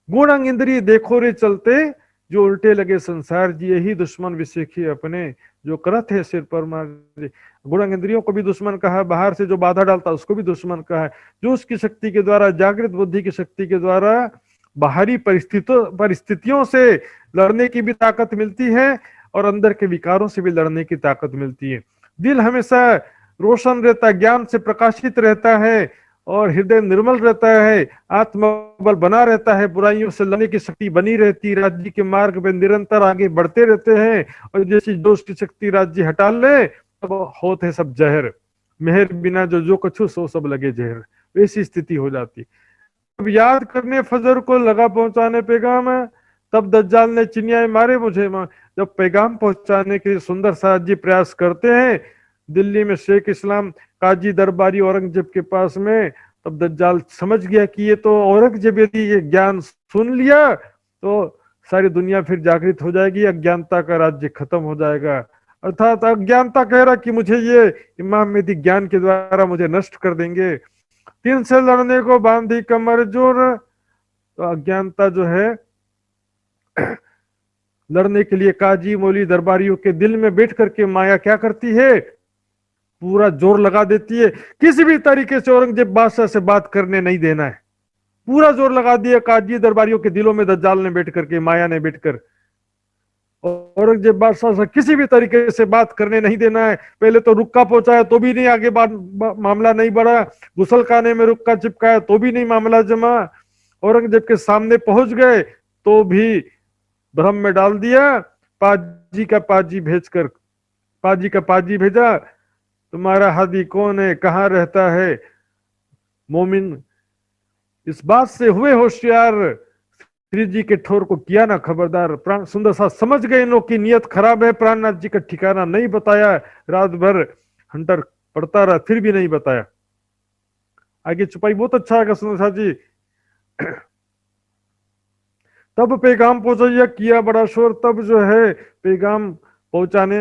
गुण अंग इंद्रिय देखो रे चलते, जो उल्टे लगे संसार जी, यही दुश्मन विसेखी अपने, जो करत है सिर पर मारे। गुण अंग इंद्रियों को भी दुश्मन कहा, बाहर से जो बाधा डालता है उसको भी दुश्मन कहा है। जो उसकी शक्ति के द्वारा, जागृत बुद्धि की शक्ति के द्वारा बाहरी परिस्थितियों से लड़ने की भी ताकत मिलती है और अंदर के विकारों से भी लड़ने की ताकत मिलती है। दिल हमेशा रोशन रहता है, ज्ञान से प्रकाशित रहता है और हृदय निर्मल रहता है, आत्मबल बना रहता है, बुराइयों से लड़ने की शक्ति बनी रहती, राज्य के मार्ग में निरंतर आगे बढ़ते रहते हैं। और जैसी जोश की शक्ति राज्य हटा ले तब होते है सब जहर, मेहर बिना जो कछु सो सब लगे जहर, वैसी स्थिति हो जाती। अब याद करने फजर को लगा पहुंचाने पैगाम, तब दज्जाल ने चिनियाए मारे मुझे। जब पैगाम पहुंचाने के सुंदर साथ जी प्रयास करते हैं दिल्ली में शेख इस्लाम काजी दरबारी औरंगजेब के पास में, तब दज्जाल समझ गया कि ये तो औरंगजेब यदि ये ज्ञान सुन लिया तो सारी दुनिया फिर जागृत हो जाएगी, अज्ञानता का राज्य खत्म हो जाएगा। अर्थात अज्ञानता कह रहा कि मुझे ये इमाम मेहदी ज्ञान के द्वारा मुझे नष्ट कर देंगे। 3 से लड़ने को बांधी कमर जोर। तो अज्ञानता जो है लड़ने के लिए काजी मौली दरबारियों के दिल में बैठ करके माया क्या करती है, पूरा जोर लगा देती है। किसी भी तरीके से औरंगजेब बादशाह से बात करने नहीं देना है, पूरा जोर लगा दिया काजी दरबारियों के दिलों में दज्जाल ने बैठ करके, माया ने बैठकर। औरंगजेब बादशाह से किसी भी तरीके से बात करने नहीं देना है। पहले तो रुक्का पहुंचाया तो भी नहीं, आगे मामला नहीं बढ़ा। गुसलखाने में रुक्का चिपकाया तो भी नहीं मामला जमा। औरंगजेब के सामने पहुंच गए तो भी भ्रम में डाल दिया। पाजी का पाजी भेजकर, पाजी का पाजी भेजा, तुम्हारा हादी कौन है, कहाँ रहता है। मोमिन इस बात से हुए होशियार, श्री जी के ठोर को किया ना खबरदार। प्राण सुंदर साथ समझ गए इन लोग की नीयत खराब है, प्राणनाथ जी का ठिकाना नहीं बताया। रात भर हंटर पड़ता रहा, फिर भी नहीं बताया। आगे छुपाई बहुत अच्छा है सुंदर साथ जी। तब पैगाम पहुंचाइया, किया बड़ा शोर। तब जो है पैगाम पहुंचाने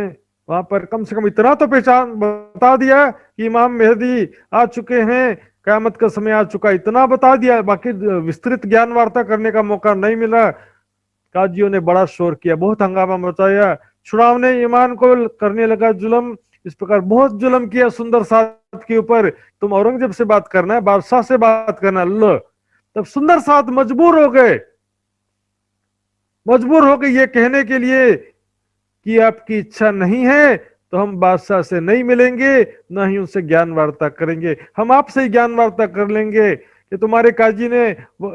वहां पर कम से कम इतना तो पहचान बता दिया कि इमाम मेहदी आ चुके हैं, कयामत का समय आ चुका, इतना बता दिया। बाकी विस्तृत ज्ञान वार्ता करने का मौका नहीं मिला। काजियों ने बड़ा शोर किया, बहुत हंगामा मचाया। छुड़ावने ईमान को करने लगा जुल्म। इस प्रकार बहुत जुल्म किया सुंदर साथ के ऊपर। तुम औरंगजेब से बात करना है, बादशाह से बात करना, लो। तब सुंदर साथ मजबूर हो गए ये कहने के लिए कि आपकी इच्छा नहीं है तो हम बादशाह से नहीं मिलेंगे, ना ही उनसे ज्ञान वार्ता करेंगे। हम आपसे ही ज्ञान वार्ता कर लेंगे कि तुम्हारे काजी ने,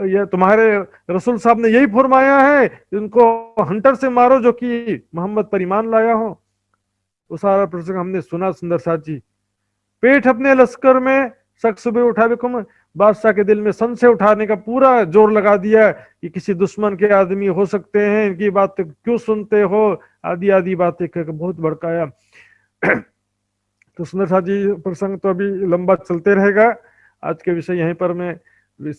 या तुम्हारे रसूल साहब ने यही फरमाया है कि उनको हंटर से मारो जो कि मोहम्मद पर ईमान लाया हो। वो सारा प्रसंग हमने सुना सुंदर साथ जी। पेट अपने लश्कर में शख्स सुबह उठा बेकुम, बादशाह के दिल में संशय उठाने का पूरा जोर लगा दिया कि किसी दुश्मन के आदमी हो सकते हैं, इनकी बात क्यों सुनते हो, आदि आदि बातें कहकर बहुत भड़काया। तो सुंदर साथ जी प्रसंग तो अभी लंबा चलते रहेगा। आज के विषय यहीं पर मैं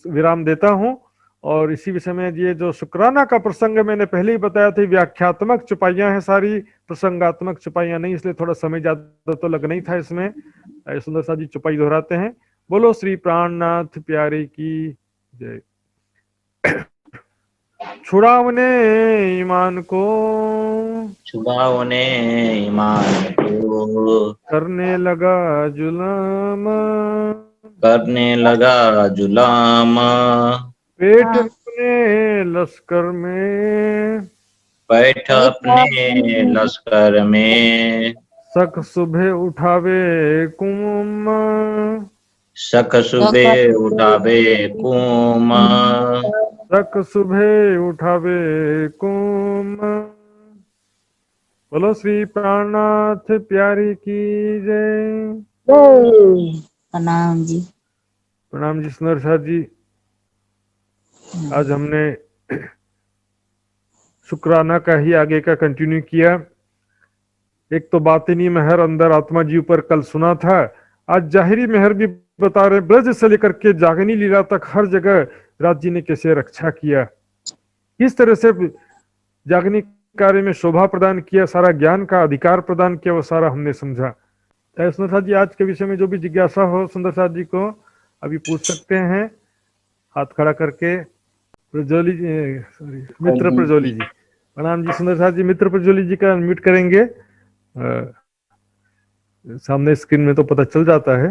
विराम देता हूं। और इसी विषय में ये जो शुक्राना का प्रसंग मैंने पहले ही बताया था, व्याख्यात्मक चुपाइयां हैं सारी, प्रसंगात्मक चुपाइयां नहीं, इसलिए थोड़ा समय ज्यादा तो लग नहीं था इसमें। सुंदर साथ जी चुपाई दोहराते हैं। बोलो श्री प्राणनाथ प्यारे की जय। छुड़ावने ईमान को, छुड़ावने ईमान को, करने लगा जुल्म, करने लगा जुलाम। पेट अपने लश्कर में, बैठ अपने लश्कर में, शक सुबह उठावे कुम, शक सुबह उठावे कुम। शक सुबह उठावे कुम। बोलो श्री प्राणनाथ प्यारी की जय। प्रणाम जी। प्रणाम जी सुंदर साथ जी। आज हमने शुक्राना का ही आगे का कंटिन्यू किया। एक तो बातिनी मेहर अंदर आत्मा जी ऊपर कल सुना था, आज जाहिरी मेहर भी बता रहे। ब्रज से लेकर के जागनी लीला तक हर जगह राज जी ने कैसे रक्षा किया, किस तरह से जागनी कार्य में शोभा प्रदान किया, सारा ज्ञान का अधिकार प्रदान किया, वो सारा हमने समझा। सुंदर साथ जी आज के विषय में जो भी जिज्ञासा हो सुंदर साथ जी को अभी पूछ सकते हैं, हाथ खड़ा करके। प्रज्वली जी, सॉरी मित्र प्रज्वली जी, प्रणाम जी सुंदर साथ जी। मित्र प्रज्वली जी का अनम्यूट करेंगे, सामने स्क्रीन में तो पता चल जाता है।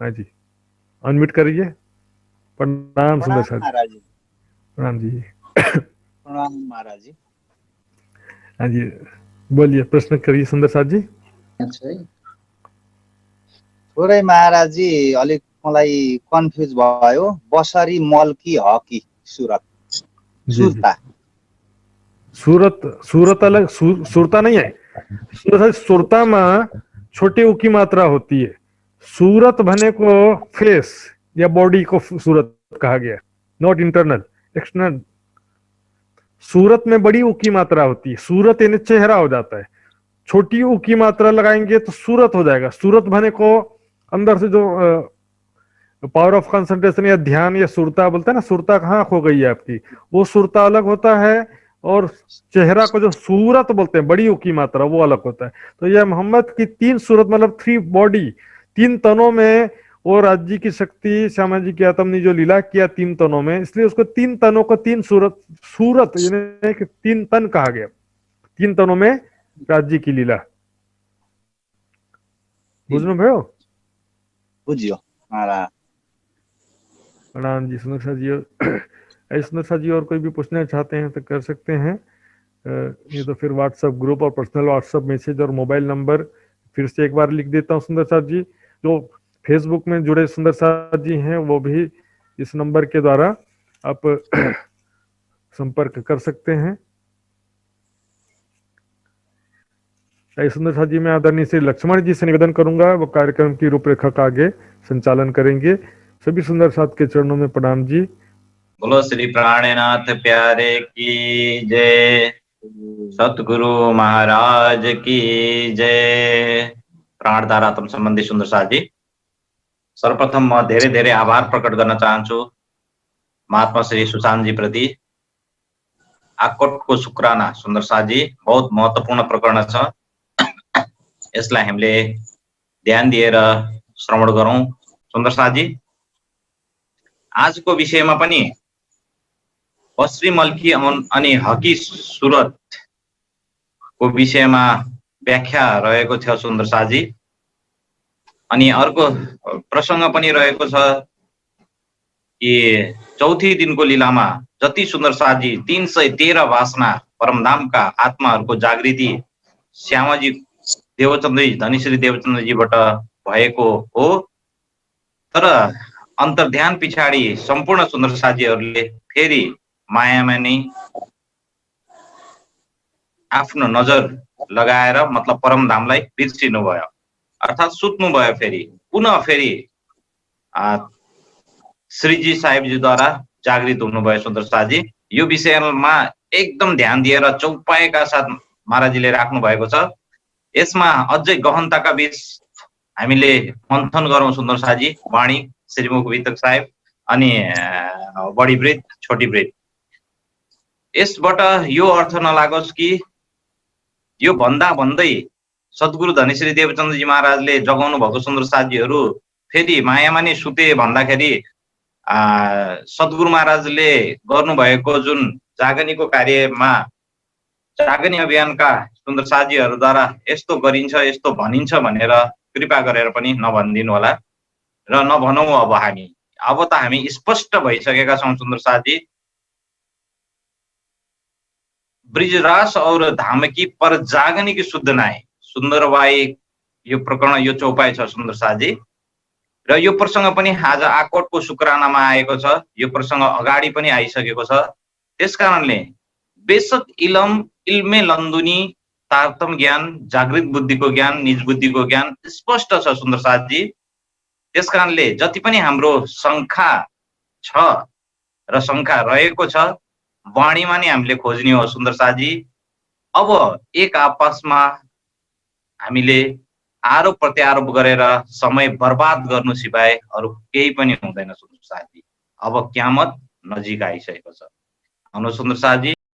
हाँ जी, अनम्यूट करिए। प्रणाम सुंदर साथ जी। प्रणाम जी। प्रणाम महाराज जी। हाँ जी, बोलिए, प्रश्न करिए सुंदर साथ जी। थोरै महाराज जी अलिक मलाई कन्फ्युज भयो। बसरी मल कि ह कि सुरत, सुरता? सूरत अलग, सुरता नहीं है। सुरता में छोटी ऊ की मात्रा होती है। सूरत भने को फेस या बॉडी को सूरत कहा गया, नॉट इंटरनल, एक्सटर्नल। सूरत में बड़ी ऊ की मात्रा होती है, सूरत यानी चेहरा हो जाता है। छोटी ऊ की मात्रा लगाएंगे तो सूरत हो जाएगा। सूरत भने को अंदर से जो पावर ऑफ कंसंट्रेशन या ध्यान या सुरता बोलते हैं ना, सुरता कहाँ खो गई है आपकी, वो सुरता अलग होता है। और चेहरा को जो सूरत बोलते हैं, बड़ी ऊ की मात्रा, वो अलग होता है। तो यह मोहम्मद की तीन सूरत, मतलब थ्री बॉडी, तीन तनों में वो राज्य की शक्ति, श्यामा जी की आत्म ने जो लीला किया तीन तनों में, इसलिए उसको तीन तनों को तीन सूरत यानी कि तीन तन कहा गया। तीन तनों में राज्य की लीला। बुझ्नु भयो? बुझियो महाराज। प्रणाम जी सुंदर साथ जी। सुंदर साथ जी और कोई भी पूछना चाहते हैं तो कर सकते हैं। ये तो फिर व्हाट्सएप ग्रुप और पर्सनल व्हाट्सएप मैसेज और मोबाइल नंबर फिर से एक बार लिख देता हूँ सुंदर साथ जी। जो फेसबुक में जुड़े सुंदर साथ जी हैं वो भी इस नंबर के द्वारा आप संपर्क कर सकते हैं। सुंदर साथ जी मैं आदरणीय श्री लक्ष्मण जी से निवेदन करूंगा, वो कार्यक्रम की रूपरेखा का आगे संचालन करेंगे। सभी सुंदर साथ के चरणों में प्रणाम जी। बोलो श्री प्राणनाथ प्यारे की जय, सतगुरु महाराज की जय। प्राणधारा आत्म सम्बन्धी सुन्दर साथी, सर्वप्रथम म धेरै धेरै आभार प्रकट गर्न चाहन्छु महात्मा श्री सुशान्त जी प्रति। आकोटको शुक्राना सुन्दर साथी बहुत महत्त्वपूर्ण प्रकरण छ, यसलाई हामीले ध्यान दिएर श्रवण गरौं। सुन्दर साथी, आजको विषयमा पनि बसरी मल्की अनि हकी सुरतको विषयमा व्याख्या रहेको थियो सुन्दर साथी। अनि अर्को प्रसंग पनि रहेको छ कि चौथी दिनको लीलामा जति सुन्दर साथी 313 वासना परमधामका आत्माहरूको जागृति श्यामाजी देवचन्द्रजी धनीश्री देवचन्द्रजीबाट भएको हो। तर अन्तर्ध्यान पछाडि सम्पूर्ण सुन्दर साथीहरूले फेरि मायामा नै आफ्नो नजर लगाएर मतलब परमधामलाई बिर्सिनु भयो, अर्थात् सुत्नु भयो। फेरि पुनः फेरि श्रीजी साहेबजीद्वारा जागृत हुनुभयो सुन्दर साथी। यो विषयमा एकदम ध्यान दिएर चौपाएका साथ महाराजजीले राख्नु भएको छ। यसमा अझै गहनताका बीच हामीले मन्थन गरौं सुन्दर साथी। वाणी श्रीमुख वितक साहेब अनि बडी वृत छोटी वृत। यसबाट यो अर्थ नलागोस् कि यो भन्दा भन्दै सद्गुरु धनीश्री देवचन्द्रजी महाराजले जगाउनु भएको सुन्दर साथीहरू फेरि मायामा नै सुते भन्दाखेरि सद्गुरु महाराजले गर्नुभएको जुन जागनीको कार्यमा जागनी अभियानका सुन्दर साथीहरूद्वारा यस्तो गरिन्छ यस्तो भनिन्छ भनेर कृपा गरेर पनि नभनिदिनु होला र नभनौं। अब त हामी स्पष्ट भइसकेका छौं सुन्दर साथी। ब्रिजरास और धामकी पर जागनी की शुद्ध नाय सुन्दरबाई यो प्रकरण यो चौपाई छ सुन्दर साथी। र यो प्रसंग पनि आज आकोटको शुक्रानामा आएको छ। यो प्रसंग अगाडि पनि आइसकेको छ। त्यसकारणले बेसक इल्मे लन्दुनी तारतम ज्ञान जागृत बुद्धिको ज्ञान निज बुद्धिको ज्ञान स्पष्ट छ सुन्दर साथी। त्यसकारणले जति पनि हाम्रो शंका छ र शंका रहेको छ वाणीमा नै हामीले खोज्ने हो सुन्दर साथी। अब एक आपसमा हामीले आरोप प्रत्यारोप गरेर समय बर्बाद गर्नु सिवाय अरु केही पनि हुँदैन सुन्दर साथी। अब क्यामत नजिक आइसकेको छ। आउनु सुन्दर साथी।